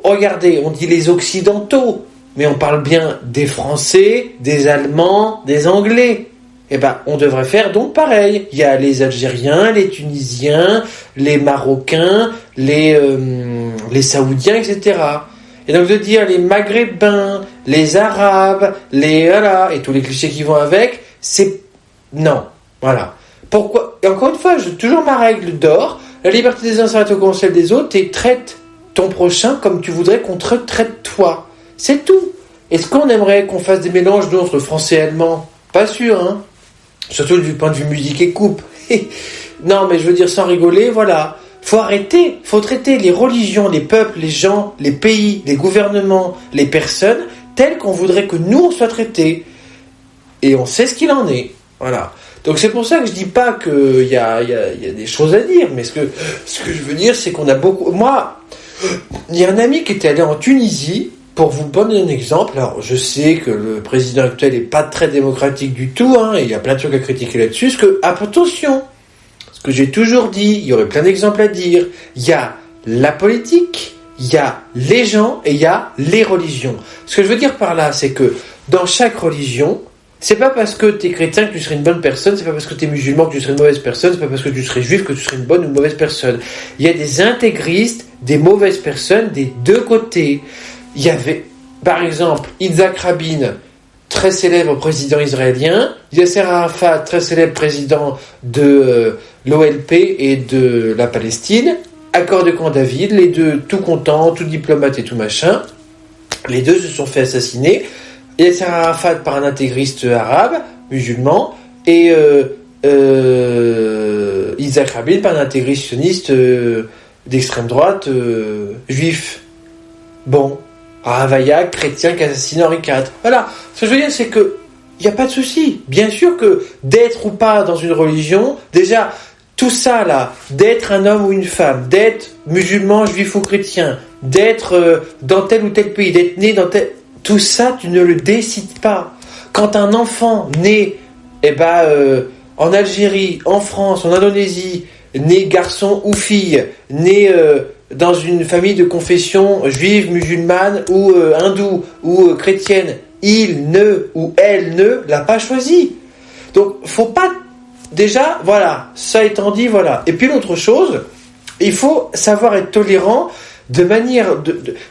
regardez, on dit les Occidentaux. Mais on parle bien des Français, des Allemands, des Anglais. Eh ben, on devrait faire donc pareil. Il y a les Algériens, les Tunisiens, les Marocains, les Saoudiens, etc. Et donc de dire les Maghrébins, les Arabes, voilà, et tous les clichés qui vont avec, c'est... Non, voilà. Pourquoi? Et encore une fois, j'ai toujours ma règle d'or. La liberté des uns s'arrête au conseil des autres et traite ton prochain comme tu voudrais qu'on te traite toi. C'est tout. Est-ce qu'on aimerait qu'on fasse des mélanges entre français et allemand? Pas sûr, hein. Surtout du point de vue musique et coupe. Non, mais je veux dire sans rigoler, voilà. Faut arrêter, faut traiter les religions, les peuples, les gens, les pays, les gouvernements, les personnes, tels qu'on voudrait que nous on soit traités. Et on sait ce qu'il en est. Voilà. Donc c'est pour ça que je dis pas qu'il y a des choses à dire, mais ce que je veux dire, c'est qu'on a beaucoup... Moi, il y a un ami qui était allé en Tunisie. Pour vous donner un exemple, alors je sais que le président actuel n'est pas très démocratique du tout, hein, et il y a plein de trucs à critiquer là-dessus, attention, ce que j'ai toujours dit, il y aurait plein d'exemples à dire, il y a la politique, il y a les gens et il y a les religions. Ce que je veux dire par là, c'est que dans chaque religion, c'est pas parce que tu es chrétien que tu serais une bonne personne, c'est pas parce que tu es musulman que tu serais une mauvaise personne, c'est pas parce que tu serais juif que tu serais une bonne ou une mauvaise personne. Il y a des intégristes, des mauvaises personnes des deux côtés. Il y avait, par exemple, Yitzhak Rabin, très célèbre président israélien, Yasser Arafat, très célèbre président de l'OLP et de la Palestine, accord de Camp David, les deux tout contents, tout diplomates et tout machin. Les deux se sont fait assassiner. Yasser Arafat par un intégriste arabe, musulman, et Yitzhak Rabin par un intégriste sioniste d'extrême droite, juif. Bon. Ravaillac, chrétien, qui assassine Henri IV. Voilà. Ce que je veux dire, c'est que il n'y a pas de souci. Bien sûr que d'être ou pas dans une religion, déjà, tout ça là, d'être un homme ou une femme, d'être musulman, juif ou chrétien, d'être dans tel ou tel pays, d'être né dans tel... Tout ça, tu ne le décides pas. Quand un enfant naît, en Algérie, en France, en Indonésie, né garçon ou fille, né... dans une famille de confession juive, musulmane ou hindoue ou chrétienne, il ne ou elle ne l'a pas choisi. Donc, faut pas... Déjà, voilà, ça étant dit, voilà. Et puis l'autre chose, il faut savoir être tolérant de manière...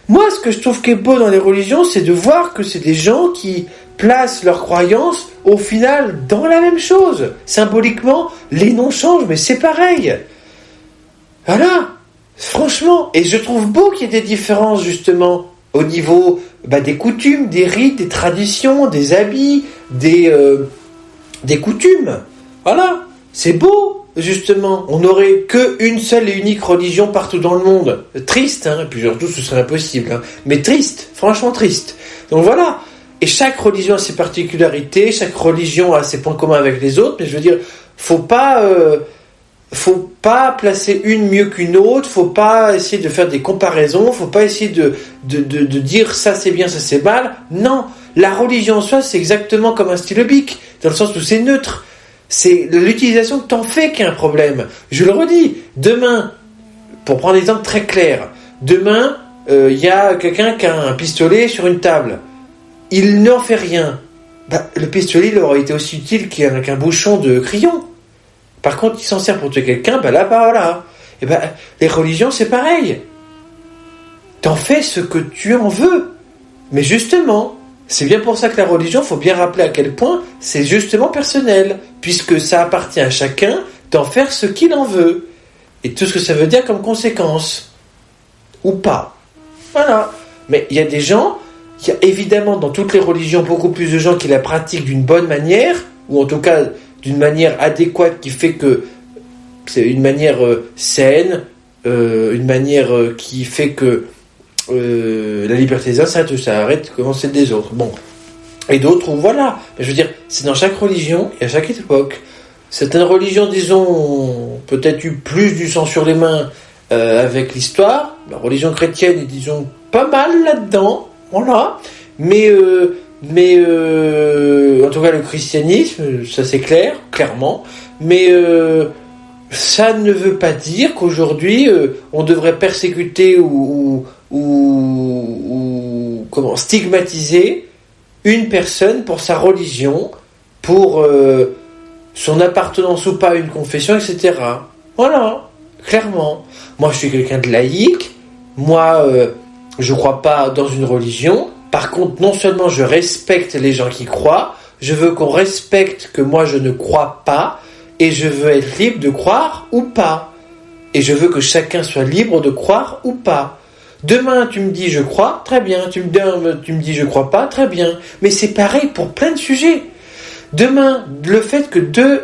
Moi, ce que je trouve qui est beau dans les religions, c'est de voir que c'est des gens qui placent leurs croyances, au final, dans la même chose. Symboliquement, les noms changent, mais c'est pareil. Voilà. Franchement, et je trouve beau qu'il y ait des différences justement au niveau des coutumes, des rites, des traditions, des habits, des coutumes. Voilà, c'est beau justement. On n'aurait qu'une seule et unique religion partout dans le monde. Triste, hein, et puis surtout ce serait impossible, hein, mais triste, franchement triste. Donc voilà, et chaque religion a ses particularités, chaque religion a ses points communs avec les autres, mais je veux dire, faut pas placer une mieux qu'une autre, faut pas essayer de faire des comparaisons, faut pas essayer de dire ça c'est bien, ça c'est mal. Non, la religion en soi c'est exactement comme un stylo bic, dans le sens où c'est neutre. C'est l'utilisation que t'en fais qui est un problème. Je le redis, demain, pour prendre un exemple très clair, demain, y a quelqu'un qui a un pistolet sur une table. Il n'en fait rien. Le pistolet il aurait été aussi utile qu'un bouchon de crayon. Par contre, il s'en sert pour tuer quelqu'un, voilà. Et les religions, c'est pareil. T'en fais ce que tu en veux. Mais justement, c'est bien pour ça que la religion, faut bien rappeler à quel point c'est justement personnel, puisque ça appartient à chacun d'en faire ce qu'il en veut. Et tout ce que ça veut dire comme conséquence. Ou pas. Voilà. Mais il y a des gens, il y a évidemment dans toutes les religions beaucoup plus de gens qui la pratiquent d'une bonne manière, ou en tout cas... d'une manière adéquate qui fait que c'est une manière saine, une manière qui fait que la liberté des uns ça arrête comment celle des autres. Bon, Et d'autres où voilà. Mais je veux dire, c'est dans chaque religion et à chaque époque. Certaines religions, disons, ont peut-être eu plus du sang sur les mains avec l'histoire. La religion chrétienne est, disons, pas mal là-dedans. Voilà. Mais en tout cas, le christianisme, ça c'est clair, clairement. Mais ça ne veut pas dire qu'aujourd'hui, on devrait persécuter ou comment stigmatiser une personne pour sa religion, pour son appartenance ou pas à une confession, etc. Voilà, clairement. Moi, je suis quelqu'un de laïque. Moi, je crois pas dans une religion. Par contre, non seulement je respecte les gens qui croient, je veux qu'on respecte que moi, je ne crois pas, et je veux être libre de croire ou pas. Et je veux que chacun soit libre de croire ou pas. Demain, tu me dis je crois, très bien. Tu me dis je crois pas, très bien. Mais c'est pareil pour plein de sujets. Demain, le fait que deux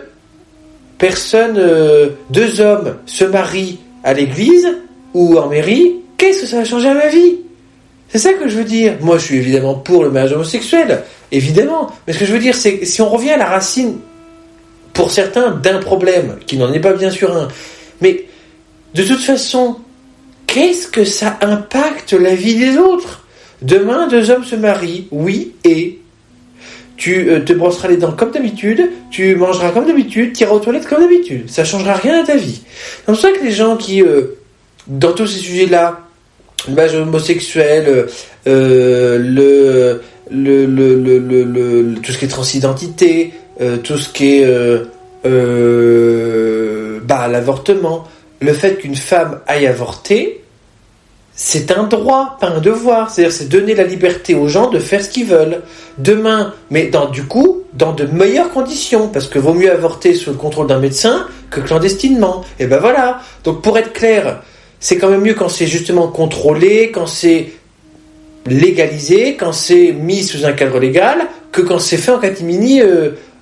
hommes se marient à l'église ou en mairie, qu'est-ce que ça va changer à ma vie? C'est ça que je veux dire. Moi, je suis évidemment pour le mariage homosexuel, évidemment. Mais ce que je veux dire, c'est que si on revient à la racine, pour certains, d'un problème, qui n'en est pas bien sûr un, mais de toute façon, qu'est-ce que ça impacte la vie des autres? Demain, deux hommes se marient, oui, et tu te brosseras les dents comme d'habitude, tu mangeras comme d'habitude, tu iras aux toilettes comme d'habitude. Ça ne changera rien à ta vie. C'est pour ça que les gens qui, dans tous ces sujets-là, le mariage homosexuel, tout ce qui est transidentité, tout ce qui est l'avortement, le fait qu'une femme aille avorter, c'est un droit, pas un devoir. C'est-à-dire, c'est donner la liberté aux gens de faire ce qu'ils veulent. Demain, mais dans de meilleures conditions, parce que vaut mieux avorter sous le contrôle d'un médecin que clandestinement. Et ben voilà. Donc, pour être clair, c'est quand même mieux quand c'est justement contrôlé, quand c'est légalisé, quand c'est mis sous un cadre légal, que quand c'est fait en catimini,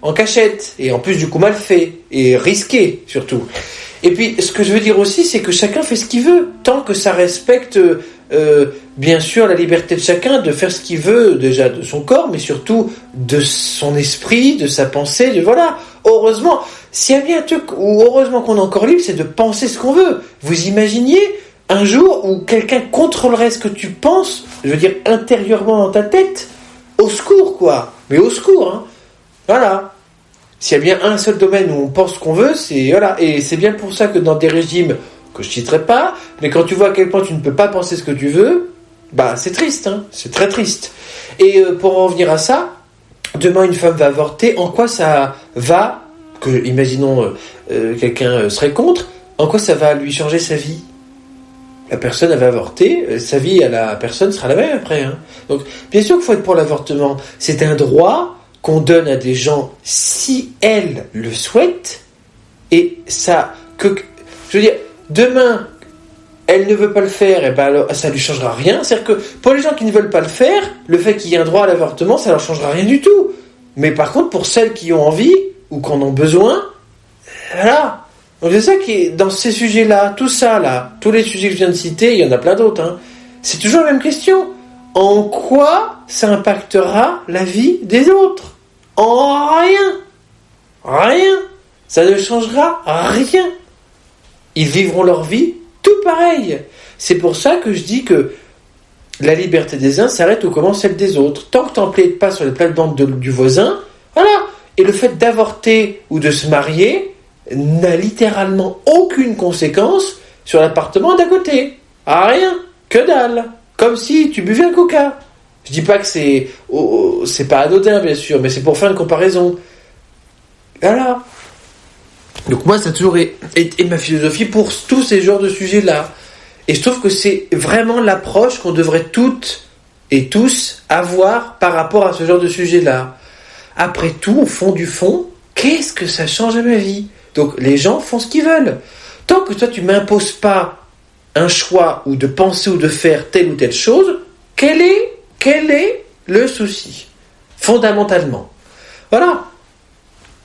en cachette. Et en plus, du coup, mal fait. Et risqué, surtout. Et puis, ce que je veux dire aussi, c'est que chacun fait ce qu'il veut, tant que ça respecte, bien sûr, la liberté de chacun de faire ce qu'il veut, déjà de son corps, mais surtout de son esprit, de sa pensée, de voilà. Heureusement, s'il y a bien un truc où heureusement qu'on est encore libre, c'est de penser ce qu'on veut. Vous imaginiez un jour où quelqu'un contrôlerait ce que tu penses, je veux dire intérieurement dans ta tête? Au secours, quoi. Mais au secours, hein. Voilà. S'il y a bien un seul domaine où on pense ce qu'on veut, c'est voilà. Et c'est bien pour ça que dans des régimes que je citerai pas, mais quand tu vois à quel point tu ne peux pas penser ce que tu veux, bah c'est triste, hein. C'est très triste. Et pour en revenir à ça, demain une femme va avorter. En quoi ça va, imaginons quelqu'un serait contre, en quoi ça va lui changer sa vie? La personne elle va avorter, sa vie à la personne sera la même après, hein. Donc bien sûr qu'il faut être pour l'avortement. C'est un droit qu'on donne à des gens si elles le souhaitent, et ça, je veux dire, demain, elle ne veut pas le faire, et ben alors, ça lui changera rien. C'est-à-dire que pour les gens qui ne veulent pas le faire, le fait qu'il y ait un droit à l'avortement, ça leur changera rien du tout. Mais par contre, pour celles qui ont envie, ou qui en ont besoin, voilà. Donc c'est ça qui est, dans ces sujets-là, tout ça là, tous les sujets que je viens de citer, il y en a plein d'autres, hein, c'est toujours la même question. En quoi ça impactera la vie des autres? En rien. Rien. Ça ne changera rien. Ils vivront leur vie tout pareil. C'est pour ça que je dis que la liberté des uns s'arrête où commence celle des autres. Tant que tu n'empiètes pas sur les plates-bandes du voisin, voilà. Et le fait d'avorter ou de se marier n'a littéralement aucune conséquence sur l'appartement d'à côté. Ah, rien. Que dalle. Comme si tu buvais un coca. Je dis pas que c'est pas anodin, bien sûr, mais c'est pour faire une comparaison. Voilà. Donc moi, ça a toujours été ma philosophie pour tous ces genres de sujets-là. Et je trouve que c'est vraiment l'approche qu'on devrait toutes et tous avoir par rapport à ce genre de sujet-là. Après tout, au fond du fond, qu'est-ce que ça change à ma vie? Donc les gens font ce qu'ils veulent. Tant que toi, tu m'imposes pas un choix ou de penser ou de faire telle ou telle chose, quel est le souci? Fondamentalement. Voilà.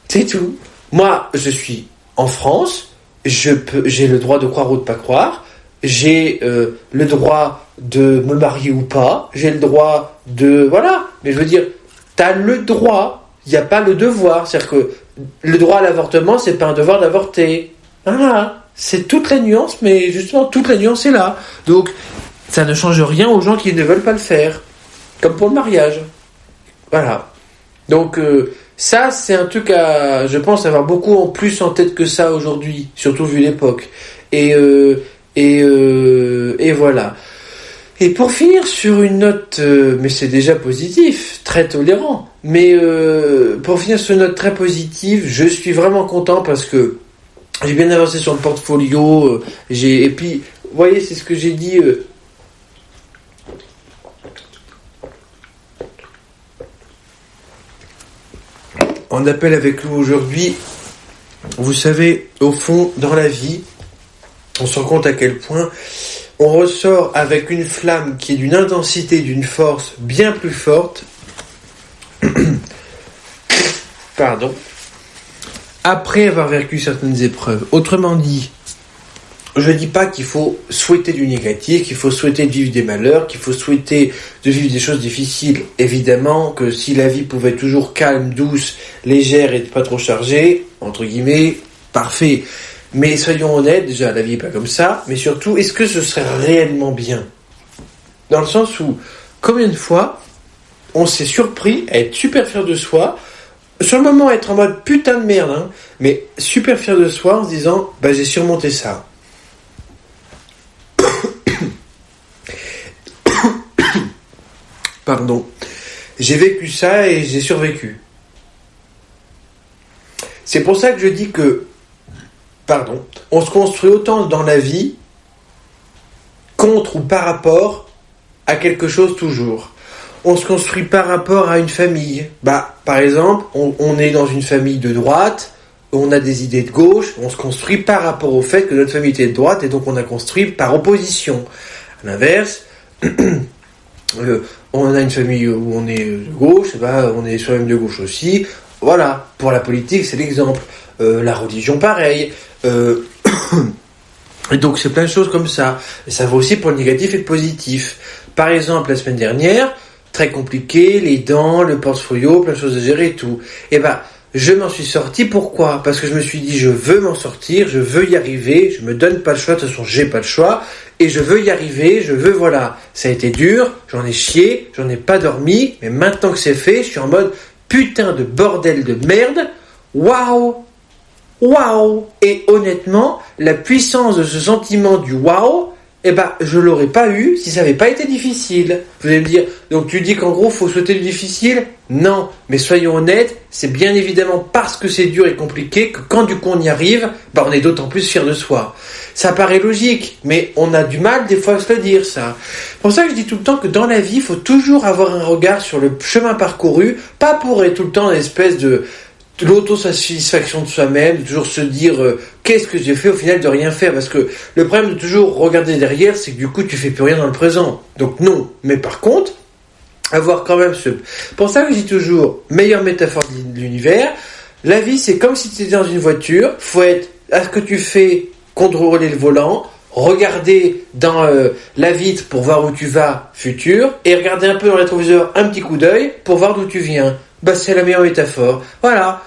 C'est tout. Moi, je suis en France, j'ai le droit de croire ou de pas croire, j'ai le droit de me marier ou pas, j'ai le droit de... Voilà. Mais je veux dire, t'as le droit, il n'y a pas le devoir. C'est-à-dire que le droit à l'avortement, c'est pas un devoir d'avorter. Voilà, c'est toute la nuance, mais justement, toute la nuance est là. Donc, ça ne change rien aux gens qui ne veulent pas le faire. Comme pour le mariage. Voilà. Donc, ça, c'est un truc à, je pense, avoir beaucoup en plus en tête que ça aujourd'hui, surtout vu l'époque. Et voilà. Et pour finir sur une note, mais c'est déjà positif, très tolérant, mais pour finir sur une note très positive, je suis vraiment content parce que j'ai bien avancé sur le portfolio, et puis, vous voyez, c'est ce que j'ai dit, en appel avec nous aujourd'hui. Vous savez, au fond, dans la vie, on se rend compte à quel point on ressort avec une flamme qui est d'une intensité, d'une force bien plus forte. Pardon. Après avoir vécu certaines épreuves. Autrement dit, je ne dis pas qu'il faut souhaiter du négatif, qu'il faut souhaiter de vivre des malheurs, qu'il faut souhaiter de vivre des choses difficiles. Évidemment que si la vie pouvait être toujours calme, douce, légère et pas trop chargée, entre guillemets, parfait. Mais soyons honnêtes, déjà, la vie n'est pas comme ça, mais surtout, est-ce que ce serait réellement bien ? Dans le sens où, combien de fois, on s'est surpris à être super fier de soi, sur le moment être en mode putain de merde, hein, mais super fier de soi en se disant, bah j'ai surmonté ça. Pardon. J'ai vécu ça et j'ai survécu. C'est pour ça que je dis que, on se construit autant dans la vie contre ou par rapport à quelque chose toujours. On se construit par rapport à une famille. Par exemple, on est dans une famille de droite, on a des idées de gauche, on se construit par rapport au fait que notre famille était de droite et donc on a construit par opposition. À l'inverse, on a une famille où on est de gauche, on est soi-même de gauche aussi. Voilà, pour la politique, c'est l'exemple. La religion, pareil. Et donc, c'est plein de choses comme ça. Et ça vaut aussi pour le négatif et le positif. Par exemple, la semaine dernière, très compliqué, les dents, le portfolio, plein de choses à gérer et tout. Je m'en suis sorti. Pourquoi ? Parce que je me suis dit, je veux m'en sortir, je veux y arriver, je me donne pas le choix, de toute façon, j'ai pas le choix, et je veux y arriver, voilà. Ça a été dur, j'en ai chié, j'en ai pas dormi, mais maintenant que c'est fait, je suis en mode, putain de bordel de merde, waouh! Et honnêtement, la puissance de ce sentiment du waouh, je l'aurais pas eu si ça avait pas été difficile. Vous allez me dire, donc tu dis qu'en gros, faut souhaiter du difficile ? Non, mais soyons honnêtes, c'est bien évidemment parce que c'est dur et compliqué que quand du coup on y arrive, on est d'autant plus fier de soi. Ça paraît logique, mais on a du mal des fois à se le dire, ça. C'est pour ça que je dis tout le temps que dans la vie, il faut toujours avoir un regard sur le chemin parcouru, pas pour être tout le temps une espèce de l'autosatisfaction de soi-même, de toujours se dire qu'est-ce que j'ai fait au final de rien faire, parce que le problème de toujours regarder derrière, c'est que du coup tu fais plus rien dans le présent. Donc non, mais par contre, avoir quand même pour ça que je dis toujours, meilleure métaphore de l'univers, la vie c'est comme si tu étais dans une voiture, faut être à ce que tu fais, contrôler le volant, regarder dans la vitre pour voir où tu vas, futur, et regarder un peu dans le rétroviseur, un petit coup d'œil pour voir d'où tu viens. C'est la meilleure métaphore. Voilà.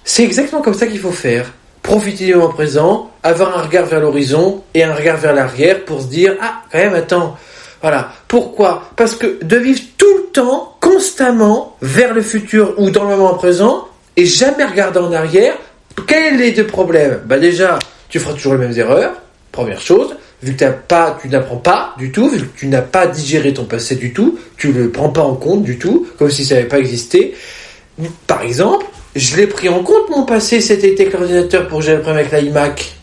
C'est exactement comme ça qu'il faut faire. Profiter du moment présent, avoir un regard vers l'horizon et un regard vers l'arrière pour se dire, quand même, attends. Voilà. Pourquoi ? Parce que de vivre tout le temps, constamment, vers le futur ou dans le moment présent, et jamais regarder en arrière, quels sont les deux problèmes ? Déjà, tu feras toujours les mêmes erreurs, première chose. Vu que tu n'apprends pas du tout, vu que tu n'as pas digéré ton passé du tout, tu le prends pas en compte du tout, comme si ça n'avait pas existé. Par exemple, je l'ai pris en compte mon passé cet été avec l'ordinateur pour gérer le problème avec l'iMac.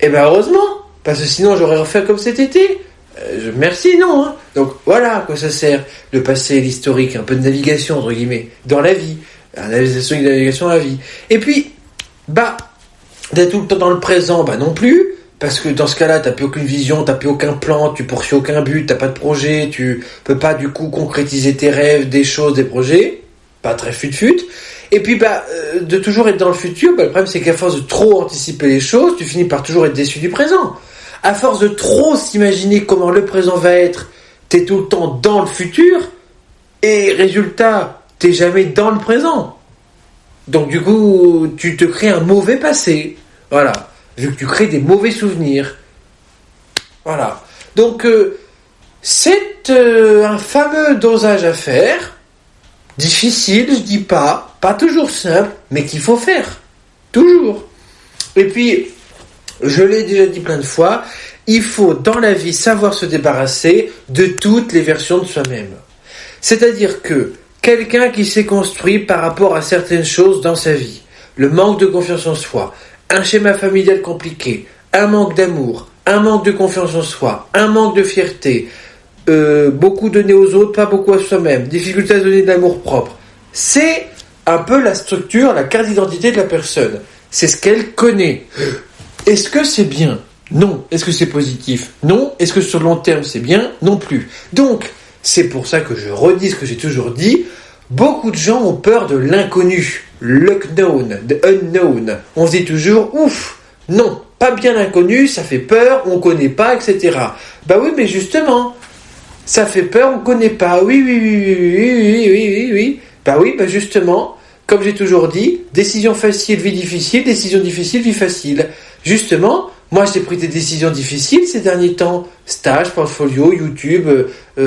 Heureusement, parce que sinon j'aurais refait comme cet été. Merci, non. Hein. Donc voilà à quoi ça sert, le passé, l'historique, un peu de navigation entre guillemets, dans la vie. Navigation dans la vie. Et puis, d'être tout le temps dans le présent, non plus. Parce que dans ce cas-là, t'as plus aucune vision, t'as plus aucun plan, tu poursuis aucun but, t'as pas de projet, tu peux pas du coup concrétiser tes rêves, des choses, des projets. Pas très fut-fut. Et puis de toujours être dans le futur, le problème c'est qu'à force de trop anticiper les choses, tu finis par toujours être déçu du présent. À force de trop s'imaginer comment le présent va être, t'es tout le temps dans le futur, et résultat, t'es jamais dans le présent. Donc du coup, tu te crées un mauvais passé. Voilà. Vu que tu crées des mauvais souvenirs. Voilà. Donc, c'est un fameux dosage à faire. Difficile, je dis pas toujours simple, mais qu'il faut faire. Toujours. Et puis, je l'ai déjà dit plein de fois, il faut dans la vie savoir se débarrasser de toutes les versions de soi-même. C'est-à-dire que quelqu'un qui s'est construit par rapport à certaines choses dans sa vie, le manque de confiance en soi, un schéma familial compliqué, un manque d'amour, un manque de confiance en soi, un manque de fierté, beaucoup donner aux autres, pas beaucoup à soi-même, difficulté à donner de l'amour propre. C'est un peu la structure, la carte d'identité de la personne. C'est ce qu'elle connaît. Est-ce que c'est bien ? Non. Est-ce que c'est positif ? Non. Est-ce que sur le long terme c'est bien ? Non plus. Donc, c'est pour ça que je redis ce que j'ai toujours dit. Beaucoup de gens ont peur de l'inconnu, l'unknown, the unknown. On se dit toujours, ouf, non, pas bien l'inconnu, ça fait peur, on connaît pas, etc. Bah oui, mais justement, ça fait peur, on connaît pas. Oui. Bah oui, bah justement, comme j'ai toujours dit, décision facile, vie difficile, décision difficile, vie facile. Justement, moi j'ai pris des décisions difficiles ces derniers temps. Stage, portfolio, YouTube,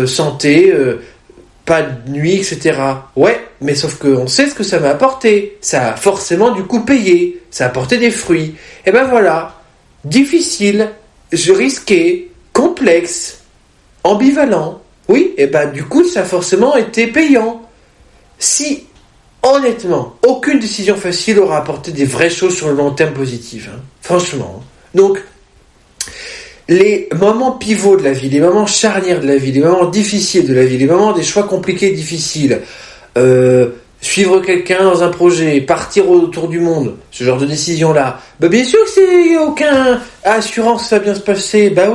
santé, pas de nuit, etc. Ouais, mais sauf qu'on sait ce que ça m'a apporté. Ça a forcément du coup payé. Ça a apporté des fruits. Et ben voilà. Difficile, risqué, complexe, ambivalent. Oui, et ben du coup ça a forcément été payant. Si, honnêtement, aucune décision facile aura apporté des vraies choses sur le long terme positives. Franchement. Donc, les moments pivots de la vie, les moments charnières de la vie, les moments difficiles de la vie, les moments des choix compliqués et difficiles, suivre quelqu'un dans un projet, partir autour du monde, ce genre de décision-là, bah bien sûr que c'est aucun assurance que ça va bien se passer. Bah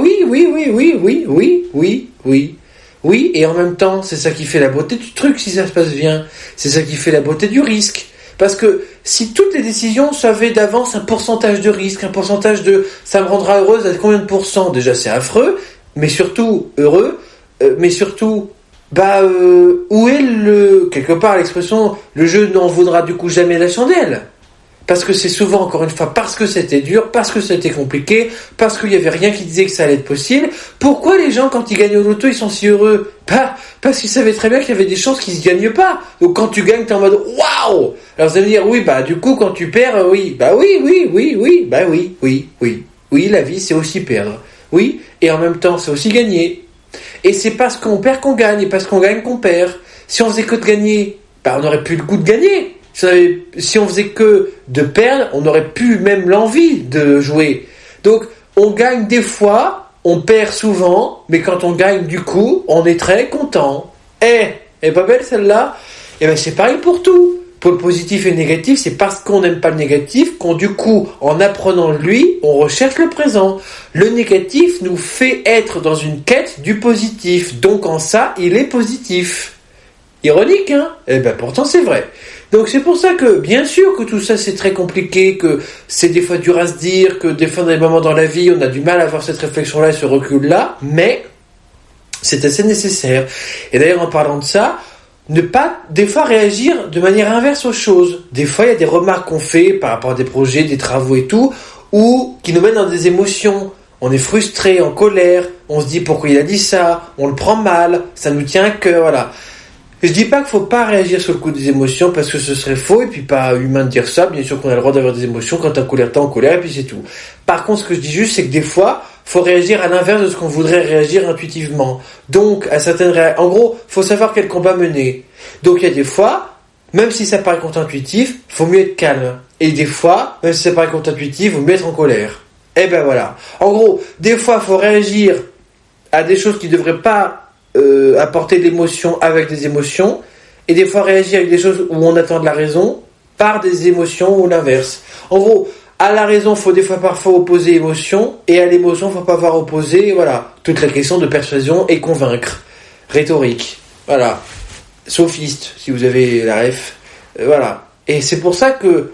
oui, et en même temps, c'est ça qui fait la beauté du truc si ça se passe bien. C'est ça qui fait la beauté du risque. Parce que si toutes les décisions savaient d'avance un pourcentage de risque, un pourcentage de ça me rendra heureuse à combien de pourcents, déjà c'est affreux, mais surtout heureux, mais surtout, où est quelque part l'expression, le jeu n'en vaudra du coup jamais la chandelle. Parce que c'est souvent, encore une fois, parce que c'était dur, parce que c'était compliqué, parce qu'il n'y avait rien qui disait que ça allait être possible. Pourquoi les gens, quand ils gagnent au loto, ils sont si heureux ? Parce qu'ils savaient très bien qu'il y avait des chances qu'ils ne gagnent pas. Donc quand tu gagnes, t'es en mode « Waouh !» Alors ça veut dire, oui, du coup, quand tu perds, oui. Oui, la vie, c'est aussi perdre. Oui, et en même temps, c'est aussi gagner. Et c'est parce qu'on perd qu'on gagne, et parce qu'on gagne qu'on perd. Si on faisait que de gagner, on n'aurait plus le goût de gagner. Si on faisait que de perdre, on n'aurait plus même l'envie de jouer. Donc, on gagne des fois, on perd souvent, mais quand on gagne du coup, on est très content. Elle est pas belle celle-là ? Et ben c'est pareil pour tout. Pour le positif et le négatif, c'est parce qu'on n'aime pas le négatif qu'on du coup, en apprenant lui, on recherche le présent. Le négatif nous fait être dans une quête du positif. Donc en ça, il est positif. Ironique, hein ? Eh ben pourtant c'est vrai. Donc c'est pour ça que, bien sûr que tout ça c'est très compliqué, que c'est des fois dur à se dire, que des fois dans des moments dans la vie on a du mal à avoir cette réflexion-là et ce recul-là, mais c'est assez nécessaire. Et d'ailleurs en parlant de ça, ne pas des fois réagir de manière inverse aux choses. Des fois il y a des remarques qu'on fait par rapport à des projets, des travaux et tout, ou qui nous mènent dans des émotions. On est frustré, en colère, on se dit pourquoi il a dit ça, on le prend mal, ça nous tient à cœur, voilà. Je dis pas qu'il faut pas réagir sur le coup des émotions parce que ce serait faux et puis pas humain de dire ça. Bien sûr qu'on a le droit d'avoir des émotions. Quand t'es en colère et puis c'est tout. Par contre, ce que je dis juste, c'est que des fois, faut réagir à l'inverse de ce qu'on voudrait réagir intuitivement. Donc, à certaines en gros, faut savoir quel combat mener. Donc, il y a des fois, même si ça paraît contre-intuitif, faut mieux être calme. Et des fois, même si ça paraît contre-intuitif, faut mieux être en colère. Et ben voilà. En gros, des fois, faut réagir à des choses qui devraient pas apporter de l'émotion avec des émotions, et des fois réagir avec des choses où on attend de la raison par des émotions ou l'inverse. En gros, à la raison, faut des fois parfois opposer émotion, et à l'émotion, faut pas avoir opposé, voilà, toute la question de persuasion et convaincre. Rhétorique, voilà. Sophiste, si vous avez la ref, voilà. Et c'est pour ça que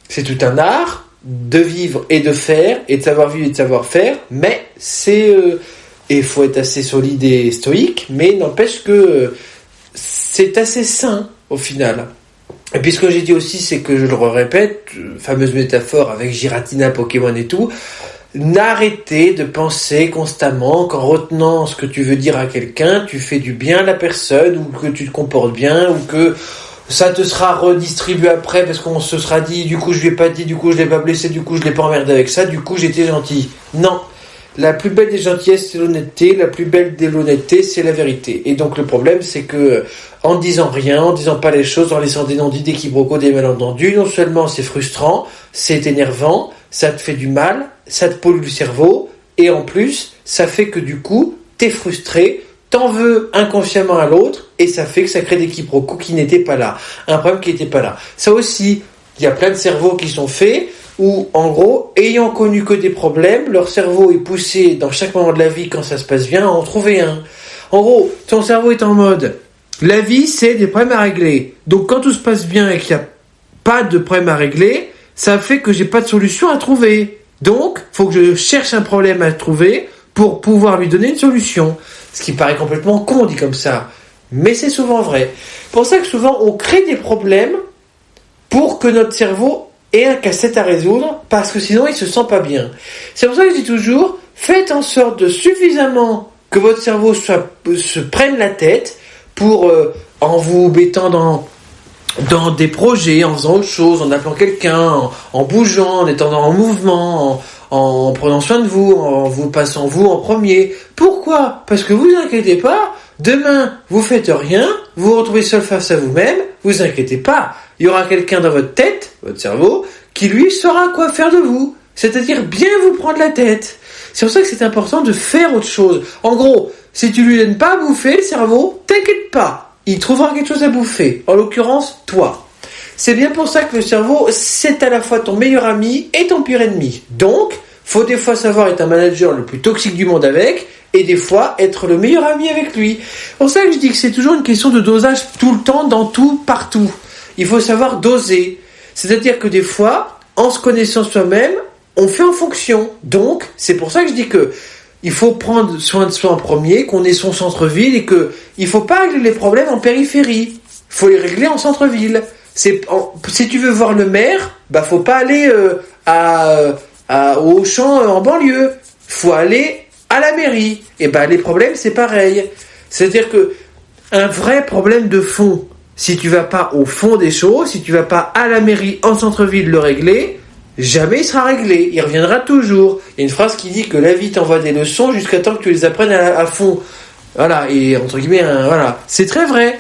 c'est tout un art de vivre et de faire, et de savoir vivre et de savoir faire, mais c'est... Et il faut être assez solide et stoïque, mais n'empêche que c'est assez sain au final. Et puis ce que j'ai dit aussi, c'est que je le répète, fameuse métaphore avec Giratina, Pokémon et tout, n'arrêtez de penser constamment qu'en retenant ce que tu veux dire à quelqu'un, tu fais du bien à la personne, ou que tu te comportes bien, ou que ça te sera redistribué après parce qu'on se sera dit, du coup je lui ai pas dit, du coup je l'ai pas blessé, du coup je l'ai pas emmerdé avec ça, du coup j'étais gentil. Non. La plus belle des gentillesses, c'est l'honnêteté. La plus belle de l'honnêteté, c'est la vérité. Et donc le problème, c'est que en disant rien, en disant pas les choses, en laissant des non-dits, des quiproquos, des malentendus, non seulement c'est frustrant, c'est énervant, ça te fait du mal, ça te pollue le cerveau, et en plus, ça fait que du coup, t'es frustré, t'en veux inconsciemment à l'autre, et ça fait que ça crée des quiproquos qui n'étaient pas là. Un problème qui n'était pas là. Ça aussi, il y a plein de cerveaux qui sont faits, où, en gros, ayant connu que des problèmes, leur cerveau est poussé dans chaque moment de la vie, quand ça se passe bien, à en trouver un. En gros, ton cerveau est en mode, la vie, c'est des problèmes à régler. Donc, quand tout se passe bien et qu'il n'y a pas de problème à régler, ça fait que j'ai pas de solution à trouver. Donc, faut que je cherche un problème à trouver pour pouvoir lui donner une solution. Ce qui paraît complètement con, dit comme ça. Mais c'est souvent vrai. C'est pour ça que souvent, on crée des problèmes pour que notre cerveau et un casse-tête à résoudre, parce que sinon il se sent pas bien. C'est pour ça que je dis toujours, faites en sorte de suffisamment que votre cerveau se prenne la tête pour, en vous mettant dans des projets, en faisant autre chose, en appelant quelqu'un, en bougeant, en étant en mouvement, en prenant soin de vous, en vous passant vous en premier. Pourquoi ? Parce que vous inquiétez pas, demain vous faites rien, vous vous retrouvez seul face à vous-même, vous inquiétez pas. Il y aura quelqu'un dans votre tête, votre cerveau, qui lui saura quoi faire de vous. C'est-à-dire bien vous prendre la tête. C'est pour ça que c'est important de faire autre chose. En gros, si tu lui donnes pas à bouffer, le cerveau, t'inquiète pas. Il trouvera quelque chose à bouffer. En l'occurrence, toi. C'est bien pour ça que le cerveau, c'est à la fois ton meilleur ami et ton pire ennemi. Donc, faut des fois savoir être un manager le plus toxique du monde avec, et des fois être le meilleur ami avec lui. C'est pour ça que je dis que c'est toujours une question de dosage tout le temps, dans tout, partout. Il faut savoir doser. C'est-à-dire que des fois, en se connaissant soi-même, on fait en fonction. Donc, c'est pour ça que je dis que il faut prendre soin de soi en premier, qu'on ait son centre-ville et que il faut pas régler les problèmes en périphérie. Il faut les régler en centre-ville. Si tu veux voir le maire, faut pas aller au Auchan en banlieue. Faut aller à la mairie. Et les problèmes, c'est pareil. C'est-à-dire que un vrai problème de fond, si tu vas pas au fond des choses, si tu vas pas à la mairie en centre-ville le régler, jamais il sera réglé. Il reviendra toujours. Il y a une phrase qui dit que la vie t'envoie des leçons jusqu'à temps que tu les apprennes à fond. Voilà, et entre guillemets, voilà. C'est très vrai.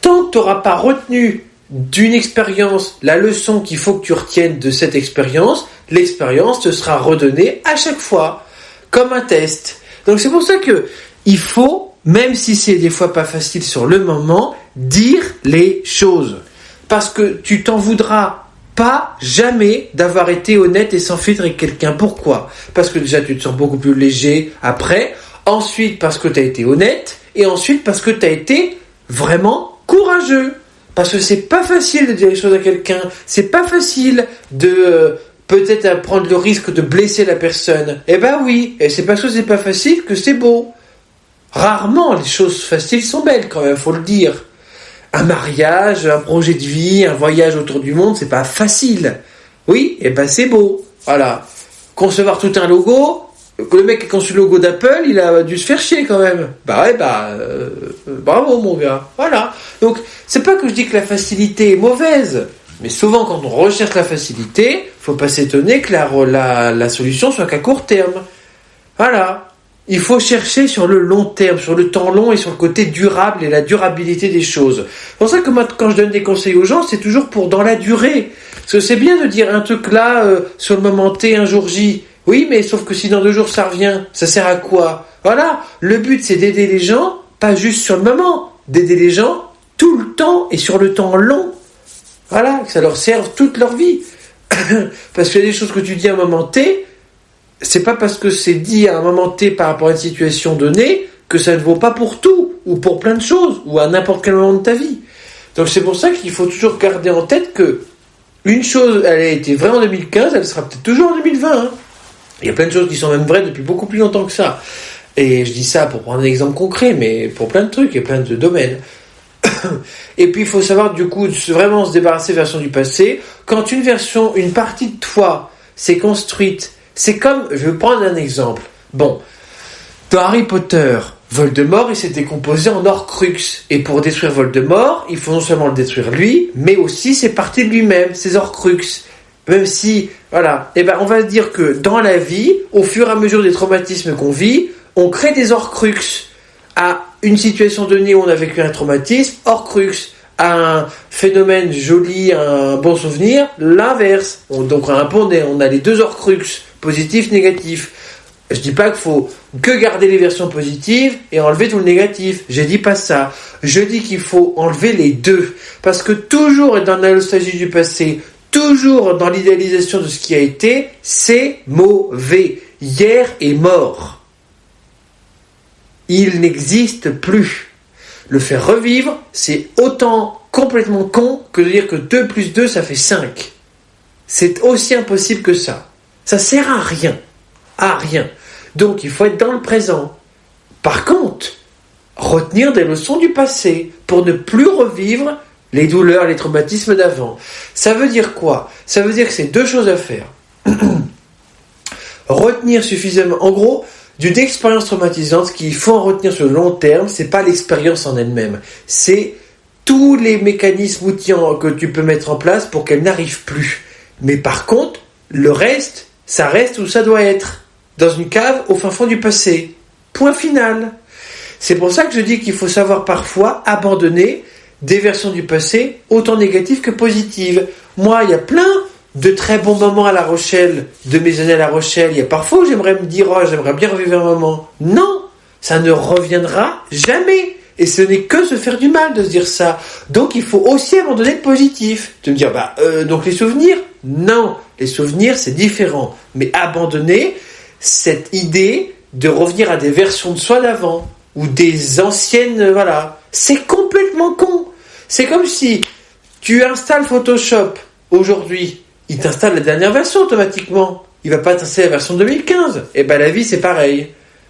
Tant que tu n'auras pas retenu d'une expérience la leçon qu'il faut que tu retiennes de cette expérience, l'expérience te sera redonnée à chaque fois, comme un test. Donc c'est pour ça que il faut, même si c'est des fois pas facile sur le moment, dire les choses. Parce que tu t'en voudras pas jamais d'avoir été honnête et sans filtre avec quelqu'un. Pourquoi ? Parce que déjà tu te sens beaucoup plus léger après, ensuite parce que tu as été honnête, et ensuite parce que tu as été vraiment courageux. Parce que c'est pas facile de dire les choses à quelqu'un, c'est pas facile de peut-être prendre le risque de blesser la personne. Eh ben oui, et c'est parce que c'est pas facile que c'est beau. Rarement les choses faciles sont belles quand même, faut le dire. Un mariage, un projet de vie, un voyage autour du monde, c'est pas facile. Oui, et c'est beau. Voilà. Concevoir tout un logo, le mec qui a conçu le logo d'Apple, il a dû se faire chier quand même. Bravo mon gars. Voilà. Donc, c'est pas que je dis que la facilité est mauvaise, mais souvent quand on recherche la facilité, faut pas s'étonner que la solution soit qu'à court terme. Voilà. Il faut chercher sur le long terme, sur le temps long et sur le côté durable et la durabilité des choses. C'est pour ça que moi, quand je donne des conseils aux gens, c'est toujours pour dans la durée. Parce que c'est bien de dire un truc là, sur le moment T, un jour J. Oui, mais sauf que si dans 2 jours ça revient, ça sert à quoi ? Voilà. Le but, c'est d'aider les gens, pas juste sur le moment. D'aider les gens tout le temps et sur le temps long. Voilà. Que ça leur serve toute leur vie. Parce qu'il y a des choses que tu dis à un moment T, c'est pas parce que c'est dit à un moment T par rapport à une situation donnée que ça ne vaut pas pour tout, ou pour plein de choses, ou à n'importe quel moment de ta vie. Donc c'est pour ça qu'il faut toujours garder en tête que une chose, elle a été vraie en 2015, elle sera peut-être toujours en 2020. Hein. Il y a plein de choses qui sont même vraies depuis beaucoup plus longtemps que ça. Et je dis ça pour prendre un exemple concret, mais pour plein de trucs et plein de domaines. Et puis il faut savoir du coup vraiment se débarrasser des versions du passé. Quand une partie de toi s'est construite, c'est comme, je vais prendre un exemple. Bon, dans Harry Potter, Voldemort, il s'est décomposé en Horcrux. Et pour détruire Voldemort, il faut non seulement le détruire lui, mais aussi ses parties de lui-même, ses Horcrux. Même si, voilà, on va dire que dans la vie, au fur et à mesure des traumatismes qu'on vit, on crée des Horcrux. À une situation donnée où on a vécu un traumatisme, Horcrux. À un phénomène joli, un bon souvenir, l'inverse. Donc on a les deux Horcrux, positifs, négatifs. Je dis pas qu'il faut que garder les versions positives et enlever tout le négatif. Je dis pas ça. Je dis qu'il faut enlever les deux. Parce que toujours être dans la nostalgie du passé, toujours dans l'idéalisation de ce qui a été, c'est mauvais. Hier est mort. Il n'existe plus. Le faire revivre, c'est autant complètement con que de dire que 2 plus 2, ça fait 5. C'est aussi impossible que ça. Ça sert à rien. À rien. Donc, il faut être dans le présent. Par contre, retenir des leçons du passé pour ne plus revivre les douleurs, les traumatismes d'avant. Ça veut dire quoi ? Ça veut dire que c'est 2 choses à faire. Retenir suffisamment. En gros, d'une expérience traumatisante, ce qu'il faut en retenir sur le long terme, c'est pas l'expérience en elle-même. C'est tous les mécanismes, outils que tu peux mettre en place pour qu'elle n'arrive plus. Mais par contre, le reste, ça reste où ça doit être. Dans une cave au fin fond du passé. Point final. C'est pour ça que je dis qu'il faut savoir parfois abandonner des versions du passé autant négatives que positives. Moi, il y a plein de très bons moments à La Rochelle, de mes années à La Rochelle. Il y a parfois où j'aimerais me dire, oh, j'aimerais bien revivre un moment. Non, ça ne reviendra jamais. Et ce n'est que se faire du mal de se dire ça. Donc il faut aussi abandonner le positif. De me dire, donc les souvenirs ? Non, les souvenirs c'est différent. Mais abandonner cette idée de revenir à des versions de soi d'avant, ou des anciennes, voilà. C'est complètement con. C'est comme si tu installes Photoshop aujourd'hui, il t'installe la dernière version automatiquement. Il va pas t'installer la version 2015. Et la vie c'est pareil.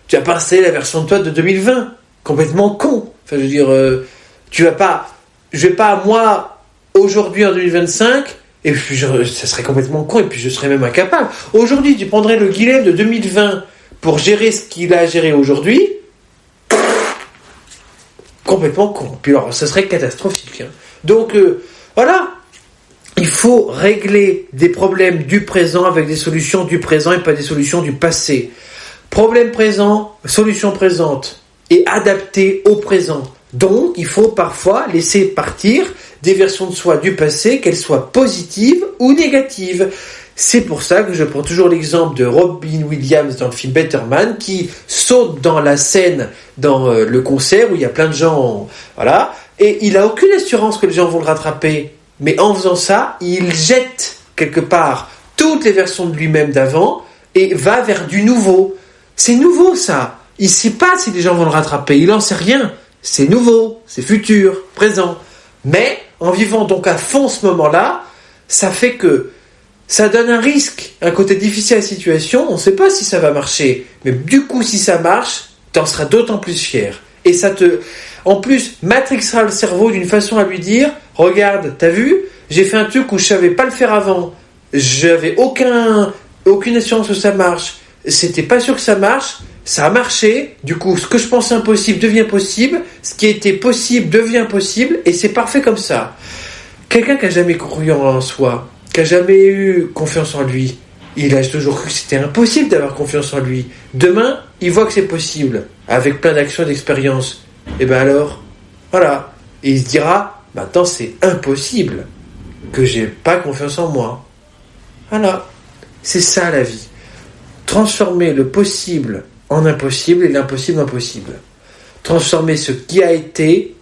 Tu vas pas installer la version de toi de 2020. Complètement con. Enfin, je veux dire, je vais pas, moi, aujourd'hui en 2025, et puis ça serait complètement con, et puis je serais même incapable. Aujourd'hui, tu prendrais le Guilhem de 2020 pour gérer ce qu'il a à gérer aujourd'hui, complètement con. Puis alors, ça serait catastrophique. Donc, voilà. Il faut régler des problèmes du présent avec des solutions du présent et pas des solutions du passé. Problème présent, solution présente et adapté au présent. Donc, il faut parfois laisser partir des versions de soi du passé, qu'elles soient positives ou négatives. C'est pour ça que je prends toujours l'exemple de Robin Williams dans le film Better Man, qui saute dans la scène, dans le concert où il y a plein de gens, voilà, et il a aucune assurance que les gens vont le rattraper. Mais en faisant ça, il jette quelque part toutes les versions de lui-même d'avant et va vers du nouveau. C'est nouveau ça. Il ne sait pas si les gens vont le rattraper. Il n'en sait rien. C'est nouveau, c'est futur, présent. Mais en vivant donc à fond ce moment-là, ça fait que ça donne un risque, un côté difficile à la situation. On ne sait pas si ça va marcher. Mais du coup, si ça marche, tu en seras d'autant plus fier. Et ça en plus, matrixera le cerveau d'une façon à lui dire, regarde, t'as vu, j'ai fait un truc où je savais pas le faire avant. J'avais aucune assurance que ça marche. C'était pas sûr que ça marche. Ça a marché. Du coup, ce que je pensais impossible devient possible. Ce qui était possible devient possible. Et c'est parfait comme ça. Quelqu'un qui a jamais cru en soi, qui a jamais eu confiance en lui, il a toujours cru que c'était impossible d'avoir confiance en lui. Demain, il voit que c'est possible. Avec plein d'actions et d'expériences. Et alors, voilà. Et il se dira, maintenant c'est impossible que j'ai pas confiance en moi. Voilà. C'est ça la vie. Transformer le possible en impossible et l'impossible en possible. Transformer ce qui a été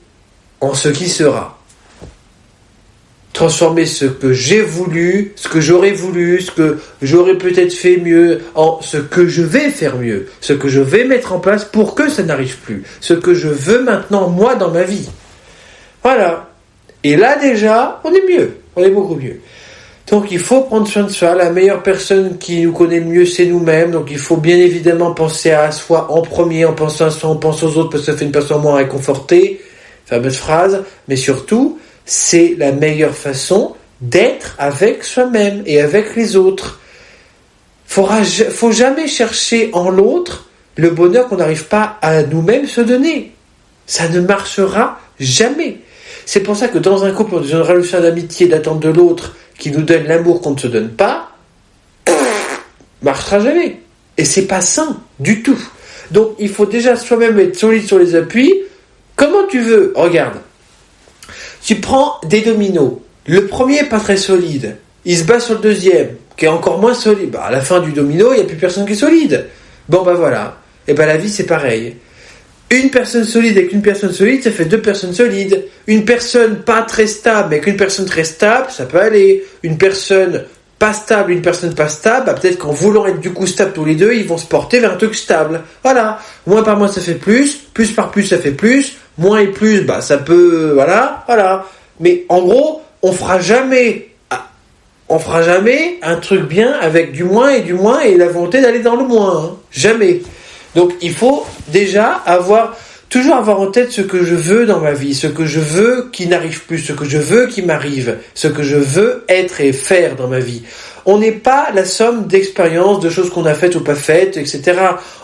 en ce qui sera. Transformer ce que j'ai voulu, ce que j'aurais voulu, ce que j'aurais peut-être fait mieux, en ce que je vais faire mieux, ce que je vais mettre en place pour que ça n'arrive plus, ce que je veux maintenant, moi, dans ma vie. Voilà. Et là, déjà, on est mieux, on est beaucoup mieux. Donc, il faut prendre soin de soi. La meilleure personne qui nous connaît le mieux, c'est nous-mêmes. Donc, il faut bien évidemment penser à soi en premier. En pensant à soi, on pense aux autres parce que ça fait une personne moins réconfortée. fameuse phrase, mais surtout, c'est la meilleure façon d'être avec soi-même et avec les autres. Faut jamais chercher en l'autre le bonheur qu'on n'arrive pas à nous-mêmes se donner. Ça ne marchera jamais. C'est pour ça que dans un couple, dans une relation d'amitié, d'attente de l'autre qui nous donne l'amour qu'on ne se donne pas, marchera jamais. Et c'est pas sain du tout. Donc il faut déjà soi-même être solide sur les appuis. Comment tu veux? Regarde. Tu prends des dominos. Le premier pas très solide. Il se bat sur le deuxième, qui est encore moins solide. À la fin du domino, il n'y a plus personne qui est solide. Bon voilà. Et la vie c'est pareil. Une personne solide avec une personne solide, ça fait deux personnes solides. Une personne pas très stable avec une personne très stable, ça peut aller. Une personne pas stable, une personne pas stable, peut-être qu'en voulant être du coup stable tous les deux, ils vont se porter vers un truc stable. Voilà. Moins par moins ça fait plus par plus ça fait plus, moins et plus, ça peut, voilà. Mais en gros, on fera jamais un truc bien avec du moins et la volonté d'aller dans le moins. Hein. Jamais. Donc il faut déjà toujours avoir en tête ce que je veux dans ma vie, ce que je veux qui n'arrive plus, ce que je veux qui m'arrive, ce que je veux être et faire dans ma vie. On n'est pas la somme d'expériences, de choses qu'on a faites ou pas faites, etc.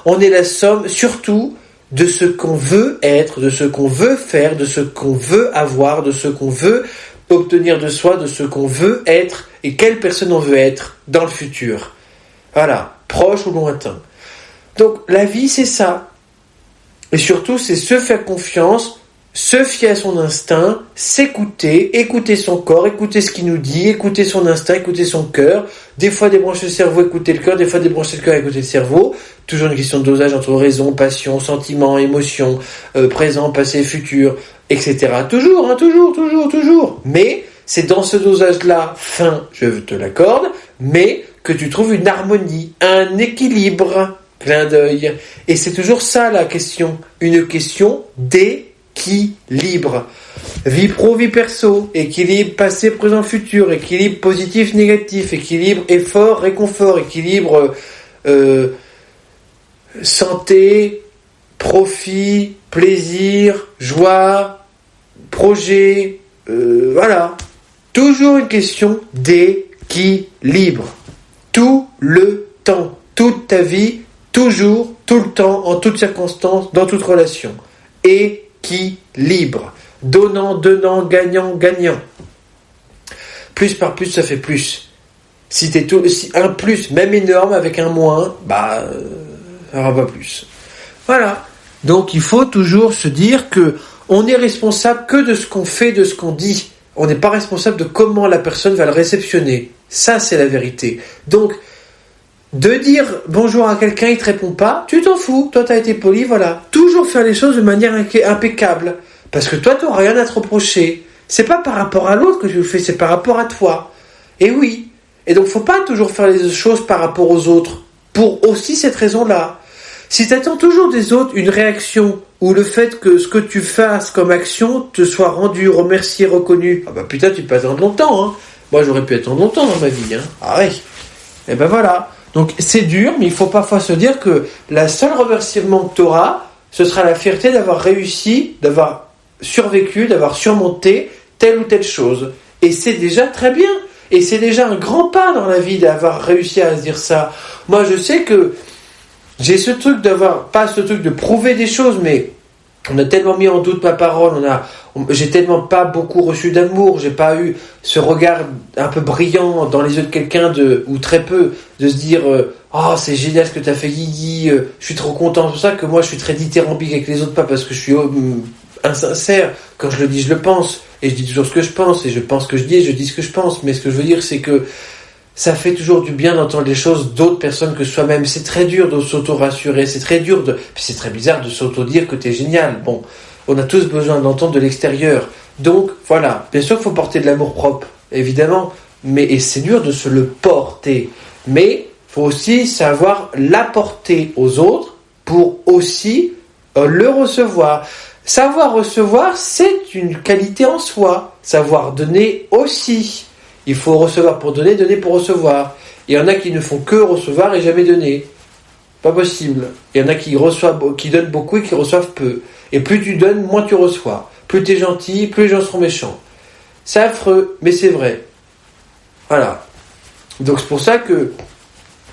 On est la somme surtout de ce qu'on veut être, de ce qu'on veut faire, de ce qu'on veut avoir, de ce qu'on veut obtenir de soi, de ce qu'on veut être et quelle personne on veut être dans le futur. Voilà, proche ou lointain. Donc la vie c'est ça. Et surtout c'est se faire confiance, se fier à son instinct, s'écouter, écouter son corps, écouter ce qu'il nous dit, écouter son instinct, écouter son cœur. Des fois débrancher le cerveau, écouter le cœur, des fois débrancher le cœur, écouter le cerveau. Toujours une question de dosage entre raison, passion, sentiment, émotion, présent, passé, futur, etc. Toujours. Mais c'est dans ce dosage-là, fin, je te l'accorde, mais que tu trouves une harmonie, un équilibre. Clin d'œil. Et c'est toujours ça la question. Une question d'équilibre. Vie pro, vie perso. Équilibre passé, présent, futur. Équilibre positif, négatif. Équilibre effort, réconfort. Équilibre santé, profit, plaisir, joie, projet. Voilà. Toujours une question d'équilibre. Tout le temps. Toute ta vie. Toujours, tout le temps, en toutes circonstances, dans toute relation. Équilibre. Donnant, gagnant. Plus par plus, ça fait plus. Si un plus, même énorme, avec un moins, ça aura pas plus. Voilà. Donc, il faut toujours se dire que on n'est responsable que de ce qu'on fait, de ce qu'on dit. On n'est pas responsable de comment la personne va le réceptionner. Ça, c'est la vérité. Donc, de dire bonjour à quelqu'un, il te répond pas, tu t'en fous, toi t'as été poli, voilà. Toujours faire les choses de manière impeccable. Parce que toi t'auras rien à te reprocher. C'est pas par rapport à l'autre que tu le fais, c'est par rapport à toi. Et oui. Et donc faut pas toujours faire les choses par rapport aux autres. Pour aussi cette raison-là. Si t'attends toujours des autres une réaction, ou le fait que ce que tu fasses comme action te soit rendu, remercié, reconnu, putain tu peux attendre longtemps, hein. Moi j'aurais pu attendre longtemps dans ma vie, hein. Ah ouais. Et voilà. Donc c'est dur, mais il faut parfois se dire que la seule remerciement que tu auras, ce sera la fierté d'avoir réussi, d'avoir survécu, d'avoir surmonté telle ou telle chose. Et c'est déjà très bien. Et c'est déjà un grand pas dans la vie d'avoir réussi à se dire ça. Moi je sais que j'ai ce truc pas ce truc de prouver des choses, mais on a tellement mis en doute ma parole, j'ai tellement pas beaucoup reçu d'amour, j'ai pas eu ce regard un peu brillant dans les yeux de quelqu'un ou très peu, de se dire c'est génial ce que t'as fait Guigui, je suis trop content, c'est pour ça que moi je suis très dithyrambique avec les autres, pas parce que je suis insincère, quand je le dis je le pense, et je dis toujours ce que je pense, et je pense ce que je dis et je dis ce que je pense, mais ce que je veux dire c'est que ça fait toujours du bien d'entendre des choses d'autres personnes que soi-même. C'est très dur de s'auto-rassurer, c'est très dur puis c'est très bizarre de s'auto-dire que t'es génial. Bon, on a tous besoin d'entendre de l'extérieur. Donc, voilà. Bien sûr qu'il faut porter de l'amour propre, évidemment. Et c'est dur de se le porter. Mais, faut aussi savoir l'apporter aux autres pour aussi le recevoir. Savoir recevoir, c'est une qualité en soi. Savoir donner aussi. Il faut recevoir pour donner pour recevoir. Il y en a qui ne font que recevoir et jamais donner. Pas possible. Il y en a qui donnent beaucoup et qui reçoivent peu. Et plus tu donnes, moins tu reçois. Plus plus t'es gentil, plus les gens seront méchants. C'est affreux, mais c'est vrai. Voilà. Donc c'est pour ça que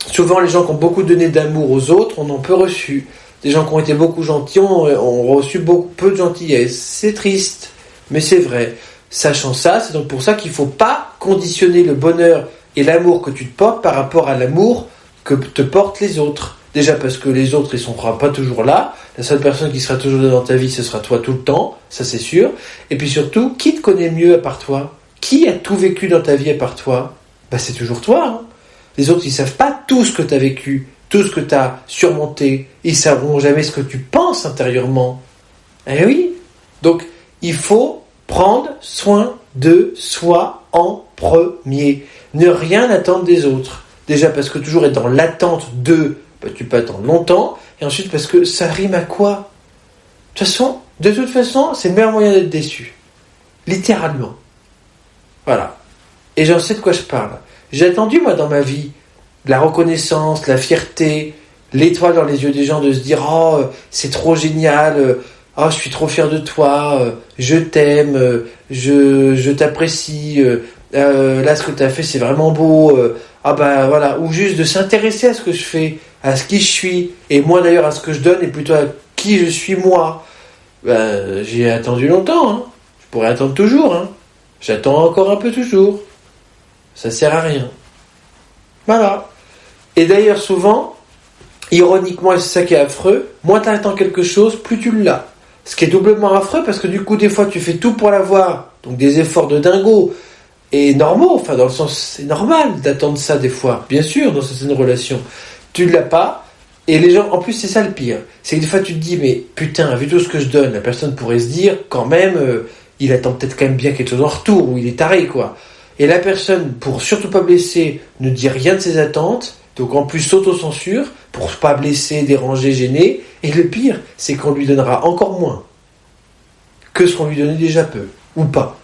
souvent les gens qui ont beaucoup donné d'amour aux autres, on en peu reçu. Des gens qui ont été beaucoup gentils ont reçu peu de gentillesse. C'est triste, mais c'est vrai. Sachant ça, c'est donc pour ça qu'il ne faut pas conditionner le bonheur et l'amour que tu te portes par rapport à l'amour que te portent les autres. Déjà parce que les autres, ils ne seront pas toujours là. La seule personne qui sera toujours là dans ta vie, ce sera toi tout le temps, ça c'est sûr. Et puis surtout, qui te connaît mieux à part toi ? Qui a tout vécu dans ta vie à part toi ? C'est toujours toi. Hein. Les autres, ils ne savent pas tout ce que tu as vécu, tout ce que tu as surmonté. Ils ne sauront jamais ce que tu penses intérieurement. Eh oui. Donc, il faut prendre soin de soi en premier. Ne rien attendre des autres. Déjà parce que toujours être dans l'attente de, tu peux attendre longtemps. Et ensuite parce que ça rime à quoi ? De toute façon, c'est le meilleur moyen d'être déçu. Littéralement. Voilà. Et j'en sais de quoi je parle. J'ai attendu, moi, dans ma vie, la reconnaissance, la fierté, l'étoile dans les yeux des gens, de se dire « Oh, c'est trop génial, oh, je suis trop fier de toi, je t'aime, je t'apprécie, là, ce que tu as fait, c'est vraiment beau, voilà. » Ou juste de s'intéresser à ce que je fais, à ce qui je suis, et moi, d'ailleurs, à ce que je donne, et plutôt à qui je suis, moi. J'ai attendu longtemps, hein. Je pourrais attendre toujours, hein. J'attends encore un peu toujours. Ça sert à rien. Voilà. Et d'ailleurs, souvent, ironiquement, et c'est ça qui est affreux, moins tu attends quelque chose, plus tu l'as. Ce qui est doublement affreux, parce que du coup, des fois, tu fais tout pour l'avoir. Donc des efforts de dingo. Et normaux, enfin, dans le sens, c'est normal d'attendre ça des fois. Bien sûr, dans certaines relations. Tu ne l'as pas. Et les gens, en plus, c'est ça le pire. C'est que des fois, tu te dis, mais putain, vu tout ce que je donne, la personne pourrait se dire, quand même, il attend peut-être quand même bien quelque chose en retour, ou il est taré, quoi. Et la personne, pour surtout pas blesser, ne dit rien de ses attentes, donc en plus s'auto-censure, pour pas blesser, déranger, gêner, et le pire, c'est qu'on lui donnera encore moins que ce qu'on lui donnait déjà peu, ou pas.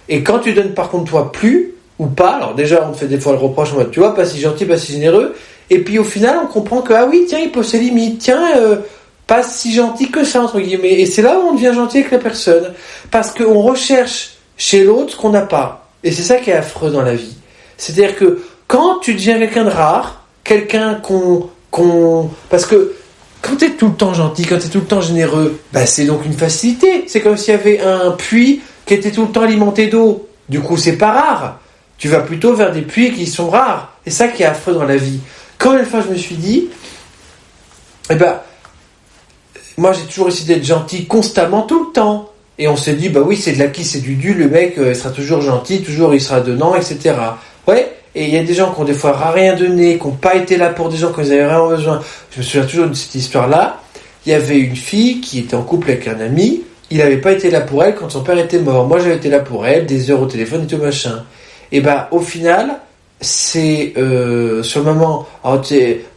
Et quand tu donnes par contre toi plus, ou pas, alors déjà on te fait des fois le reproche en mode, tu vois, pas si gentil, pas si généreux, et puis au final on comprend que, ah oui, tiens, il pose ses limites, tiens, pas si gentil que ça, entre guillemets, et c'est là où on devient gentil avec la personne, parce qu'on recherche chez l'autre ce qu'on n'a pas. Et c'est ça qui est affreux dans la vie. C'est-à-dire que quand tu deviens quelqu'un de rare, quelqu'un parce que quand tu es tout le temps gentil, quand tu es tout le temps généreux, c'est donc une facilité. C'est comme s'il y avait un puits qui était tout le temps alimenté d'eau. Du coup, c'est pas rare. Tu vas plutôt vers des puits qui sont rares. Et ça qui est affreux dans la vie. Quand une fois je me suis dit, moi j'ai toujours essayé d'être gentil constamment tout le temps. Et on s'est dit, oui, c'est de l'acquis, c'est du dû, le mec il sera toujours gentil, toujours il sera donnant, etc. Ouais, et il y a des gens qui ont des fois rien donné, qui n'ont pas été là pour des gens quand ils avaient vraiment besoin. Je me souviens toujours de cette histoire-là. Il y avait une fille qui était en couple avec un ami, il n'avait pas été là pour elle quand son père était mort. Moi j'avais été là pour elle, des heures au téléphone et tout machin. Et au final, c'est sur le moment,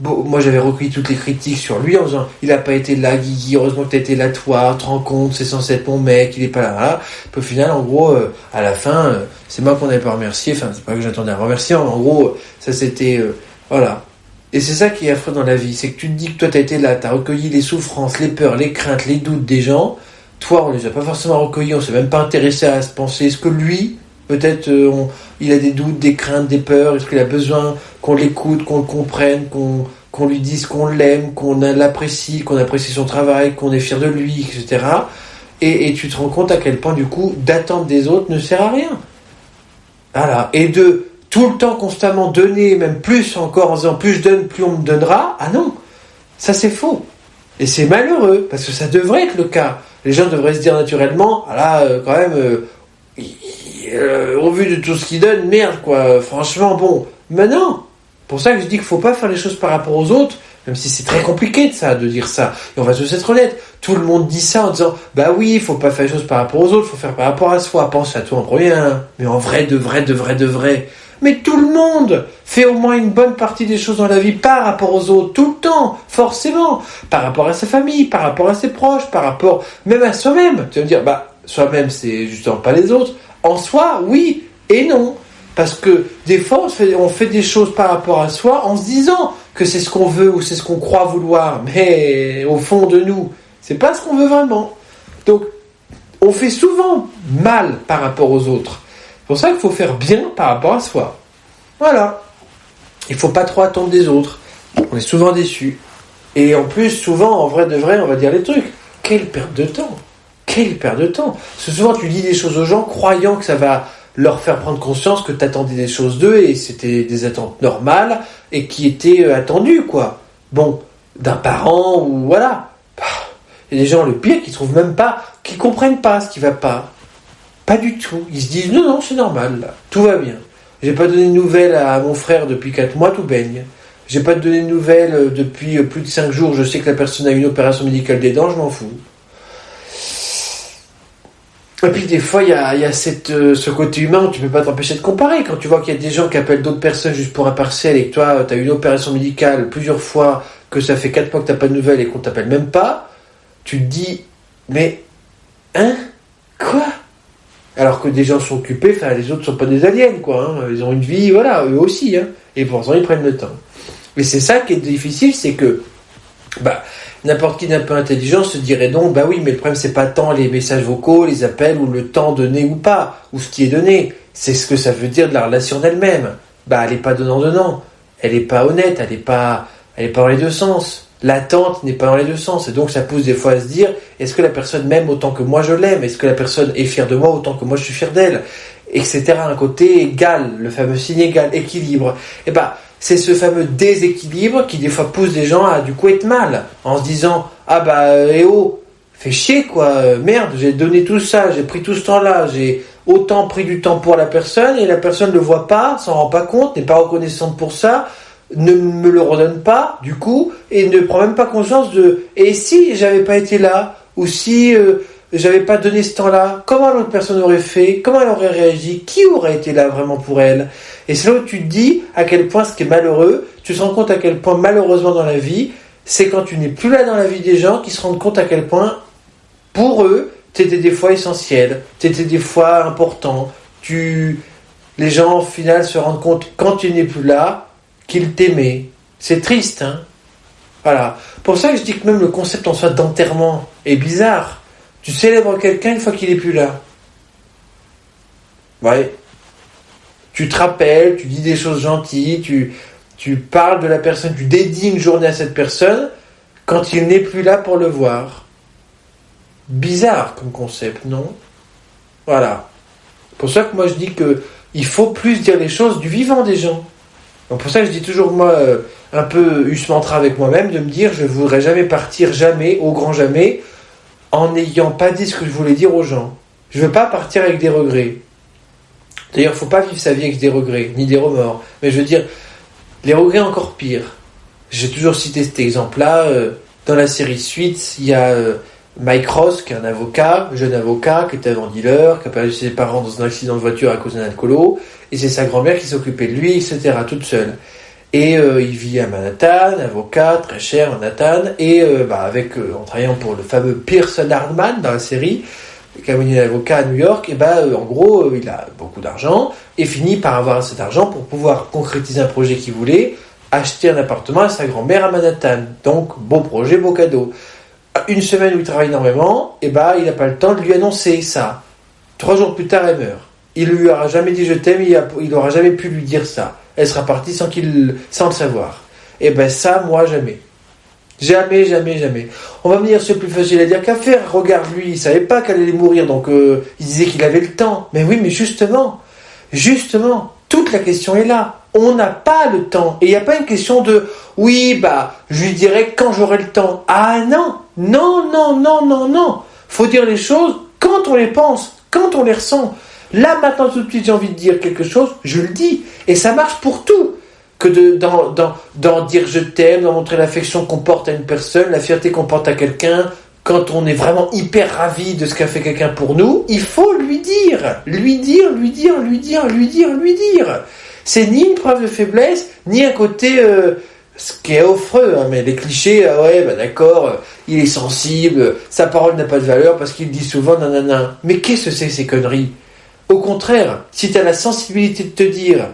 moi j'avais recueilli toutes les critiques sur lui en disant il a pas été là, Guigui, heureusement que t'as été là toi, tu te rends compte, c'est censé être mon mec, il est pas là. Puis au final, en gros, à la fin, c'est moi qu'on n'avait pas remercié, enfin c'est pas que j'attendais un remerciement, en gros, ça c'était voilà. Et c'est ça qui est affreux dans la vie, c'est que tu te dis que toi t'as été là, t'as recueilli les souffrances, les peurs, les craintes, les doutes des gens. Toi, on les a pas forcément recueillis, on s'est même pas intéressé à se penser, est-ce que lui, peut-être il a des doutes, des craintes, des peurs, est-ce qu'il a besoin qu'on l'écoute, qu'on le comprenne, qu'on lui dise qu'on l'aime, qu'on l'apprécie, qu'on apprécie son travail, qu'on est fier de lui, etc. Et tu te rends compte à quel point, du coup, d'attendre des autres ne sert à rien. Voilà. Et de tout le temps constamment donner, même plus encore, en disant plus je donne, plus on me donnera, ah non, ça c'est faux. Et c'est malheureux, parce que ça devrait être le cas. Les gens devraient se dire naturellement, quand même... au vu de tout ce qu'il donne, merde quoi, franchement bon. Mais non, pour ça que je dis qu'il faut pas faire les choses par rapport aux autres, même si c'est très compliqué de dire ça. Et on va tous être honnêtes, tout le monde dit ça en disant oui, il faut pas faire les choses par rapport aux autres, il faut faire par rapport à soi, pense à toi en premier, hein. Mais en vrai, de vrai. Mais tout le monde fait au moins une bonne partie des choses dans la vie par rapport aux autres, tout le temps, forcément, par rapport à sa famille, par rapport à ses proches, par rapport même à soi-même. Tu vas me dire, soi-même c'est justement pas les autres. En soi, oui et non. Parce que des fois, on fait des choses par rapport à soi en se disant que c'est ce qu'on veut ou c'est ce qu'on croit vouloir. Mais au fond de nous, c'est pas ce qu'on veut vraiment. Donc, on fait souvent mal par rapport aux autres. C'est pour ça qu'il faut faire bien par rapport à soi. Voilà. Il ne faut pas trop attendre des autres. On est souvent déçus. Et en plus, souvent, en vrai de vrai, on va dire les trucs. Quelle perte de temps. Quelle perte de temps. Parce que souvent, tu dis des choses aux gens croyant que ça va leur faire prendre conscience que tu attendais des choses d'eux et c'était des attentes normales et qui étaient attendues, quoi. Bon, d'un parent ou voilà. Il y a des gens, le pire, qui trouvent même pas, qui comprennent pas ce qui va pas. Pas du tout. Ils se disent, non, c'est normal, là. Tout va bien. J'ai pas donné de nouvelles à mon frère depuis 4 mois, tout baigne. J'ai pas donné de nouvelles depuis plus de 5 jours, je sais que la personne a une opération médicale des dents, je m'en fous. Et puis des fois, il y a ce côté humain où tu peux pas t'empêcher de comparer. Quand tu vois qu'il y a des gens qui appellent d'autres personnes juste pour un partiel et que toi, tu as une opération médicale plusieurs fois, que ça fait 4 mois que tu n'as pas de nouvelles et qu'on t'appelle même pas, tu te dis, mais, quoi? Alors que des gens sont occupés, les autres sont pas des aliens, quoi. Ils ont une vie, voilà, eux aussi, et pourtant ils prennent le temps. Mais c'est ça qui est difficile, c'est que, n'importe qui d'un peu intelligent se dirait donc, oui, mais le problème c'est pas tant les messages vocaux, les appels, ou le temps donné ou pas, ou ce qui est donné. C'est ce que ça veut dire de la relation d'elle-même. Elle est pas donnant-donnant. Elle est pas honnête, elle est pas dans les deux sens. L'attente n'est pas dans les deux sens. Et donc ça pousse des fois à se dire, est-ce que la personne m'aime autant que moi je l'aime? Est-ce que la personne est fière de moi autant que moi je suis fier d'elle? Etc. Un côté égal, le fameux signe égal, équilibre. C'est ce fameux déséquilibre qui des fois pousse des gens à du coup être mal, en se disant, fais chier quoi, merde, j'ai donné tout ça, j'ai pris tout ce temps-là, j'ai autant pris du temps pour la personne, et la personne ne le voit pas, s'en rend pas compte, n'est pas reconnaissante pour ça, ne me le redonne pas, du coup, et ne prend même pas conscience et si j'avais pas été là, ou si j'avais pas donné ce temps-là, comment l'autre personne aurait fait, comment elle aurait réagi, qui aurait été là vraiment pour elle? Et c'est là où tu te dis à quel point ce qui est malheureux, tu te rends compte à quel point malheureusement dans la vie, c'est quand tu n'es plus là dans la vie des gens qui se rendent compte à quel point, pour eux, t'étais des fois essentiel, t'étais des fois important, les gens au final se rendent compte quand tu n'es plus là, qu'ils t'aimaient. C'est triste, Voilà. Pour ça que je dis que même le concept en soi d'enterrement est bizarre. Tu célèbres quelqu'un une fois qu'il n'est plus là. Ouais. Tu te rappelles, tu dis des choses gentilles, tu parles de la personne, tu dédies une journée à cette personne quand il n'est plus là pour le voir. Bizarre comme concept, non? Voilà. C'est pour ça que moi je dis que il faut plus dire les choses du vivant des gens. Donc pour ça que je dis toujours moi un peu eu ce mantra avec moi-même de me dire je ne voudrais jamais partir jamais, au grand jamais, en n'ayant pas dit ce que je voulais dire aux gens. Je ne veux pas partir avec des regrets. D'ailleurs, il ne faut pas vivre sa vie avec des regrets, ni des remords. Mais je veux dire, les regrets encore pire. J'ai toujours cité cet exemple-là. Dans la série Suits, il y a Mike Ross, qui est un avocat, jeune avocat, qui était un dealer, qui a perdu ses parents dans un accident de voiture à cause d'un alcoolo, et c'est sa grand-mère qui s'occupait de lui, etc., toute seule. Et il vit à Manhattan, avocat, très cher, Manhattan, et en travaillant pour le fameux Pearson Hardman dans la série, qui a mené l'avocat à New York, en gros, il a beaucoup d'argent, et finit par avoir cet argent pour pouvoir concrétiser un projet qu'il voulait, acheter un appartement à sa grand-mère à Manhattan. Donc, beau projet, beau cadeau. Une semaine où il travaille énormément, il n'a pas le temps de lui annoncer ça. 3 jours plus tard, elle meurt. Il lui aura jamais dit je t'aime, il n'aura jamais pu lui dire ça. Elle sera partie sans le savoir. Ça, moi, jamais. Jamais, jamais, jamais. On va me dire, c'est plus facile à dire qu'à faire. Regarde, lui, il savait pas qu'elle allait mourir, donc il disait qu'il avait le temps. Mais oui, mais justement, toute la question est là. On n'a pas le temps. Et il n'y a pas une question de, oui, je lui dirai quand j'aurai le temps. Ah non. Faut dire les choses quand on les pense, quand on les ressent. Là, maintenant, tout de suite, j'ai envie de dire quelque chose, je le dis. Et ça marche pour tout. Que d'en dire je t'aime, d'en montrer l'affection qu'on porte à une personne, la fierté qu'on porte à quelqu'un, quand on est vraiment hyper ravi de ce qu'a fait quelqu'un pour nous, il faut lui dire. C'est ni une preuve de faiblesse, ni un côté, ce qui est affreux, mais les clichés, d'accord, il est sensible, sa parole n'a pas de valeur parce qu'il dit souvent nanana. Mais qu'est-ce que c'est ces conneries? Au contraire, si tu as la sensibilité de te dire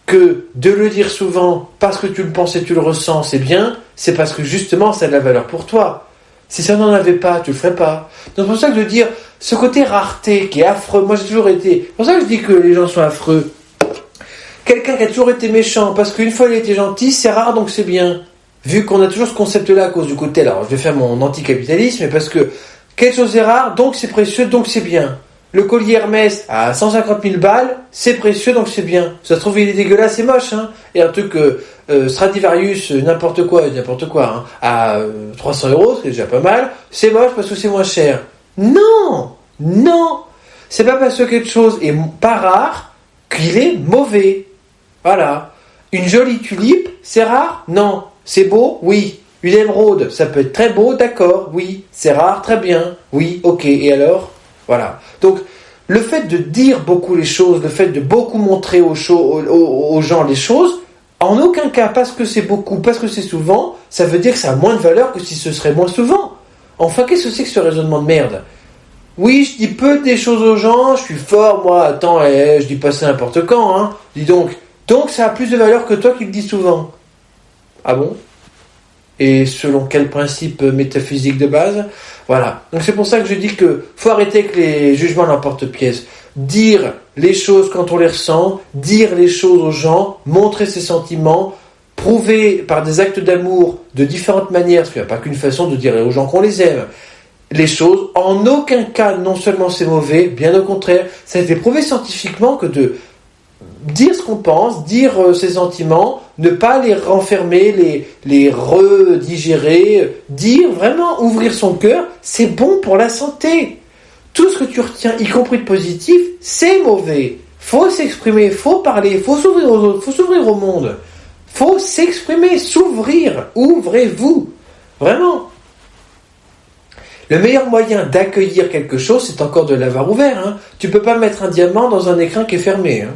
que de le dire souvent parce que tu le penses et tu le ressens, c'est bien, c'est parce que justement ça a de la valeur pour toi. Si ça n'en avait pas, tu le ferais pas. Donc c'est pour ça que de dire, ce côté rareté qui est affreux, moi j'ai toujours été... C'est pour ça que je dis que les gens sont affreux. Quelqu'un qui a toujours été méchant, parce qu'une fois il a été gentil, c'est rare donc c'est bien. Vu qu'on a toujours ce concept-là à cause du côté, alors je vais faire mon anticapitalisme, mais parce que quelque chose est rare, donc c'est précieux, donc c'est bien. Le collier Hermès à 150 000 balles, c'est précieux, donc c'est bien. Ça se trouve, il est dégueulasse, c'est moche, hein. Et un truc Stradivarius, n'importe quoi, hein, à 300 €, c'est déjà pas mal, c'est moche parce que c'est moins cher. Non, c'est pas parce que quelque chose est pas rare qu'il est mauvais. Voilà. Une jolie tulipe, c'est rare? Non. C'est beau? Oui. Une émeraude, ça peut être très beau, d'accord, oui. C'est rare, très bien, oui, ok. Et alors? Voilà. Donc, le fait de dire beaucoup les choses, le fait de beaucoup montrer aux gens les choses, en aucun cas, parce que c'est beaucoup, parce que c'est souvent, ça veut dire que ça a moins de valeur que si ce serait moins souvent. Enfin, qu'est-ce que c'est que ce raisonnement de merde? Oui, je dis peu des choses aux gens, je suis fort, moi, attends, je dis pas ça n'importe quand, hein. Dis donc. Donc, ça a plus de valeur que toi qui le dis souvent. Ah bon? Et selon quel principe métaphysique de base? Voilà. Donc c'est pour ça que je dis que faut arrêter avec les jugements d'emporte-pièce. Dire les choses quand on les ressent, dire les choses aux gens, montrer ses sentiments, prouver par des actes d'amour de différentes manières, parce qu'il n'y a pas qu'une façon de dire aux gens qu'on les aime. Les choses, en aucun cas, non seulement c'est mauvais, bien au contraire, ça a été prouvé scientifiquement que de dire ce qu'on pense, dire ses sentiments, ne pas les renfermer, les redigérer, dire vraiment, ouvrir son cœur, c'est bon pour la santé. Tout ce que tu retiens, y compris de positif, c'est mauvais. Faut s'exprimer, faut parler, faut s'ouvrir aux autres, faut s'ouvrir au monde. Faut s'exprimer, s'ouvrir. Ouvrez-vous. Vraiment. Le meilleur moyen d'accueillir quelque chose, c'est encore de l'avoir ouvert. Hein. Tu peux pas mettre un diamant dans un écrin qui est fermé. Hein.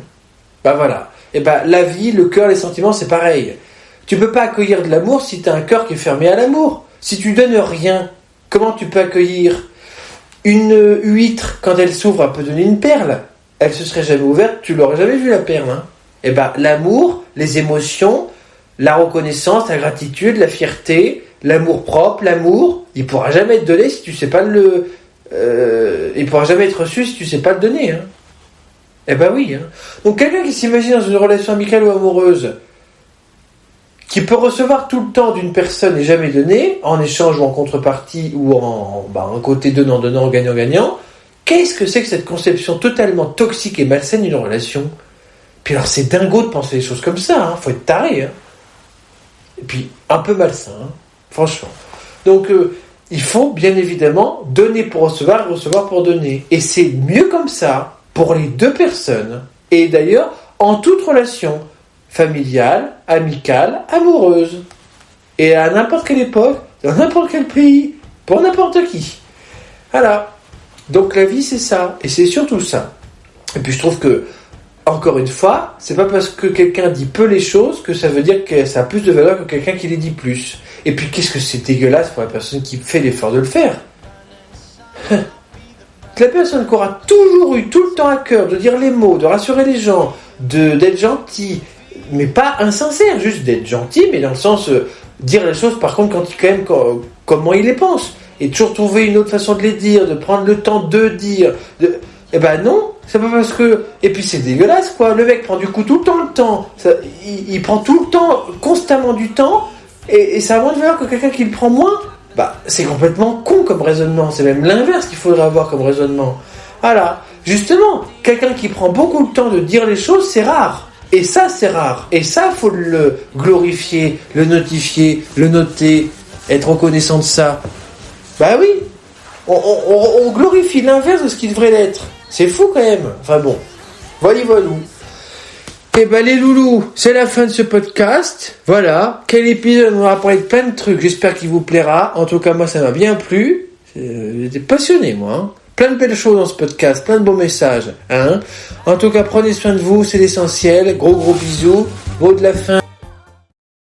Bah voilà. Et bah la vie, le cœur, les sentiments, c'est pareil. Tu peux pas accueillir de l'amour si tu as un cœur qui est fermé à l'amour. Si tu donnes rien, comment tu peux accueillir? Une huître, quand elle s'ouvre, elle peut donner une perle. Elle se serait jamais ouverte, tu l'aurais jamais vu la perle. Hein. Et bah l'amour, les émotions, la reconnaissance, la gratitude, la fierté, l'amour propre, l'amour, il pourra jamais être donné si tu sais pas il pourra jamais être reçu si tu sais pas le donner. Hein. Eh ben oui. Hein. Donc quelqu'un qui s'imagine dans une relation amicale ou amoureuse, qui peut recevoir tout le temps d'une personne et jamais donner, en échange ou en contrepartie, ou en côté donnant, gagnant-gagnant, qu'est-ce que c'est que cette conception totalement toxique et malsaine d'une relation? Puis alors c'est dingo de penser des choses comme ça, hein. Faut être taré. Hein. Et puis un peu malsain, hein. Franchement. Donc il faut bien évidemment donner pour recevoir et recevoir pour donner. Et c'est mieux comme ça pour les deux personnes. Et d'ailleurs, en toute relation familiale, amicale, amoureuse. Et à n'importe quelle époque, dans n'importe quel pays, pour n'importe qui. Voilà. Donc la vie, c'est ça. Et c'est surtout ça. Et puis je trouve que, encore une fois, c'est pas parce que quelqu'un dit peu les choses que ça veut dire que ça a plus de valeur que quelqu'un qui les dit plus. Et puis qu'est-ce que c'est dégueulasse pour la personne qui fait l'effort de le faire. La personne qui aura toujours eu tout le temps à cœur de dire les mots, de rassurer les gens, d'être gentil, mais pas insincère, juste d'être gentil, mais dans le sens dire les choses par contre comment il les pense, et toujours trouver une autre façon de les dire, de prendre le temps de dire, eh ben non, c'est pas parce que, et puis c'est dégueulasse quoi, le mec prend du coup tout le temps, il prend tout le temps, constamment du temps, et ça a moins de valeur que quelqu'un qui le prend moins. Bah, c'est complètement con comme raisonnement, c'est même l'inverse qu'il faudrait avoir comme raisonnement. Voilà, justement, quelqu'un qui prend beaucoup de temps de dire les choses, c'est rare. Et ça, c'est rare. Et ça, faut le glorifier, le notifier, le noter, être reconnaissant de ça. Bah oui, on glorifie l'inverse de ce qui devrait l'être. C'est fou quand même. Enfin bon, voilà. Et ben les loulous, c'est la fin de ce podcast. Voilà, quel épisode, on va parler de plein de trucs. J'espère qu'il vous plaira. En tout cas, moi, ça m'a bien plu. J'étais passionné, moi. Hein. Plein de belles choses dans ce podcast, plein de beaux messages. Hein. En tout cas, prenez soin de vous, c'est l'essentiel. Gros bisous. Mot de la fin.